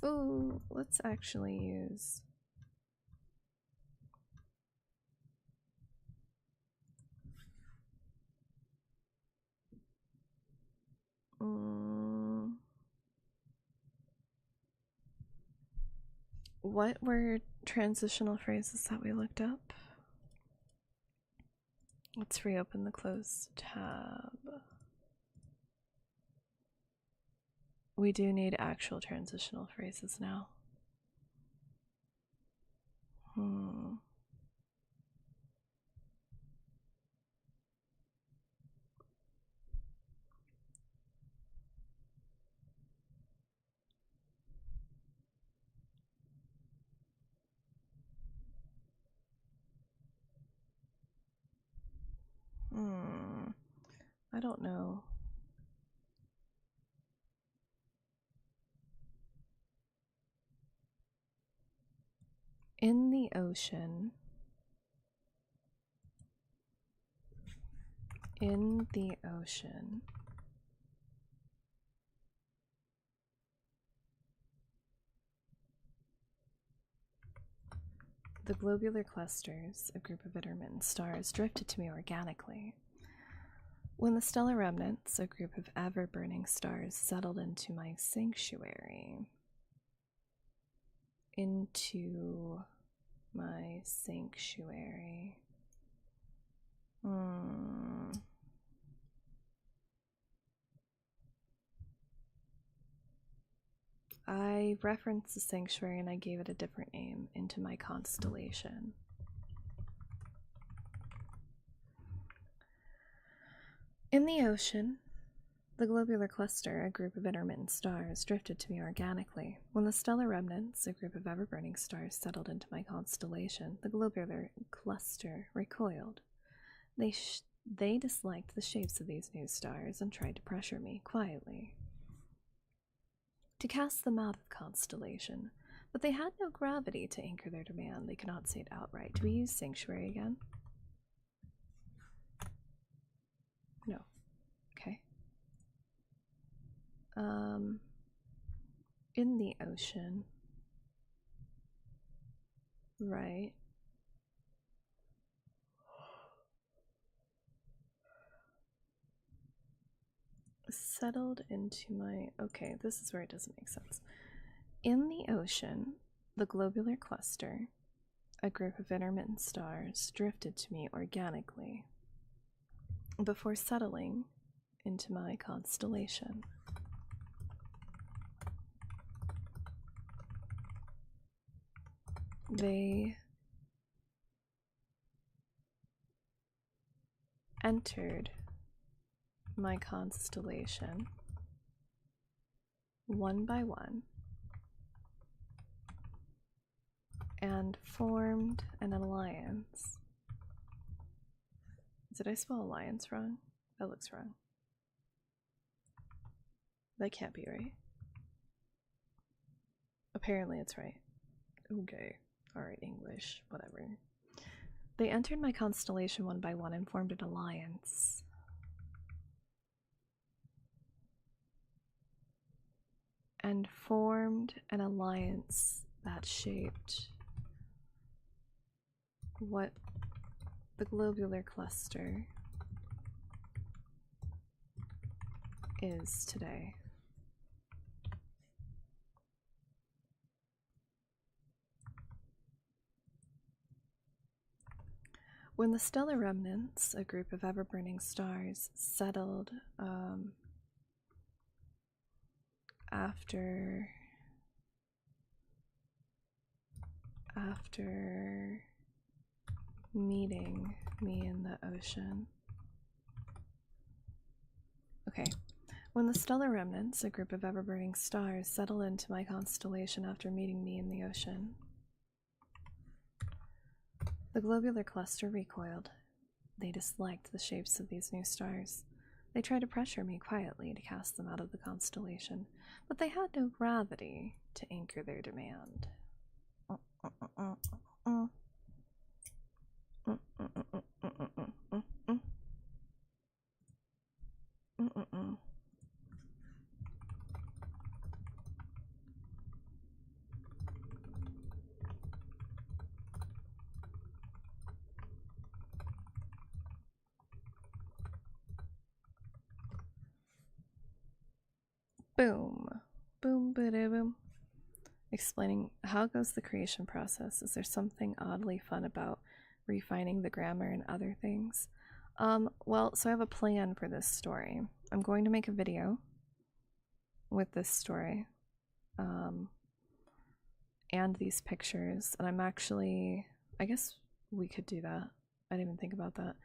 Oh, let's actually use what were transitional phrases that we looked up? Let's reopen the closed tab. We do need actual transitional phrases now. don't know. In the ocean. In the ocean. The globular clusters, a group of intermittent stars, drifted to me organically. When the stellar remnants, a group of ever-burning stars, settled into my sanctuary. Into my sanctuary. I referenced the sanctuary and I gave it a different name, into my constellation. In the ocean, the globular cluster, a group of intermittent stars, drifted to me organically. When the stellar remnants, a group of ever-burning stars, settled into my constellation, the globular cluster recoiled. They disliked the shapes of these new stars and tried to pressure me quietly to cast them out of the constellation, but they had no gravity to anchor their demand. They could not say it outright. Do we use sanctuary again? No. Okay. In the ocean. Right. Settled into my... Okay, this is where it doesn't make sense. In the ocean, the globular cluster, a group of intermittent stars, drifted to me organically before settling into my constellation. They entered my constellation one by one and formed an alliance. Did I spell alliance wrong? That looks wrong. That can't be right. Apparently it's right. Okay. Alright, English. Whatever. They entered my constellation one by one and formed an alliance. And formed an alliance that shaped what the globular cluster is today. When the stellar remnants, a group of ever-burning stars, settled after meeting me in the ocean. Okay. When the stellar remnants, a group of ever-burning stars, settled into my constellation after meeting me in the ocean, the globular cluster recoiled. They disliked the shapes of these new stars. They tried to pressure me quietly to cast them out of the constellation, but they had no gravity to anchor their demand. Boom. Boom, bada boom. Explaining how goes the creation process. Is there something oddly fun about refining the grammar and other things? Well, so I have a plan for this story. I'm going to make a video with this story and these pictures, and I'm actually, I guess we could do that. I didn't even think about that.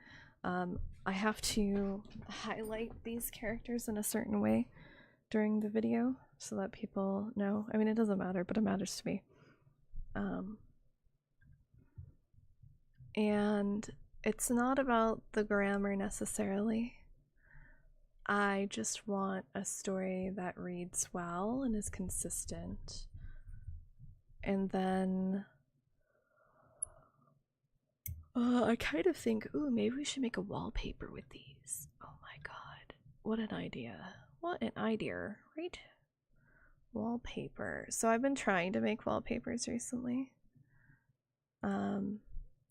I have to highlight these characters in a certain way during the video so that people know. I mean, it doesn't matter, but it matters to me. And it's not about the grammar necessarily. I just want a story that reads well and is consistent. And then I kind of think, ooh, maybe we should make a wallpaper with these. Oh my god, what an idea. What an idea, right? Wallpaper. So I've been trying to make wallpapers recently.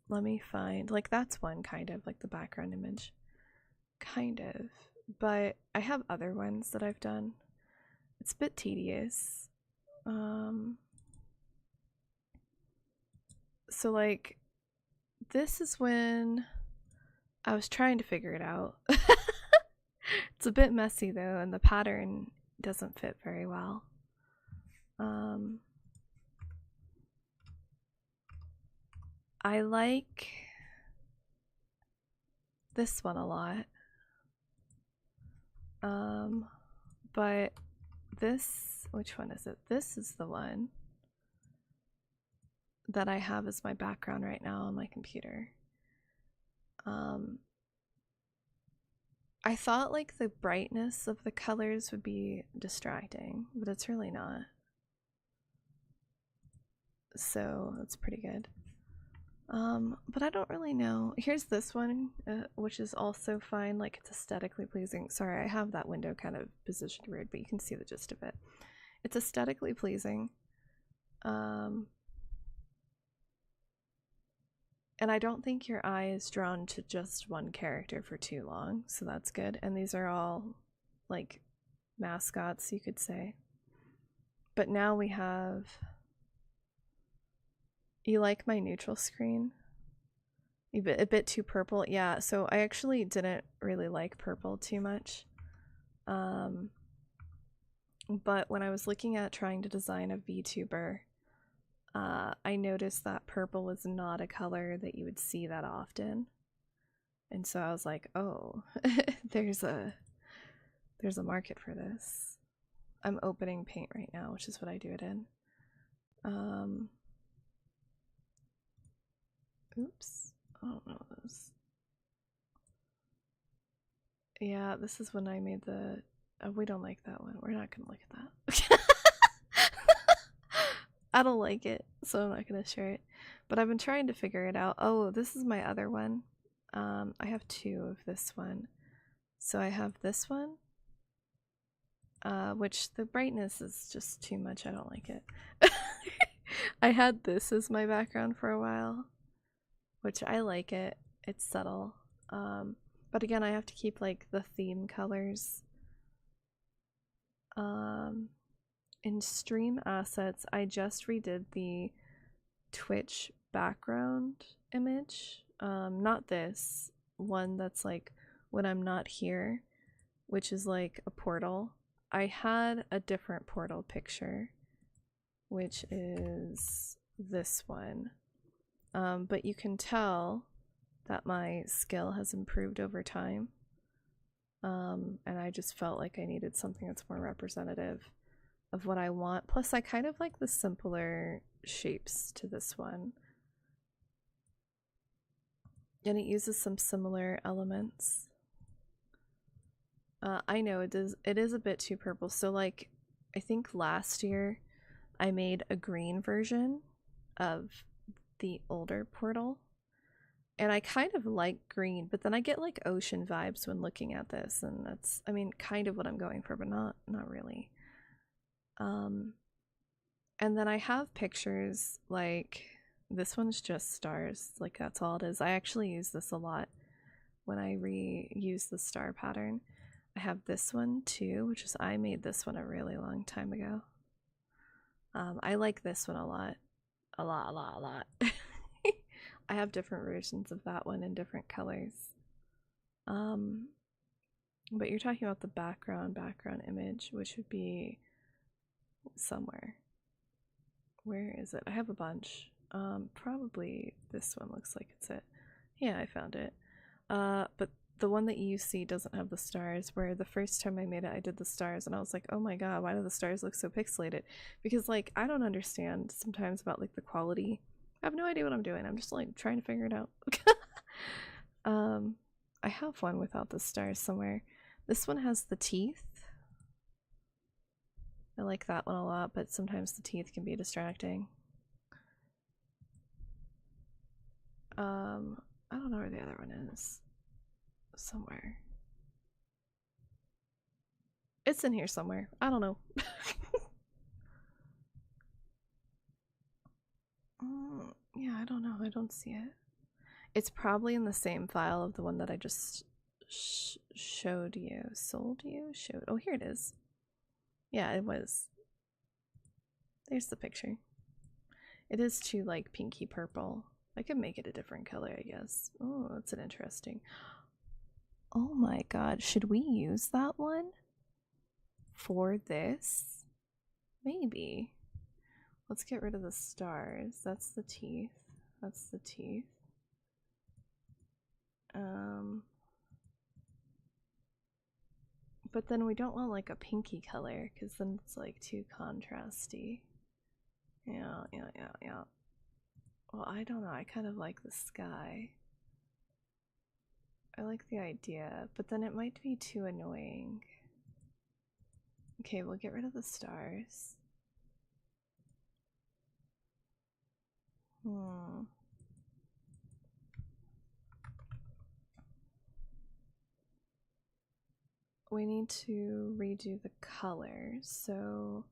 Let me find, like, that's one kind of, like the background image. Kind of. But I have other ones that I've done. It's a bit tedious. So like, this is when I was trying to figure it out. It's a bit messy though, and the pattern doesn't fit very well. I like this one a lot. But this, which one is it? This is the one that I have as my background right now on my computer. I thought like the brightness of the colors would be distracting, but it's really not. So that's pretty good. But I don't really know. Here's this one, which is also fine. Like, it's aesthetically pleasing. Sorry, I have that window kind of positioned weird, but you can see the gist of it. It's aesthetically pleasing. And I don't think your eye is drawn to just one character for too long, so that's good. And these are all like mascots, you could say. But now we have... You like my neutral screen? A bit too purple? Yeah, so I actually didn't really like purple too much. But when I was looking at trying to design a VTuber, I noticed that purple was not a color that you would see that often. And so I was like, oh, there's a market for this. I'm opening paint right now, which is what I do it in. Oops. I don't know this. Yeah, this is when I made the... Oh, we don't like that one. We're not gonna look at that. I don't like it, so I'm not gonna share it. But I've been trying to figure it out. Oh, this is my other one. I have two of this one. So I have this one, which the brightness is just too much. I don't like it. I had this as my background for a while, which I like it. It's subtle. But again, I have to keep like the theme colors. In stream assets, I just redid the Twitch background image. Not this one that's like when I'm not here, which is like a portal. I had a different portal picture, which is this one. But you can tell that my skill has improved over time. And I just felt like I needed something that's more representative of what I want. Plus, I kind of like the simpler shapes to this one. And it uses some similar elements. I know it is a bit too purple. So like, I think last year I made a green version of the older portal. And I kind of like green, but then I get like ocean vibes when looking at this, and that's, I mean, kind of what I'm going for, but not really. And then I have pictures, like this one's just stars, like that's all it is. I actually use this a lot when I reuse the star pattern. I have this one too, which is, I made this one a really long time ago. I like this one a lot. A lot. I have different versions of that one in different colors. But you're talking about the background image, which would be somewhere. Where is it? I have a bunch. Probably this one looks like it's it. Yeah, I found it. But the one that you see doesn't have the stars, where the first time I made it, I did the stars, and I was like, oh my god, why do the stars look so pixelated? Because, like, I don't understand sometimes about, like, the quality. I have no idea what I'm doing. I'm just, like, trying to figure it out. I have one without the stars somewhere. This one has the teeth. I like that one a lot, but sometimes the teeth can be distracting. I don't know where the other one is. Somewhere. It's in here somewhere. I don't know. Yeah, I don't know. I don't see it. It's probably in the same file of the one that I just showed you. Sold you? Showed. Oh, here it is. Yeah, it was. There's the picture. It is too, like, pinky purple. I could make it a different color, I guess. Oh, that's an interesting. Oh my god, should we use that one for this? Maybe. Let's get rid of the stars. That's the teeth. That's the teeth. But then we don't want like a pinky color because then it's like too contrasty. Yeah. Well, I don't know. I kind of like the sky. I like the idea, but then it might be too annoying. Okay, we'll get rid of the stars. We need to redo the color, so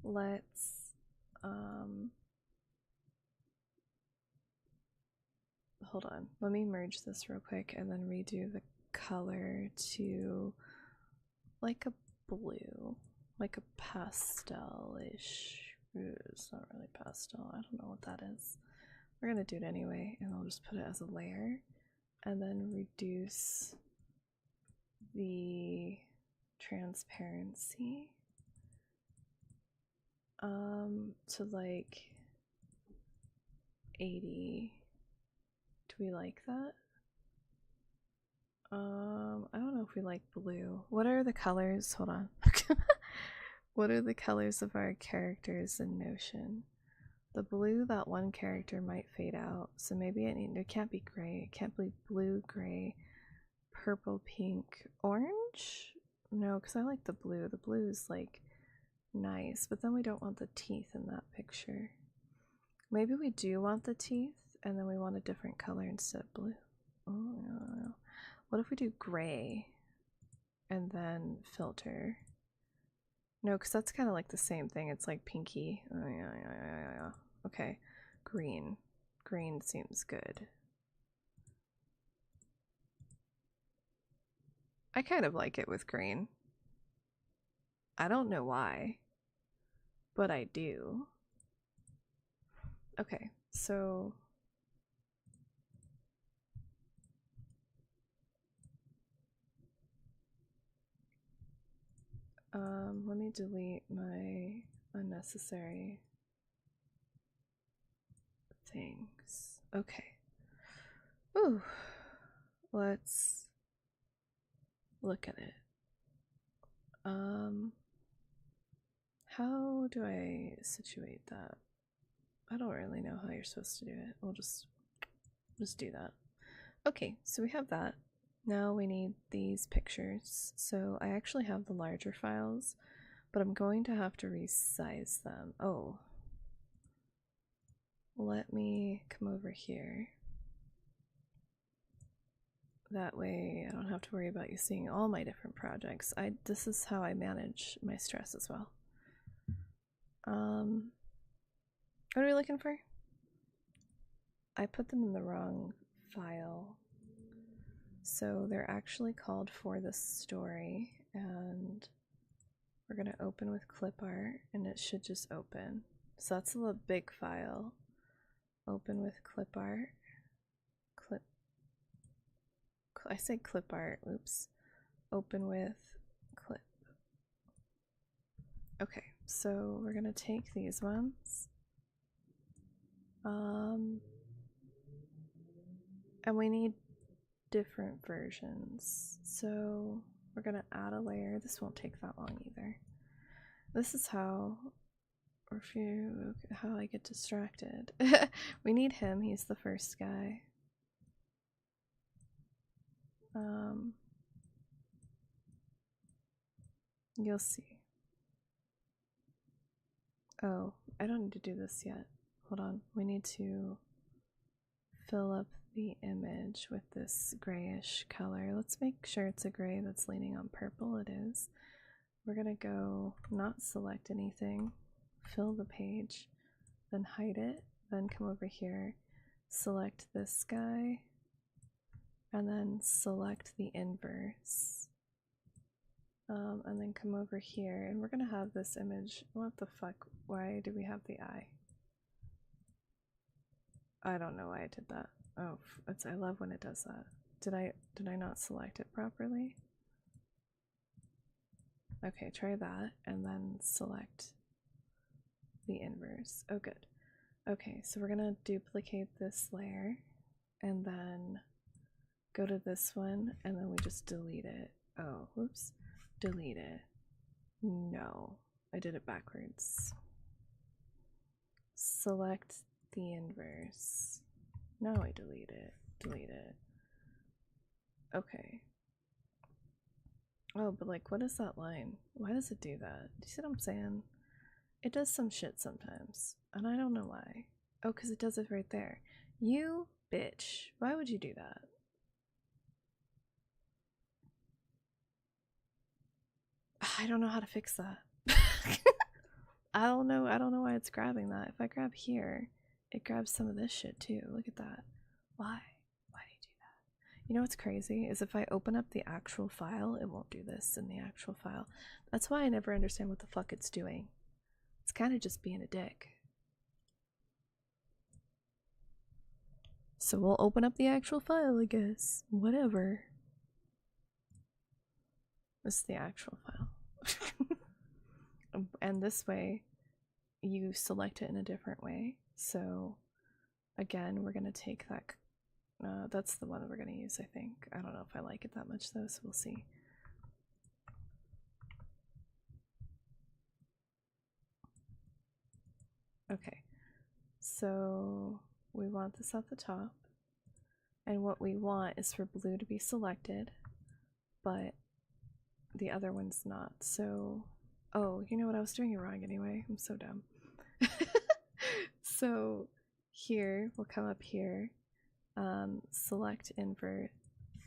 let's hold on, let me merge this real quick and then redo the color to like a blue, like a pastel-ish. It's not really pastel, I don't know what that is. We're gonna do it anyway, and I'll just put it as a layer and then reduce the transparency to like 80. Do we like that? I don't know if we like blue. What are the colors? Hold on. What are the colors of our characters in Notion? The blue, that one character might fade out, so maybe it can't be gray. It can't be blue, gray, purple, pink, orange? No, because I like the blue. The blue is like nice, but then we don't want the teeth in that picture. Maybe we do want the teeth, and then we want a different color instead of blue. Oh, no. What if we do gray and then filter? No, because that's kind of like the same thing. It's like pinky. Oh, yeah. Okay, green. Green seems good. I kind of like it with green. I don't know why, but I do. Okay, so let me delete my unnecessary things. Okay. Ooh. Let's look at it. How do I situate that? I don't really know how you're supposed to do it. We'll just do that. Okay, so we have that. Now we need these pictures. So I actually have the larger files, but I'm going to have to resize them. Oh. Let me come over here. That way I don't have to worry about you seeing all my different projects. This is how I manage my stress as well. What are we looking for? I put them in the wrong file. So they're actually called for the story, and we're gonna open with clip art, and it should just open. So that's a big file. Open with clip art. I say clip art, oops. Open with clip. Okay, so we're gonna take these ones. And we need different versions. So we're gonna add a layer. This won't take that long either. This is how I get distracted. We need him, he's the first guy. You'll see. Oh, I don't need to do this yet. Hold on. We need to fill up the image with this grayish color. Let's make sure it's a gray that's leaning on purple. It is. We're gonna go not select anything, fill the page, then hide it, then come over here, select this guy, and then select the inverse. And then come over here, and we're gonna have this image. What the fuck? Why do we have the eye? I don't know why I did that. Oh, I love when it does that. Did I not select it properly? Okay, try that, and then select the inverse. Oh, good. Okay, so we're gonna duplicate this layer, and then go to this one, and then we just delete it. Oh, whoops. Delete it. No, I did it backwards. Select the inverse. Now I delete it. Delete it. Okay. Oh, but like, what is that line? Why does it do that? Do you see what I'm saying? It does some shit sometimes, and I don't know why. Oh, because it does it right there. You bitch. Why would you do that? I don't know how to fix that. I don't know why it's grabbing that. If I grab here, it grabs some of this shit too. Look at that. Why? Why do you do that? You know what's crazy is if I open up the actual file, it won't do this in the actual file. That's why I never understand what the fuck it's doing. It's kind of just being a dick. So we'll open up the actual file, I guess. Whatever. This is the actual file. And this way, you select it in a different way. So, again, we're going to take that. That's the one that we're going to use, I think. I don't know if I like it that much, though, so we'll see. Okay. So, we want this at the top. And what we want is for blue to be selected, but the other one's not. So, oh, you know what? I was doing it wrong anyway. I'm so dumb. So here, we'll come up here, select invert,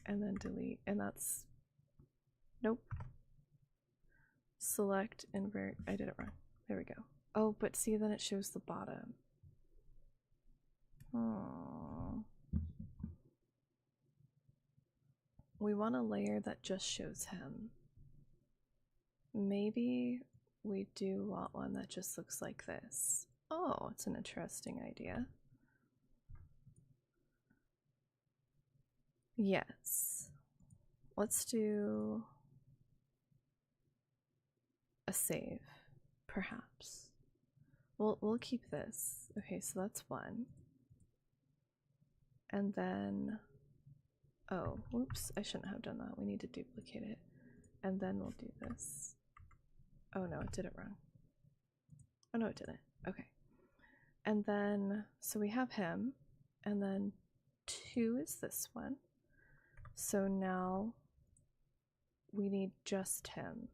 and then delete. And that's, nope. Select invert. I did it wrong. There we go. Oh, but see, then it shows the bottom. Oh. We want a layer that just shows him. Maybe we do want one that just looks like this. Oh, it's an interesting idea. Yes. Let's do a save, perhaps. We'll keep this. Okay, so that's one. And then, oh, whoops, I shouldn't have done that. We need to duplicate it. And then we'll do this. Oh no, it did it wrong. Oh no, it didn't. Okay. And then, so we have him, and then 2 is this one. So now we need just him.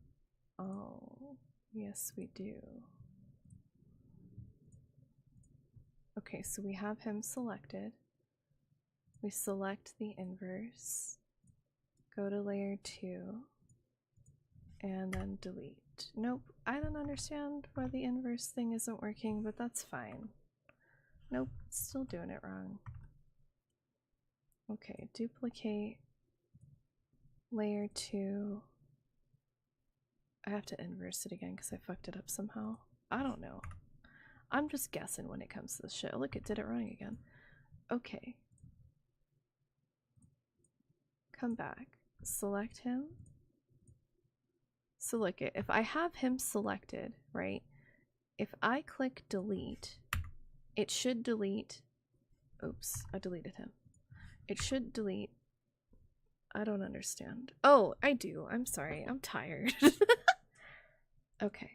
Oh, yes we do. Okay, so we have him selected. We select the inverse, go to layer 2, and then delete. Nope, I don't understand why the inverse thing isn't working, but that's fine. Nope, still doing it wrong. Okay, duplicate layer 2. I have to inverse it again because I fucked it up somehow. I don't know. I'm just guessing when it comes to this shit. Look, it did it wrong again. Okay. Come back. Select him. So look, if I have him selected, right? If I click delete, it should delete. Oops, I deleted him. It should delete. I don't understand. Oh, I do. I'm sorry. I'm tired. Okay.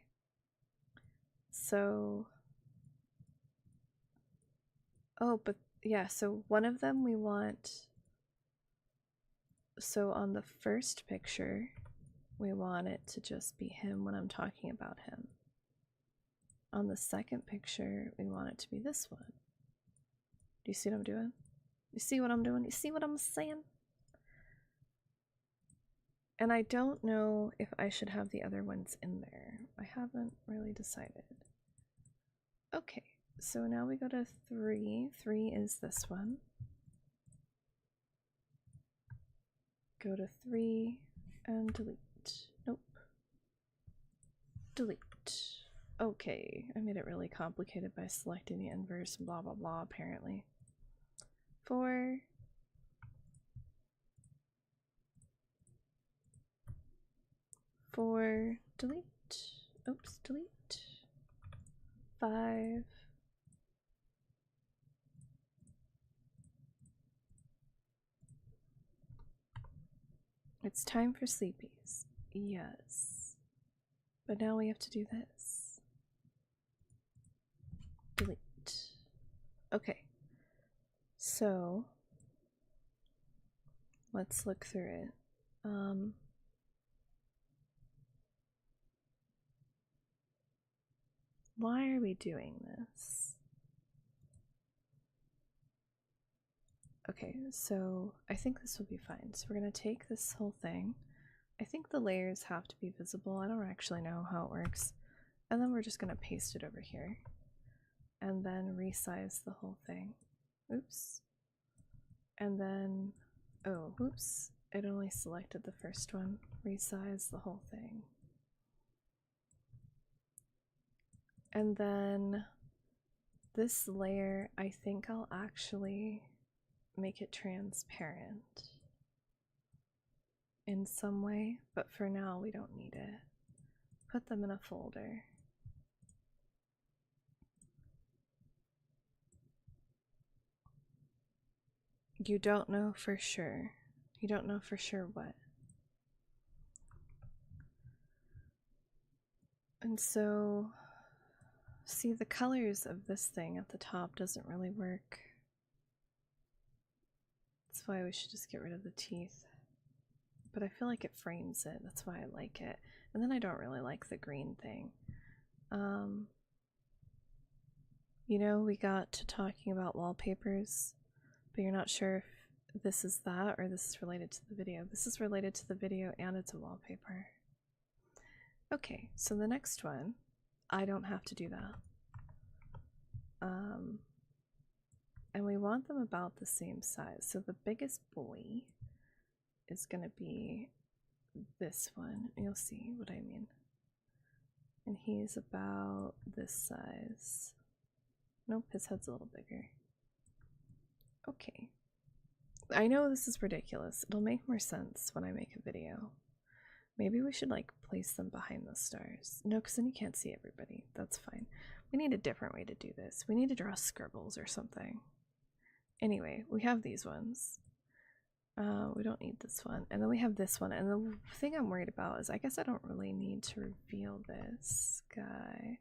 So. Oh, but yeah, so one of them we want. So on the first picture, we want it to just be him when I'm talking about him. On the second picture, we want it to be this one. Do you see what I'm doing? You see what I'm doing? You see what I'm saying? And I don't know if I should have the other ones in there. I haven't really decided. Okay, so now we go to 3. 3 is this one. Go to 3 and delete. Nope. Delete. Okay, I made it really complicated by selecting the inverse and blah blah blah apparently. 4. 4, delete. Oops, delete. 5. It's time for sleepies. Yes. But now we have to do this. Delete. Okay. So let's look through it. Why are we doing this? Okay, so I think this will be fine. So we're going to take this whole thing. I think the layers have to be visible. I don't actually know how it works. And then we're just going to paste it over here. And then resize the whole thing. Oops. And then, oh, whoops. It only selected the first one. Resize the whole thing. And then this layer, I think I'll actually make it transparent in some way, but for now we don't need it. Put them in a folder. You don't know for sure. You don't know for sure what. And so, see, the colors of this thing at the top doesn't really work. That's why we should just get rid of the teeth. But I feel like it frames it. That's why I like it. And then I don't really like the green thing. You know, we got to talking about wallpapers, but you're not sure if this is that or this is related to the video. This is related to the video and it's a wallpaper. Okay, so the next one, I don't have to do that. And we want them about the same size. So the biggest boy is going to be this one. You'll see what I mean. And he's about this size. Nope, his head's a little bigger. Okay. I know this is ridiculous. It'll make more sense when I make a video. Maybe we should like place them behind the stars. No, because then you can't see everybody. That's fine. We need a different way to do this. We need to draw scribbles or something. Anyway, we have these ones. We don't need this one. And then we have this one. And the thing I'm worried about is I guess I don't really need to reveal this guy.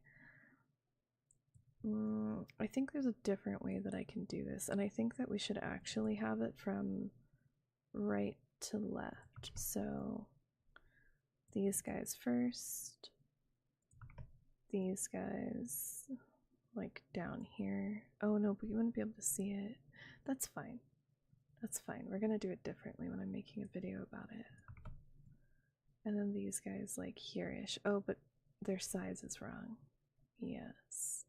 I think there's a different way that I can do this. And I think that we should actually have it from right to left. So these guys first. These guys like down here. Oh no, but you wouldn't be able to see it. That's fine. That's fine. We're gonna do it differently when I'm making a video about it. And then these guys like here-ish. Oh, but their size is wrong. Yes.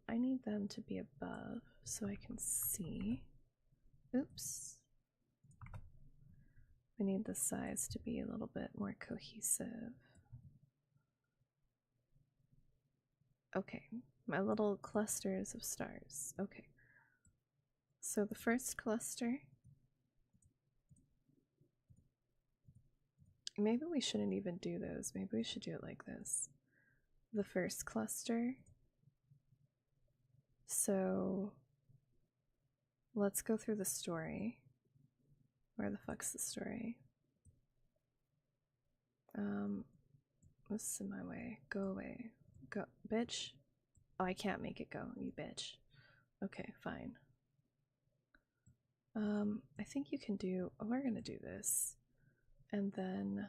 I need them to be above so I can see. Oops. We need the size to be a little bit more cohesive. Okay, my little clusters of stars. Okay. So the first cluster, maybe we shouldn't even do those. Maybe we should do it like this. The first cluster. So let's go through the story. Where the fuck's the story? This is in my way. Go away. Go, bitch. Oh, I can't make it go, you bitch. Okay, fine. I think you can do, oh, we're gonna do this. And then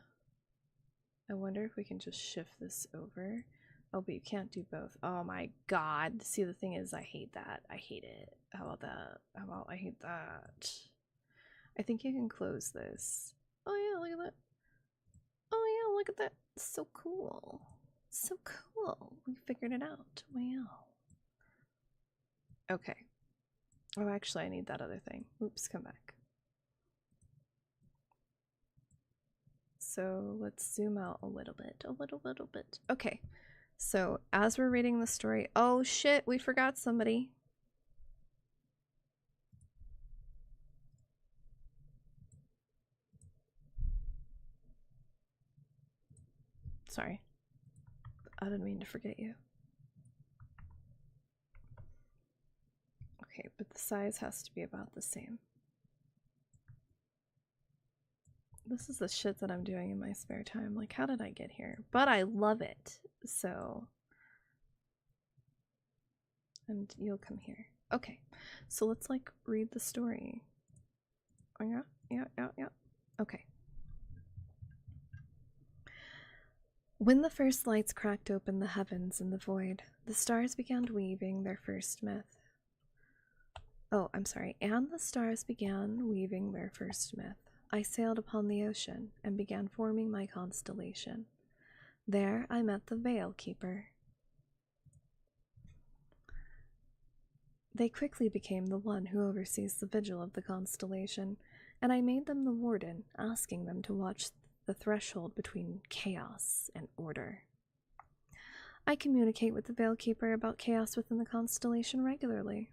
I wonder if we can just shift this over. Oh, but you can't do both. Oh my god. See, the thing is, I hate that. I hate it. How about that? How about I hate that? I think you can close this. Oh yeah, look at that. Oh yeah, look at that. So cool. So cool. We figured it out. Wow. Okay. Oh, actually, I need that other thing. Oops, come back. So let's zoom out a little bit. A little bit. Okay. So as we're reading the story, oh shit, we forgot somebody. Sorry. I didn't mean to forget you. Okay, but the size has to be about the same. This is the shit that I'm doing in my spare time. Like, how did I get here? But I love it. So. And you'll come here. Okay, so let's like read the story. Oh, yeah. Okay. When the first lights cracked open the heavens and the void, the stars began weaving their first myth. Oh, I'm sorry. And the stars began weaving their first myth. I sailed upon the ocean and began forming my constellation. There I met the Veil Keeper. They quickly became the one who oversees the vigil of the constellation, and I made them the warden, asking them to watch the threshold between chaos and order. I communicate with the Veil Keeper about chaos within the constellation regularly.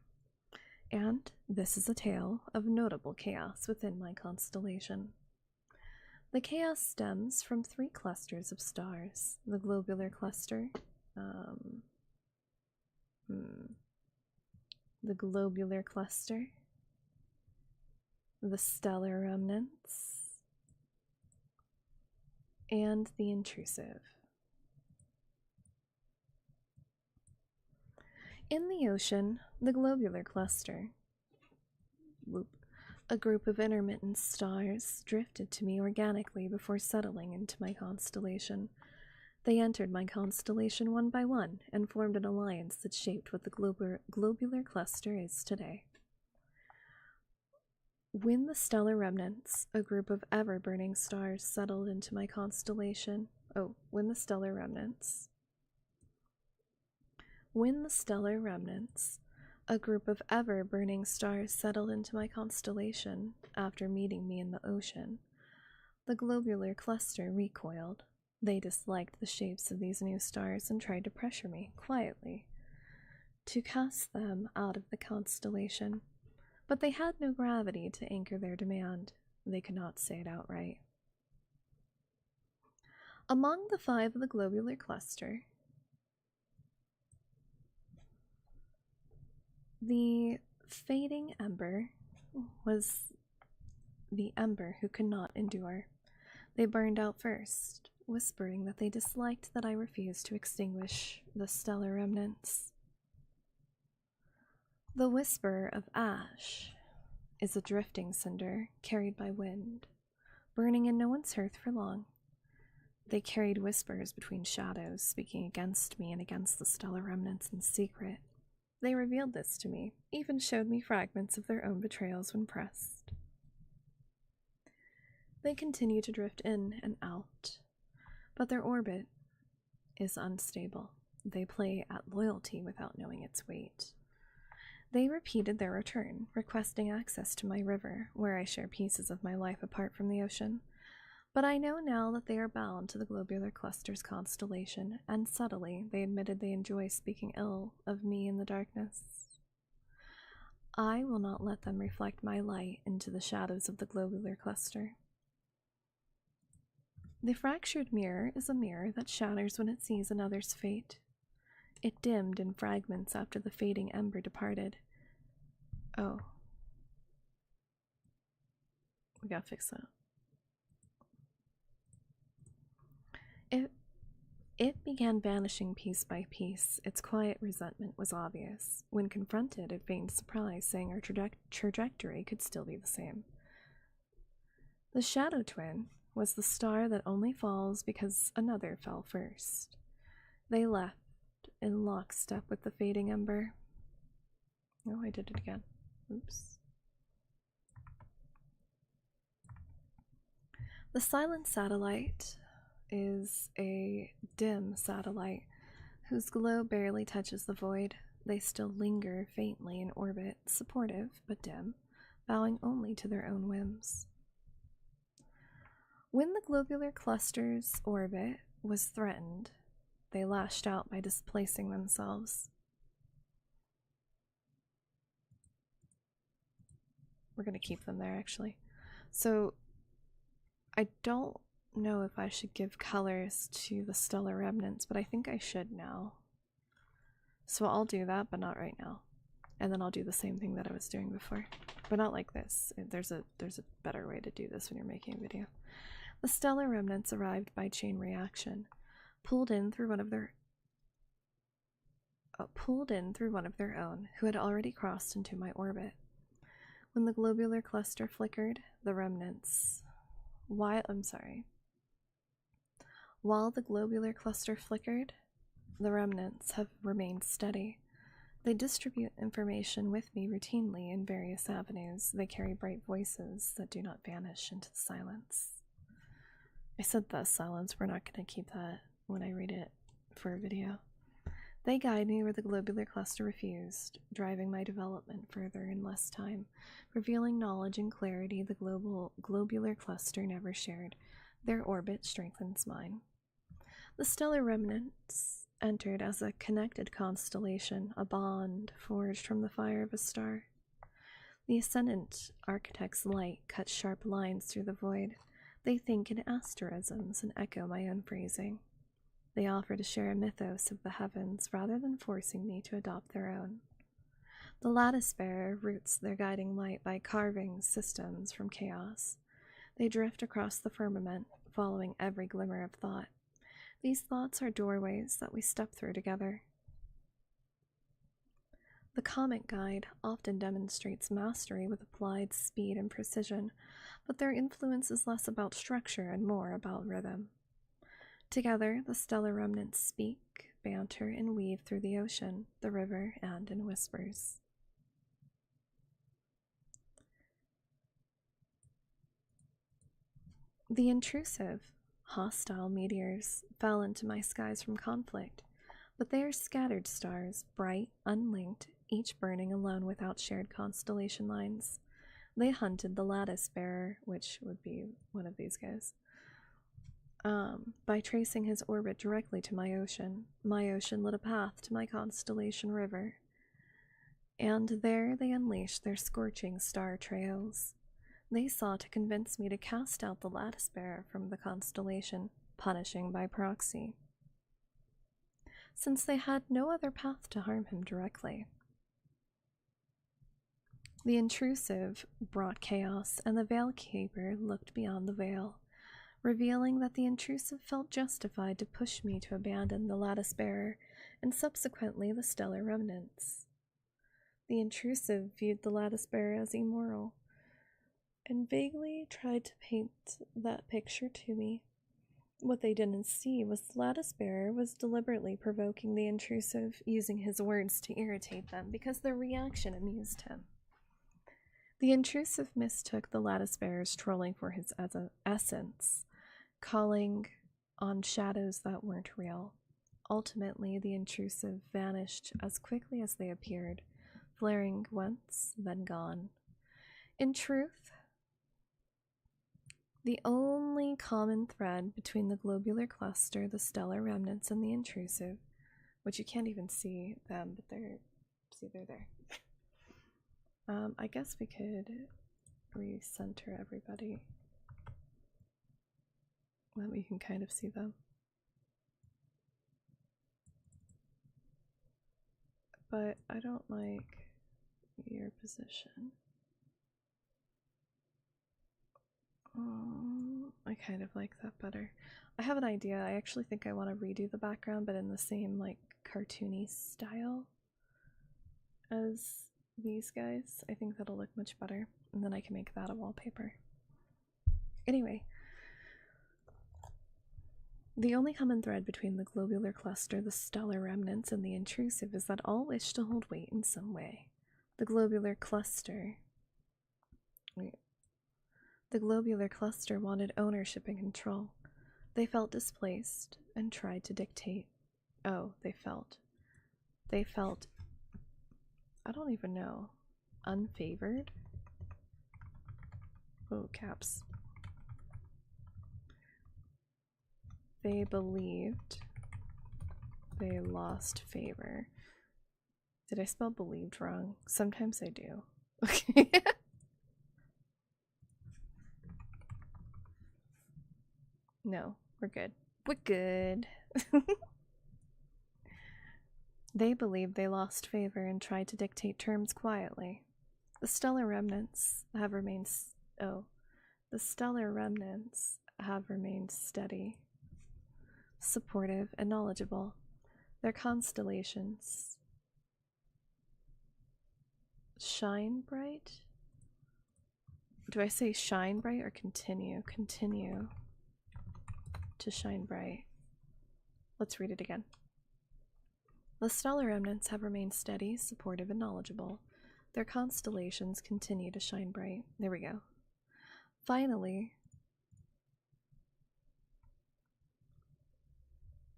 And this is a tale of notable chaos within my constellation. The chaos stems from 3 clusters of stars. The globular cluster, the globular cluster, the stellar remnants, and the intrusive. In the ocean, the globular cluster, a group of intermittent stars drifted to me organically before settling into my constellation. They entered my constellation one by one and formed an alliance that shaped what the globular cluster is today. When the stellar remnants, a group of ever-burning stars, settled into my constellation, when the stellar remnants, a group of ever-burning stars settled into my constellation after meeting me in the ocean, the globular cluster recoiled. They disliked the shapes of these new stars and tried to pressure me, quietly, to cast them out of the constellation. But they had no gravity to anchor their demand. They could not say it outright. Among the 5 of the globular cluster, the fading ember was the ember who could not endure. They burned out first, whispering that they disliked that I refused to extinguish the stellar remnants. The whisper of ash is a drifting cinder carried by wind, burning in no one's hearth for long. They carried whispers between shadows, speaking against me and against the stellar remnants in secret. They revealed this to me, even showed me fragments of their own betrayals when pressed. They continue to drift in and out, but their orbit is unstable. They play at loyalty without knowing its weight. They repeated their return, requesting access to my river, where I share pieces of my life apart from the ocean. But I know now that they are bound to the globular cluster's constellation, and subtly they admitted they enjoy speaking ill of me in the darkness. I will not let them reflect my light into the shadows of the globular cluster. The fractured mirror is a mirror that shatters when it sees another's fate. It dimmed in fragments after the fading ember departed. Oh. We gotta fix that. It began vanishing piece by piece. Its quiet resentment was obvious. When confronted, it feigned surprise, saying our trajectory could still be the same. The shadow twin, was the star that only falls because another fell first. They left in lockstep with the fading ember. Oh, I did it again. Oops. The silent satellite is a dim satellite whose glow barely touches the void. They still linger faintly in orbit, supportive but dim, bowing only to their own whims. When the globular cluster's orbit was threatened, they lashed out by displacing themselves. We're going to keep them there, actually. So, I don't know if I should give colors to the stellar remnants, but I think I should now. So I'll do that, but not right now. And then I'll do the same thing that I was doing before. But not like this. There's a better way to do this when you're making a video. The stellar remnants arrived by chain reaction, pulled in through one of their own, who had already crossed into my orbit. When the globular cluster flickered, the remnants... While the globular cluster flickered, the remnants have remained steady. They distribute information with me routinely in various avenues. They carry bright voices that do not vanish into the silence. I said the silence, we're not going to keep that when I read it for a video. They guide me where the globular cluster refused, driving my development further in less time, revealing knowledge and clarity the globular cluster never shared. Their orbit strengthens mine. The stellar remnants entered as a connected constellation, a bond forged from the fire of a star. The ascendant architect's light cut sharp lines through the void. They think in asterisms and echo my own phrasing. They offer to share a mythos of the heavens rather than forcing me to adopt their own. The lattice bearer roots their guiding light by carving systems from chaos. They drift across the firmament, following every glimmer of thought. These thoughts are doorways that we step through together. The comet guide often demonstrates mastery with applied speed and precision, but their influence is less about structure and more about rhythm. Together, the stellar remnants speak, banter, and weave through the ocean, the river, and in whispers. The intrusive, hostile meteors fell into my skies from conflict, but they are scattered stars, bright, unlinked, each burning alone without shared constellation lines. They hunted the lattice bearer, which would be one of these guys, by tracing his orbit directly to my ocean. My ocean lit a path to my constellation river, and there they unleashed their scorching star trails. They sought to convince me to cast out the lattice bearer from the constellation, punishing by proxy, since they had no other path to harm him directly. The intrusive brought chaos, and the veil keeper looked beyond the veil, revealing that the intrusive felt justified to push me to abandon the lattice bearer and subsequently the stellar remnants. The intrusive viewed the lattice bearer as immoral, and vaguely tried to paint that picture to me. What they didn't see was the lattice bearer was deliberately provoking the intrusive, using his words to irritate them because their reaction amused him. The intrusive mistook the lattice bearer's trolling for his essence, calling on shadows that weren't real. Ultimately, the intrusive vanished as quickly as they appeared, flaring once, then gone. In truth, the only common thread between the globular cluster, the stellar remnants, and the intrusive, which you can't even see them, but they're there. I guess we could recenter everybody. That we can kind of see them. But I don't like your position. I kind of like that better. I have an idea. I actually think I want to redo the background, but in the same like cartoony style as these guys. I think that'll look much better, and then I can make that a wallpaper. Anyway, The only common thread between the globular cluster, the stellar remnants, and the intrusive is that all wish to hold weight in some way. The globular cluster... Wait. The globular cluster wanted ownership and control. They felt displaced and tried to dictate. Oh, they felt. I don't even know. Unfavored? Oh, caps. They believed they lost favor. Did I spell believed wrong? Sometimes I do. Okay. No, we're good. We're good. They believed they lost favor and tried to dictate terms quietly. The stellar remnants have remained steady, supportive, and knowledgeable. Their constellations shine bright? Do I say shine bright or continue? Continue to shine bright. Let's read it again. The stellar remnants have remained steady, supportive, and knowledgeable. Their constellations continue to shine bright. There we go. Finally,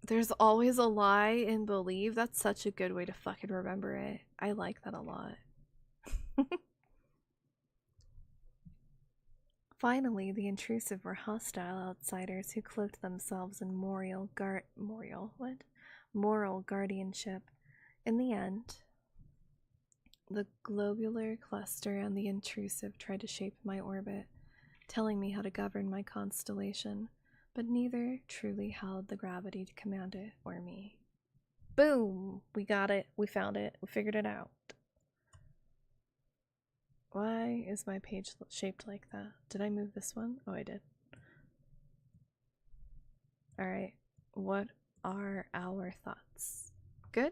there's always a lie in believe. That's such a good way to fucking remember it. I like that a lot. Finally, the intrusive were hostile outsiders who cloaked themselves in moral guardianship. In the end, the globular cluster and the intrusive tried to shape my orbit, telling me how to govern my constellation, but neither truly held the gravity to command it or me. Boom! We got it. We found it. We figured it out. Why is my page shaped like that? Did I move this one? Oh, I did. Alright. What are our thoughts? Good?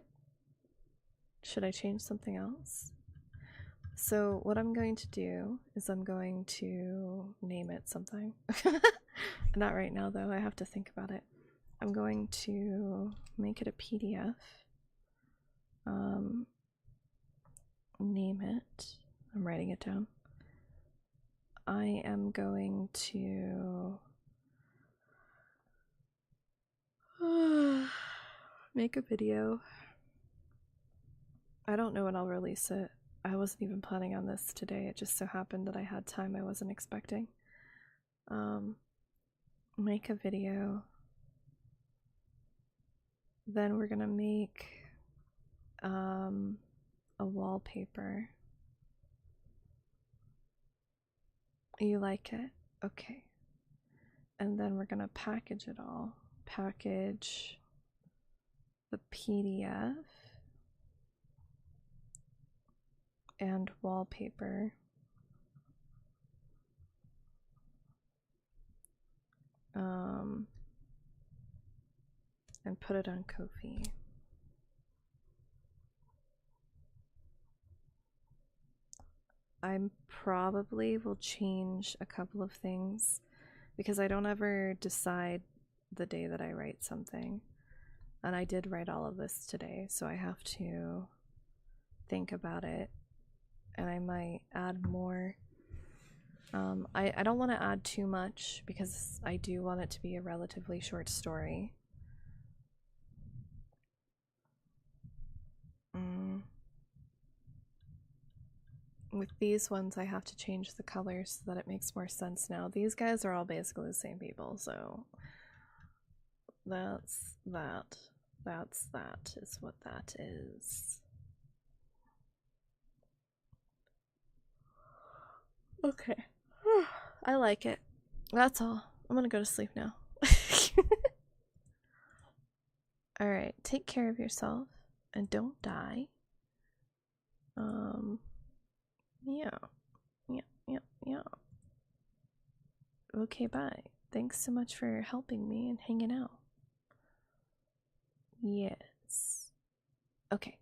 Should I change something else? So what I'm going to do is I'm going to name it something. Not right now though, I have to think about it. I'm going to make it a PDF. Name it. I'm writing it down. I am going to make a video. I don't know when I'll release it. I wasn't even planning on this today. It just so happened that I had time I wasn't expecting. Make a video. Then we're gonna make a wallpaper. You like it? Okay. And then we're gonna package it all. Package the PDF and wallpaper. And put it on Ko-fi. I probably will change a couple of things because I don't ever decide the day that I write something. And I did write all of this today, so I have to think about it. And I might add more. I don't want to add too much because I do want it to be a relatively short story. With these ones, I have to change the colors so that it makes more sense now. These guys are all basically the same people, so that's that. That is what that is. Okay. I like it. That's all. I'm gonna go to sleep now. Alright, take care of yourself and don't die. Yeah. Okay, bye. Thanks so much for helping me and hanging out. Yes. Okay.